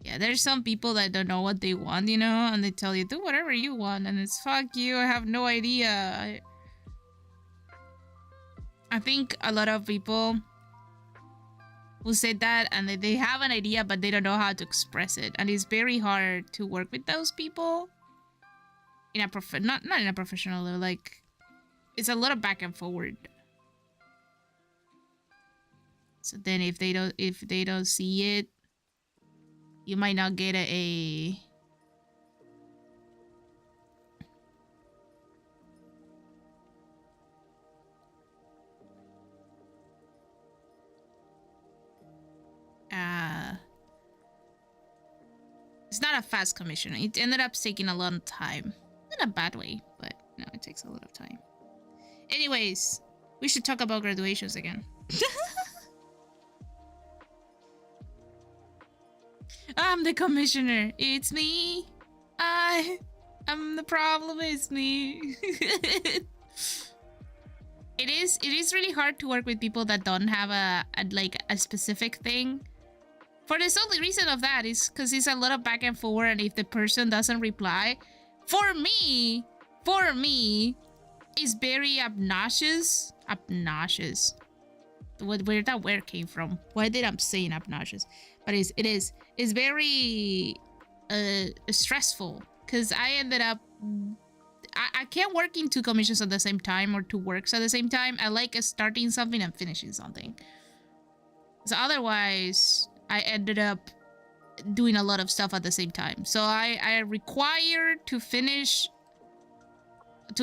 Yeah, there's some people that don't know what they want, you know, and they tell you, do whatever you want, and it's fuck you, I have no idea. I think a lot of people who say that, and they have an idea, but they don't know how to express it, and it's very hard to work with those people in a not in a professional level. Like, it's a lot of back and forward. So then if they don't see it, you might not get a it's not a fast commission. It ended up taking a long time. Not in a bad way, but no, it takes a lot of time. Anyways, we should talk about graduations again. I'm the commissioner. It's me. The problem is me. It is really hard to work with people that don't have a specific thing. For the only reason of that is because it's a lot of back and forth, and if the person doesn't reply, for me, it's very obnoxious. Obnoxious. Where that word came from? Why did I'm saying obnoxious? But it's very stressful, because I ended up I can't work in 2 commissions at the same time or 2 works at the same time. I like starting something and finishing something. So otherwise, I ended up doing a lot of stuff at the same time. So I require to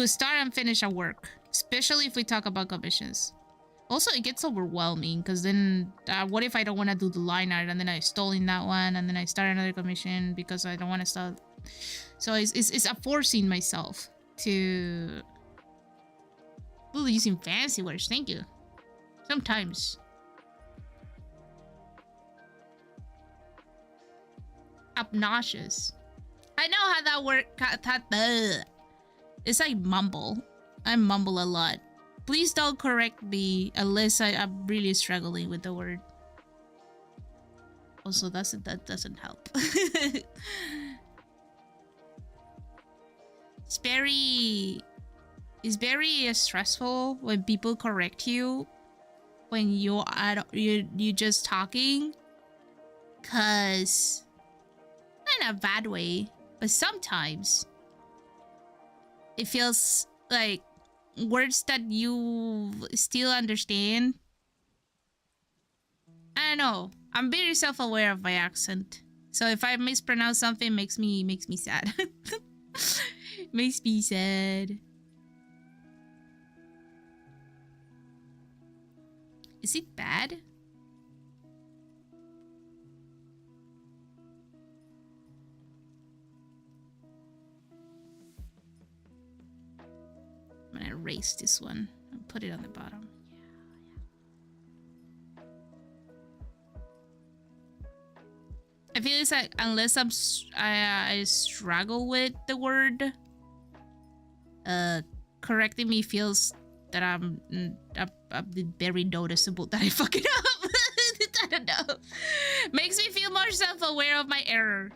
start and finish a work, especially if we talk about commissions. Also, it gets overwhelming, because then what if I don't want to do the line art, and then I stall in that one, and then I start another commission because I don't want to start. So it's forcing myself to... Ooh, using fancy words, thank you. Sometimes. Obnoxious. I know how that works. It's like mumble. I mumble a lot. Please don't correct me unless I'm really struggling with the word. Also, that doesn't help. It's very stressful when people correct you when you're just talking, cause not in a bad way, but sometimes it feels like words that you still understand. I don't know. I'm very self-aware of my accent, so if I mispronounce something, it makes me sad. Makes me sad. Is it bad? I'm gonna erase this one and put it on the bottom. I feel it's like unless I struggle with the word, correcting me feels that I'm very noticeable that I fuck it up. I don't know. Makes me feel more self-aware of my error,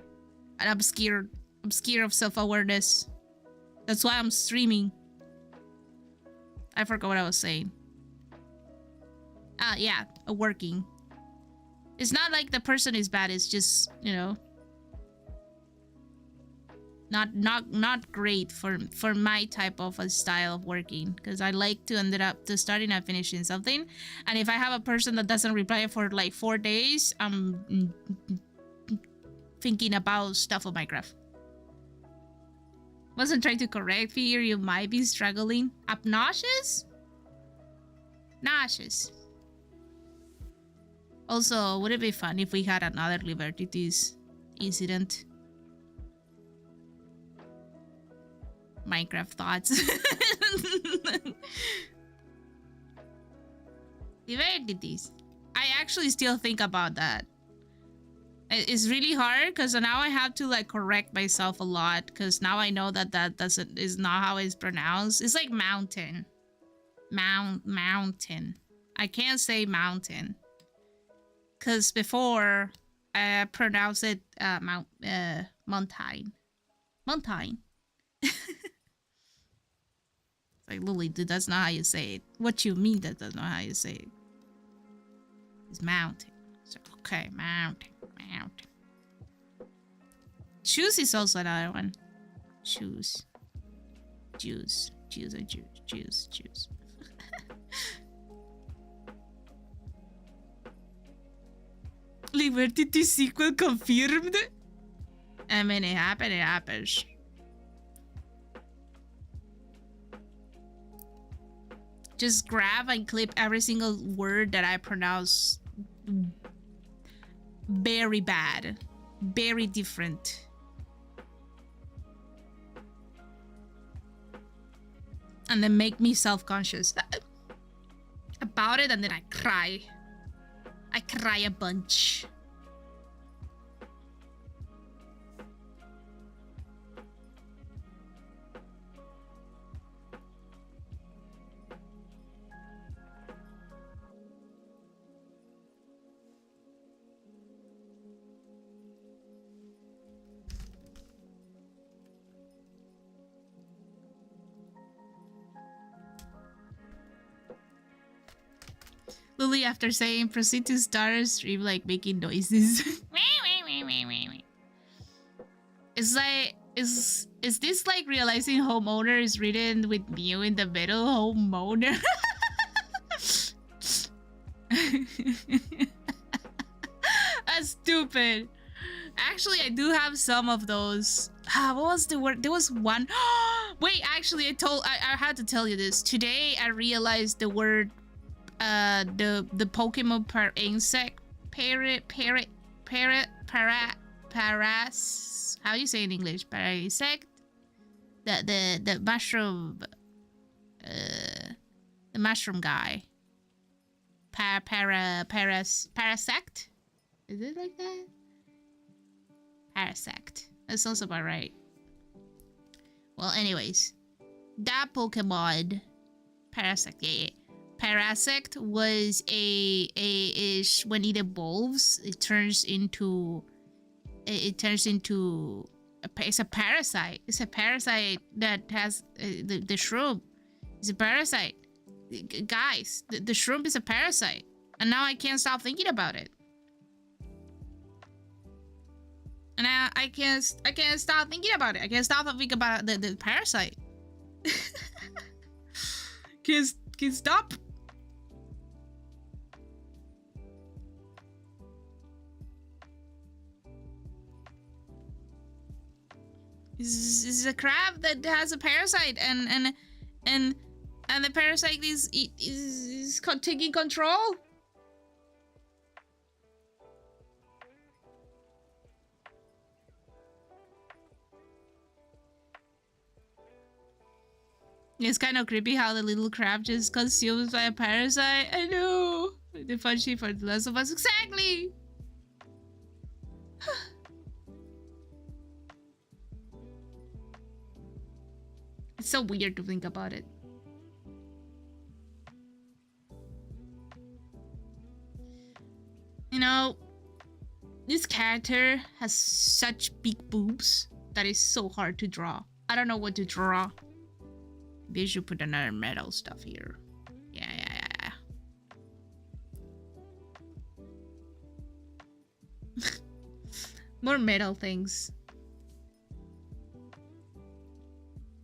and I'm scared. I'm scared of self-awareness. That's why I'm streaming. I forgot what I was saying. Yeah, working. It's not like the person is bad, it's just, you know, not great for my type of a style of working, because I like to end up to starting and finishing something, and if I have a person that doesn't reply for like 4 days, I'm thinking about stuff on Minecraft. Wasn't trying to correct you, you might be struggling. Obnoxious? Nauseous. Also, would it be fun if we had another Liberties incident? Minecraft thoughts. Liberties. I actually still think about that. It's really hard because now I have to like correct myself a lot, because now I know that is not how it's pronounced. It's like mountain. Mountain. I can't say mountain. Because before, I pronounced it mountain. Mountain. Like, Luly, that's not how you say it. What you mean that's not how you say it? It's mountain. So, okay, mountain. Choose is also another one. Choose. Juice. Liberty sequel confirmed? I mean, it happens. Just grab and clip every single word that I pronounce very bad. Very different. And then make me self-conscious about it, and then I cry. I cry a bunch. Luly, after saying, proceed to start stream like making noises. It's like, is this like realizing homeowner is written with Mew in the middle? Homeowner. That's stupid. Actually, I do have some of those. What was the word? There was one. Wait, actually, I had to tell you this. Today, I realized the word, the Pokemon per insect, paras. How do you say in English? Parasect. The mushroom. The mushroom guy. Parasect. Is it like that? Parasect. That sounds about right. Well, anyways, that Pokemon, Parasect, yeah. Parasect was when it evolves, it's a parasite. It's a parasite that has the shroom. It's a parasite. Guys, the shroom is a parasite, and now I can't stop thinking about it. And I can't stop thinking about it. I can't stop thinking about the parasite. can't stop. This is a crab that has a parasite, and the parasite is taking control. It's kind of creepy how the little crab just consumed by a parasite. I know. The fun sheet for The Last of Us. Exactly. It's so weird to think about it. You know, this character has such big boobs that it's so hard to draw. I don't know what to draw. They should put another metal stuff here. Yeah. More metal things.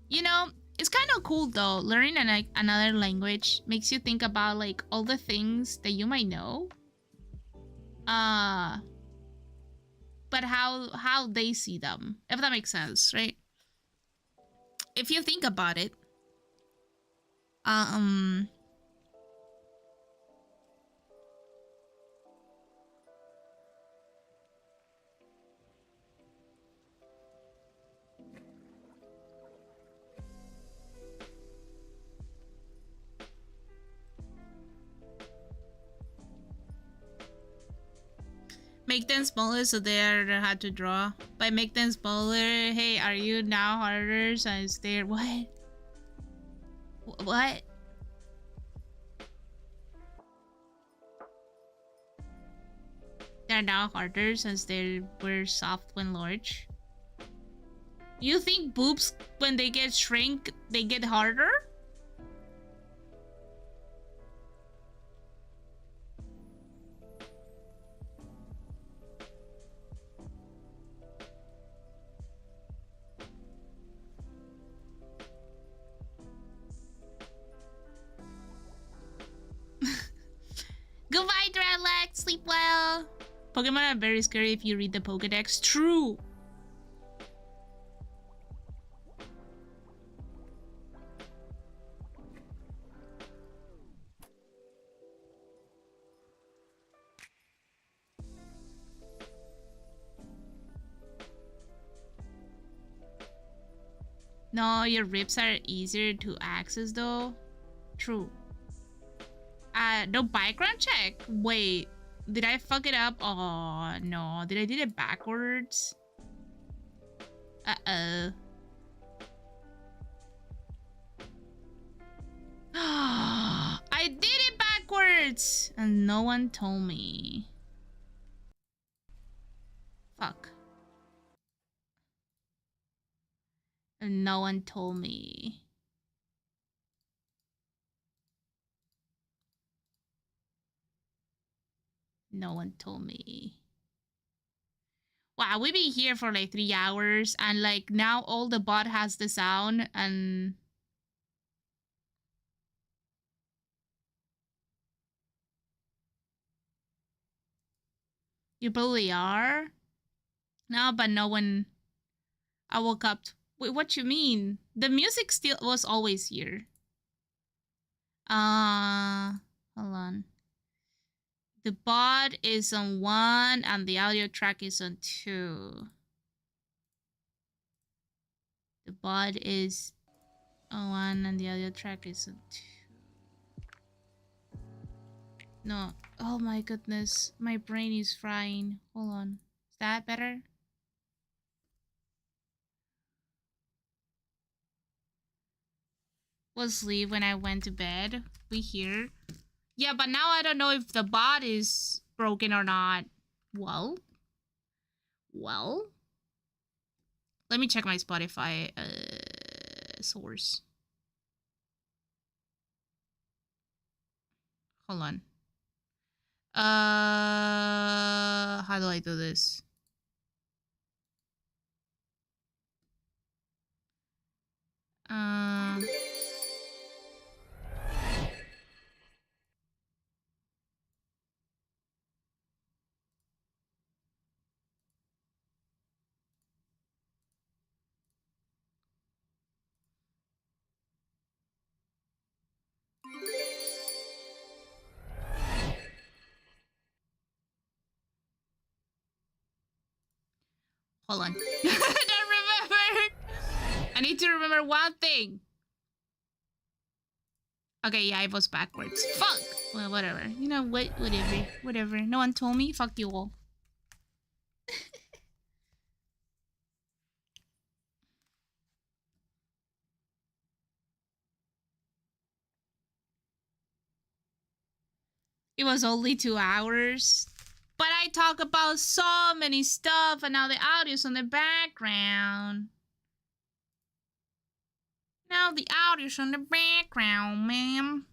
You know, it's kind of cool though. Learning another language makes you think about like all the things that you might know. But how they see them, if that makes sense, right? If you think about it, make them smaller so they're hard to draw. By make them smaller, hey, are you now harder since they're what? What? They're now harder since they were soft when large. You think boobs, when they get shrink, they get harder? Goodbye, Dreadlex. Sleep well. Pokemon are very scary if you read the Pokedex. True. No, your ribs are easier to access though. True. No background check. Wait, did I fuck it up? Oh no, did I do it backwards? Uh-oh. I did it backwards and no one told me. Fuck. And no one told me. No one told me. Wow, we've been here for like 3 hours and like now all the bot has the sound and you probably are. No, but no one. I woke up. Wait, what you mean? The music still was always here. Hold on. The bot is on 1 and the audio track is on 2. The bot is on 1 and the audio track is on 2. No. Oh my goodness. My brain is frying. Hold on. Is that better? Was asleep when I went to bed. We hear. Yeah, but now I don't know if the bot is broken or not. Well. Let me check my Spotify source. Hold on. How do I do this? Hold on. I don't remember. I need to remember one thing. Okay, yeah, it was backwards. Fuck! Well, whatever. You know what? Whatever. No one told me. Fuck you all. It was only 2 hours. But I talk about so many stuff and now the audio's on the background. Now the audio's on the background, ma'am.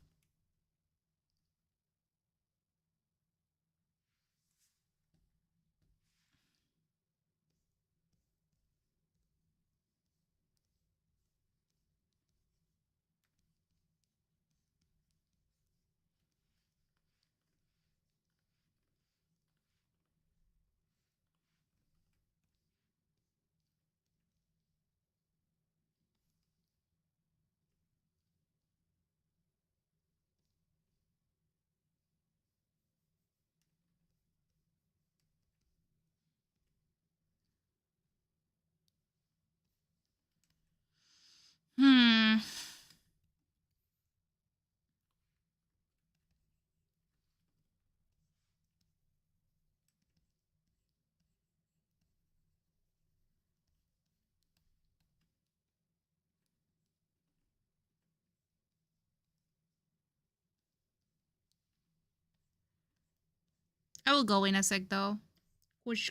I will go in a sec though.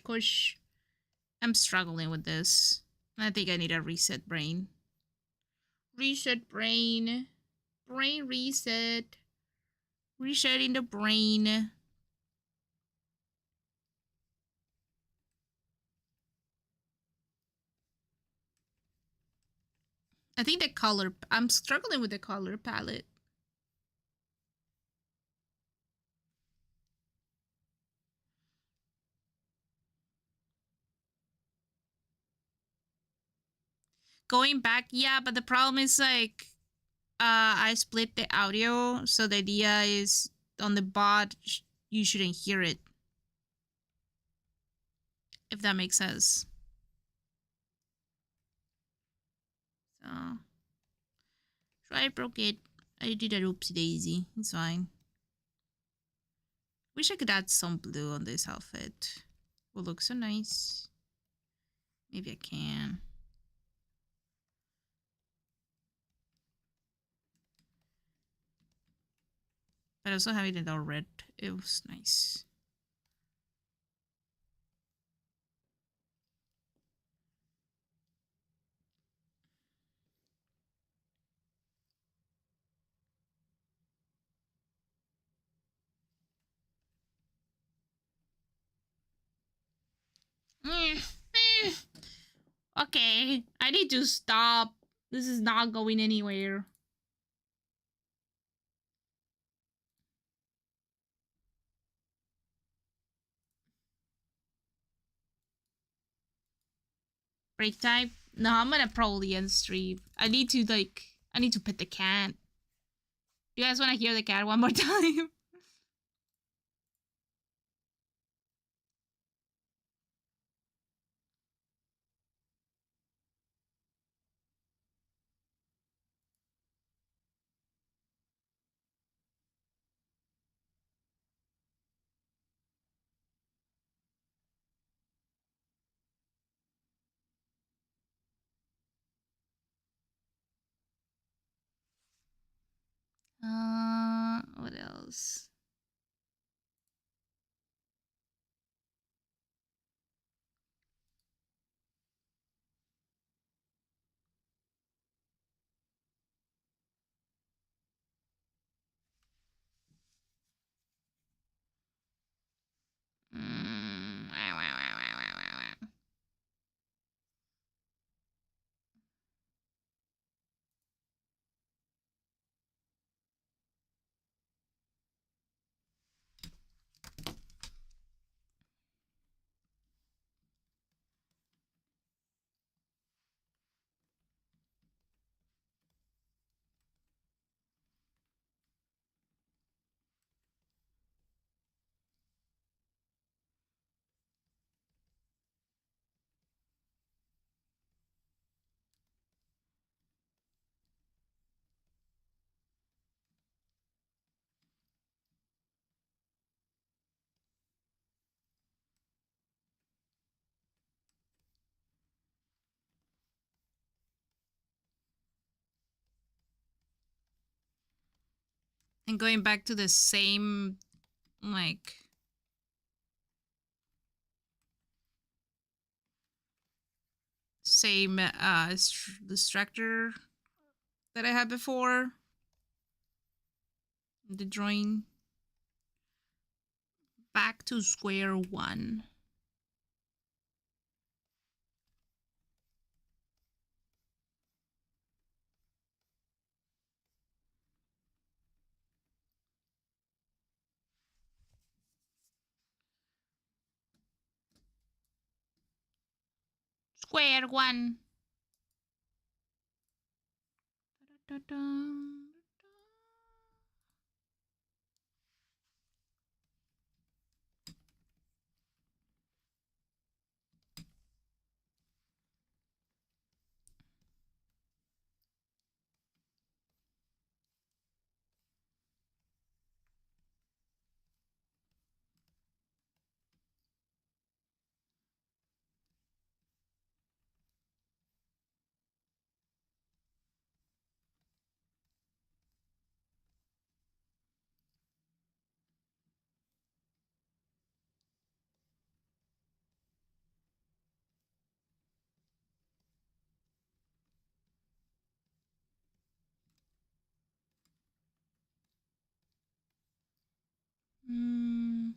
Kush. I'm struggling with this. I think I need a reset brain. Reset brain. Brain reset. Resetting the brain. I think the color. I'm struggling with the color palette. Going back, yeah, but the problem is like I split the audio, so the idea is on the bot you shouldn't hear it. If that makes sense. So I broke it. I did a oopsie daisy. It's fine. Wish I could add some blue on this outfit. Will look so nice. Maybe I can. But also having it all red, it was nice. Okay, I need to stop. This is not going anywhere. Break time? No, I'm gonna probably end stream. I need to pet the cat. You guys wanna hear the cat one more time? What else? Mm. And going back to the same, like, same the structure that I had before. The drawing. Back to square one. Square one. Da-da-da. Mm.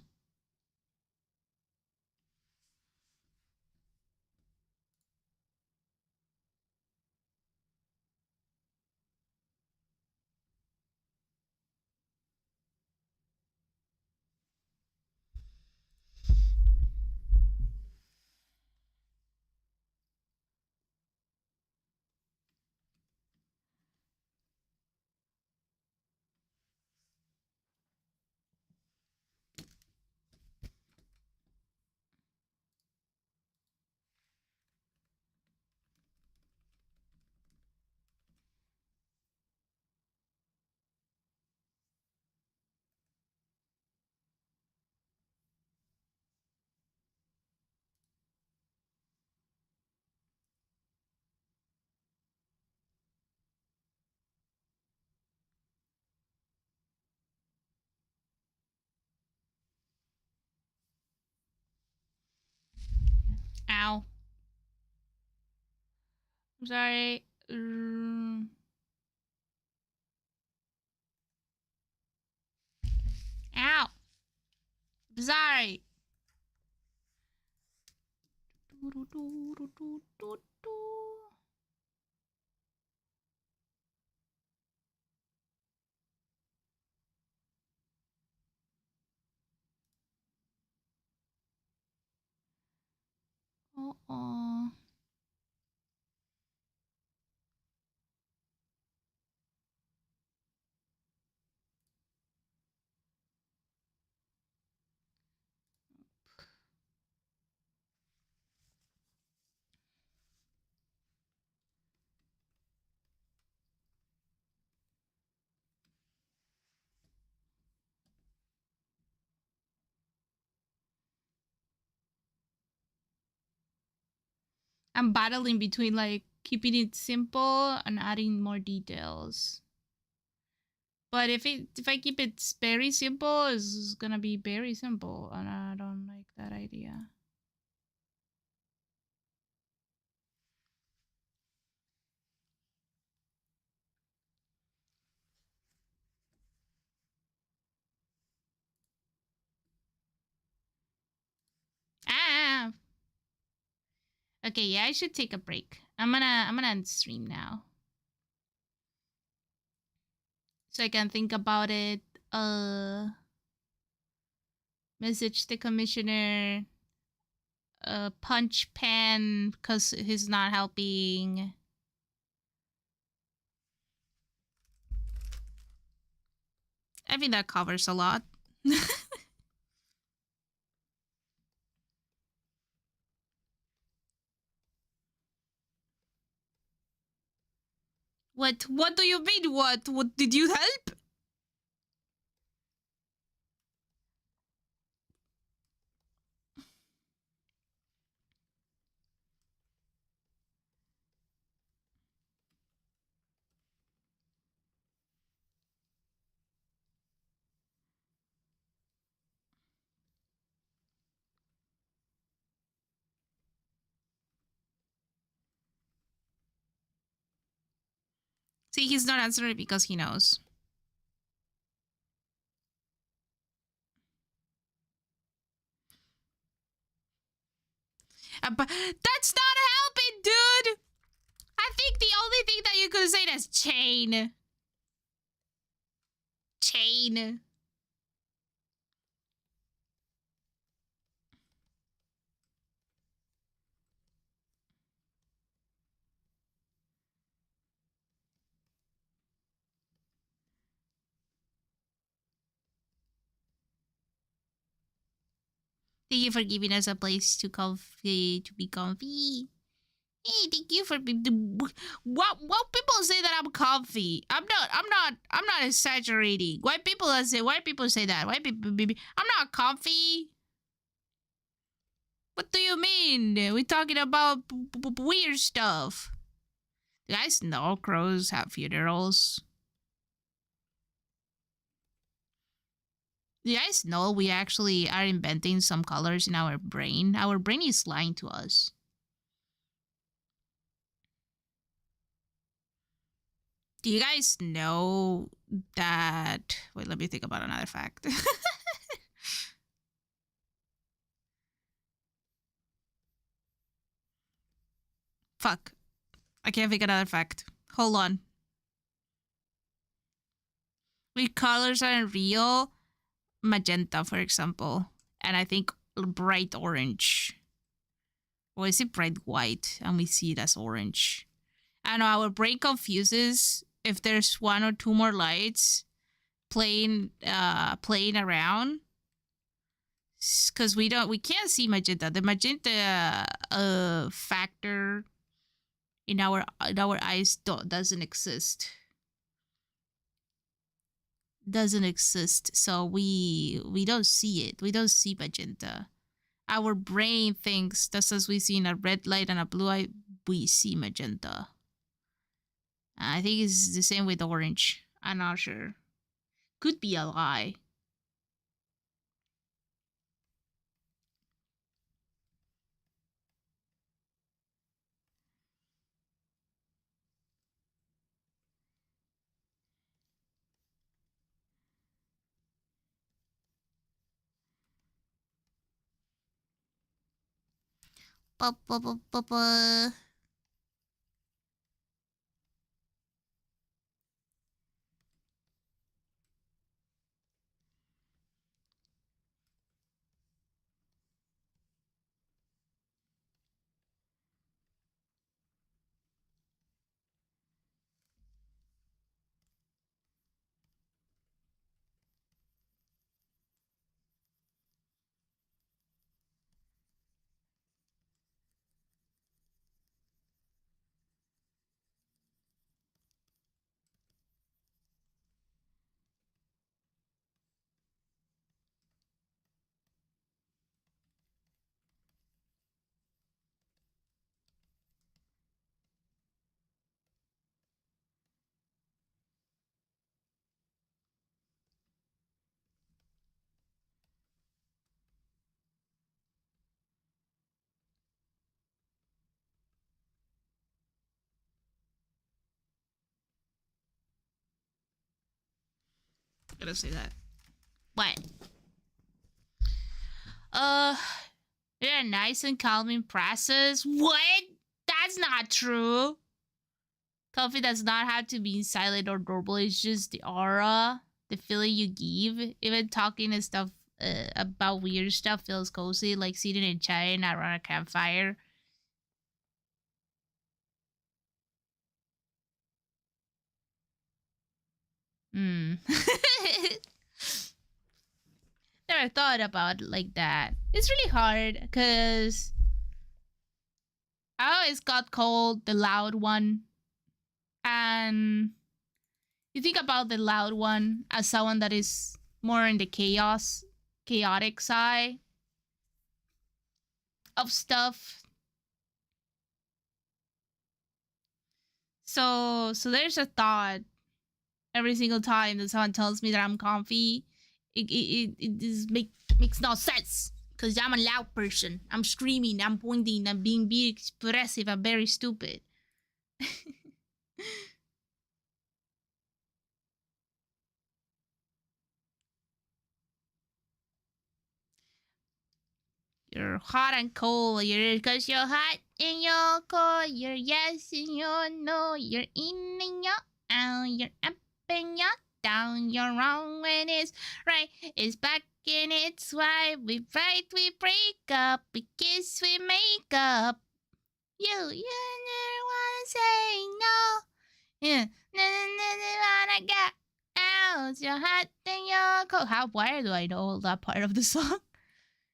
Ow. I'm sorry. Ow. I'm sorry. Oh. I'm battling between like keeping it simple and adding more details. But if I keep it very simple, it's gonna be very simple, and I don't like that idea. Ah. Okay, yeah, I should take a break. I'm gonna end stream now, so I can think about it. Message the commissioner. Punch Pan because he's not helping. I think that covers a lot. What do you mean? What did you help? See, he's not answering because he knows. But that's not helping, dude. I think the only thing that you could say is chain. Chain. Thank you for giving us a place to be comfy. Hey, thank you for what people say that I'm comfy. I'm not exaggerating. Why people say that? Why people I'm not comfy. What do you mean? We're talking about weird stuff. Do you guys know crows have funerals? Do you guys know we actually are inventing some colors in our brain? Our brain is lying to us. Do you guys know that... Wait, let me think about another fact. Fuck. I can't think another fact. Hold on. When colors aren't real, magenta, for example, and I think bright orange. Or is it bright white and we see it as orange? I don't know, our brain confuses if there's one or two more lights playing around, because we can't see magenta. The magenta factor in our eyes doesn't exist. So we don't see it. We don't see magenta. Our brain thinks just as we see in a red light and a blue light, we see magenta. I think it's the same with orange. I'm not sure. Could be a lie. Ba-ba-ba-ba-ba. Gotta say that. What? They're nice and calming process. What? That's not true. Coffee does not have to be silent or normal. It's just the aura, the feeling you give. Even talking and stuff about weird stuff feels cozy, like sitting and chatting around a campfire. Hmm. Never thought about it like that. It's really hard because I always got called the loud one. And you think about the loud one as someone that is more in the chaotic side of stuff. So there's a thought every single time that someone tells me that I'm comfy. It just makes no sense. Because I'm a loud person. I'm screaming, I'm pointing, I'm being very expressive, I'm very stupid. You're hot and cold. You're because you're hot and you're cold. You're yes and you're no. You're in and you're out. You're up and you're down. You're wrong when it's right. It's back and it's why we fight, we break up, we kiss, we make up. You never wanna say no. Yeah, never wanna get out. You're hot and you're cold. Why do I know that part of the song?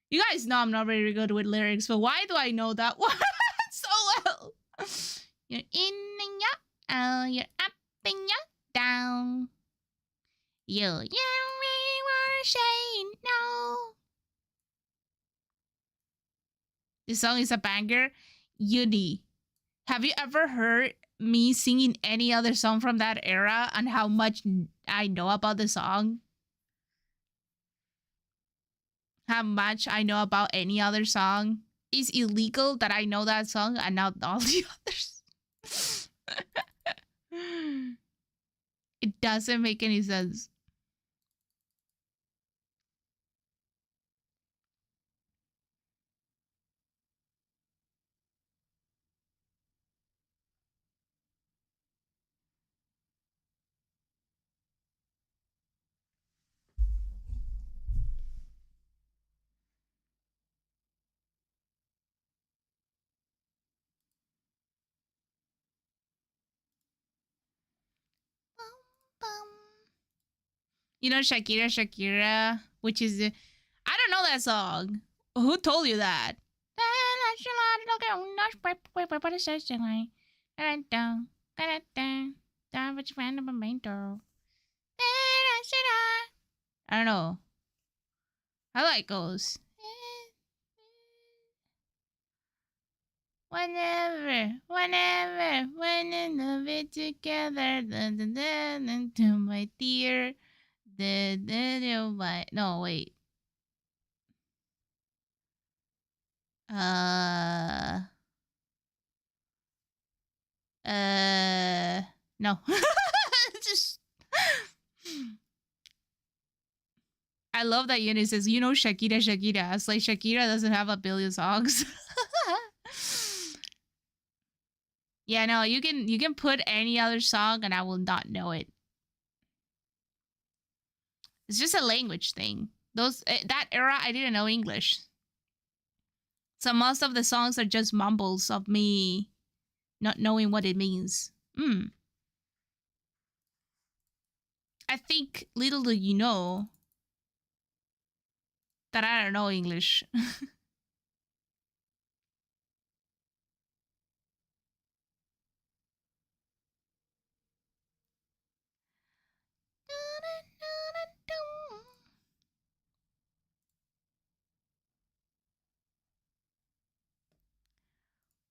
You guys know I'm not very good with lyrics, but why do I know that one so well? You're in and you're out, you're up and you're down. You really wanna say no. This song is a banger. Uni. Have you ever heard me singing any other song from that era and how much I know about the song? How much I know about any other song? It's illegal that I know that song and not all the others. It doesn't make any sense. You know Shakira, which is I don't know that song. Who told you that? I don't know. How that goes. Whenever, when in love it together, to my dear, no wait. No. Just. I love that Yuni says, you know Shakira. It's like Shakira doesn't have a billion songs. Yeah, no, you can put any other song and I will not know it. It's just a language thing. That era I didn't know English. So most of the songs are just mumbles of me not knowing what it means. I think little do you know that I don't know English.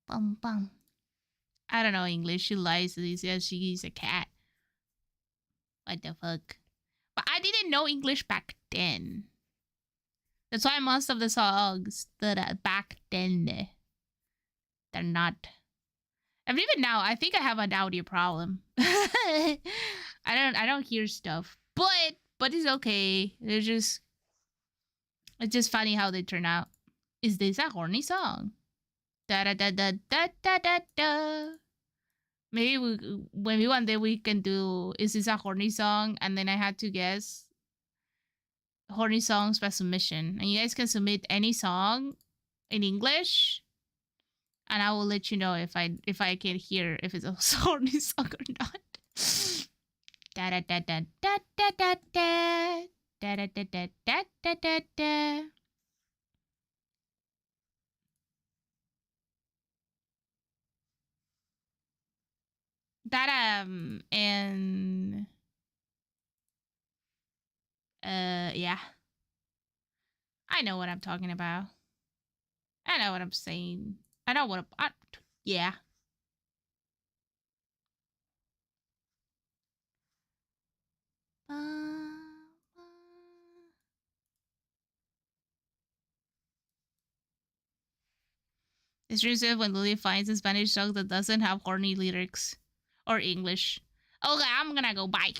Bum bum. I don't know English. She lies. She says she's a cat. What the fuck? But I didn't know English back then. That's why most of the songs that back then they're not. And even now, I think I have an audio problem. I don't hear stuff. But it's okay. It's just funny how they turn out. Is this a horny song? Da da da da da da da da. Maybe one day we can do is this a horny song? And then I had to guess horny songs by submission. And you guys can submit any song in English. And I will let you know if I can hear if it's a horny song or not. Da da da da da da da da da da da da da da da da. That and yeah. I know what I'm talking about. I know what I'm saying. I know what yeah. It's true said when Luly finds a Spanish song that doesn't have horny lyrics or English. Okay, I'm gonna go. Bye.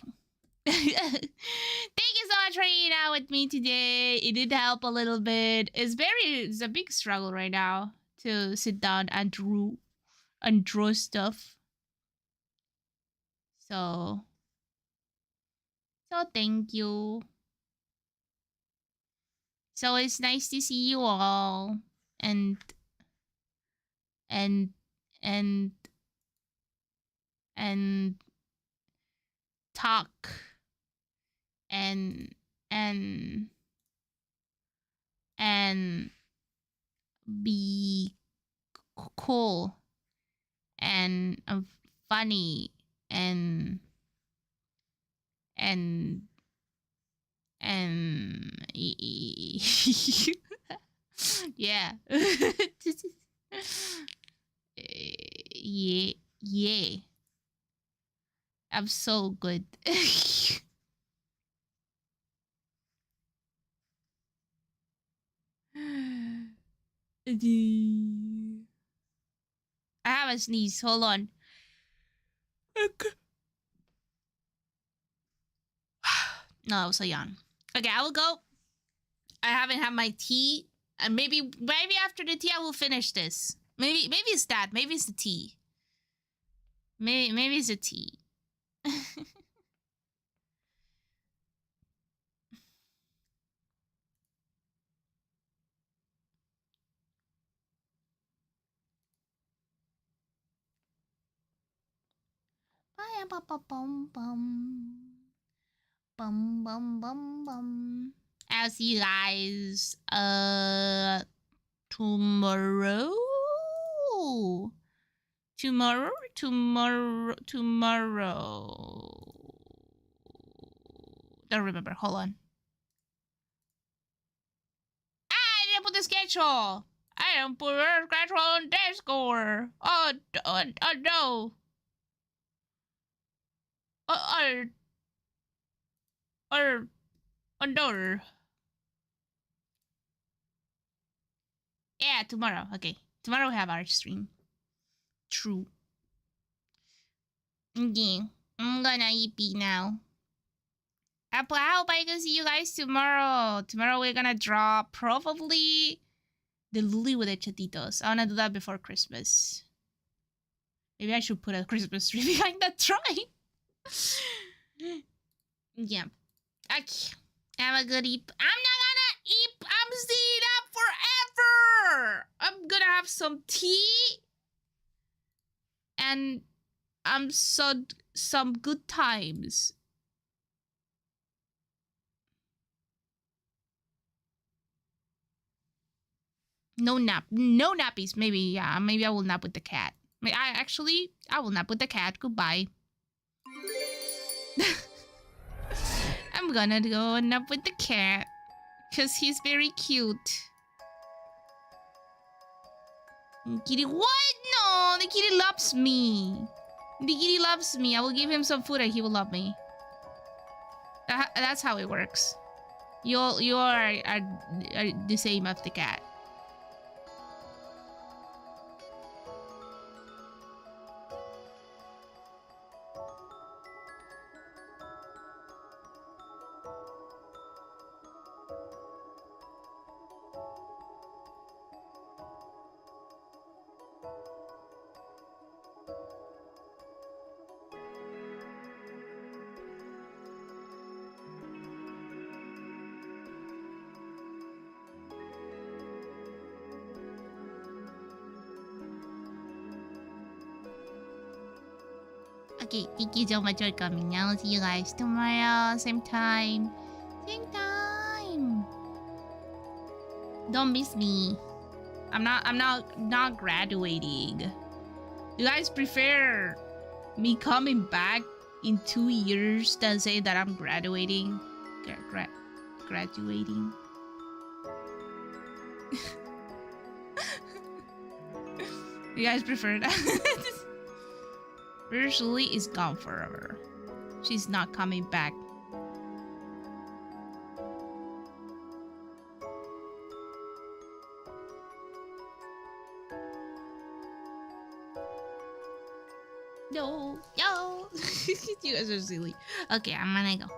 Thank you so much for hanging out with me today. It did help a little bit. It's a big struggle right now to sit down and draw stuff. So thank you. So it's nice to see you all and talk and be cool and funny and yeah. Yeah. I'm so good. I have a sneeze. Hold on. Okay. No, I was so young. Okay, I will go. I haven't had my tea. And maybe after the tea I will finish this. Maybe it's that. Maybe it's the tea. Maybe it's the tea. Bum. I'll see you guys tomorrow. Don't remember. Hold on. I didn't put the schedule. I didn't put the schedule on Discord. Oh no. No. Yeah, tomorrow. Okay. Tomorrow we have our stream. True. Okay. I'm gonna eat now. I hope I can see you guys tomorrow. Tomorrow we're gonna draw probably the Luly with the chatitos. I wanna do that before Christmas. Maybe I should put a Christmas tree behind that train. Yeah. Okay. Have a good eep. I'm not gonna eep. I'm staying up forever. I'm gonna have some tea. And some good times. No nappies. Maybe, yeah. Maybe I will nap with the cat. I will nap with the cat. Goodbye. I'm gonna go and nap with the cat. Because he's very cute. Kitty, what? No, the kitty loves me. The kitty loves me. I will give him some food and he will love me. That's how it works. You are the same as the cat. Okay, thank you so much for coming. I'll see you guys tomorrow. Same time. Same time. Don't miss me. I'm not graduating. You guys prefer me coming back in 2 years than say that I'm graduating? Graduating. You guys prefer that? Luly is gone forever. She's not coming back. No. You guys are silly. Okay, I'm gonna go.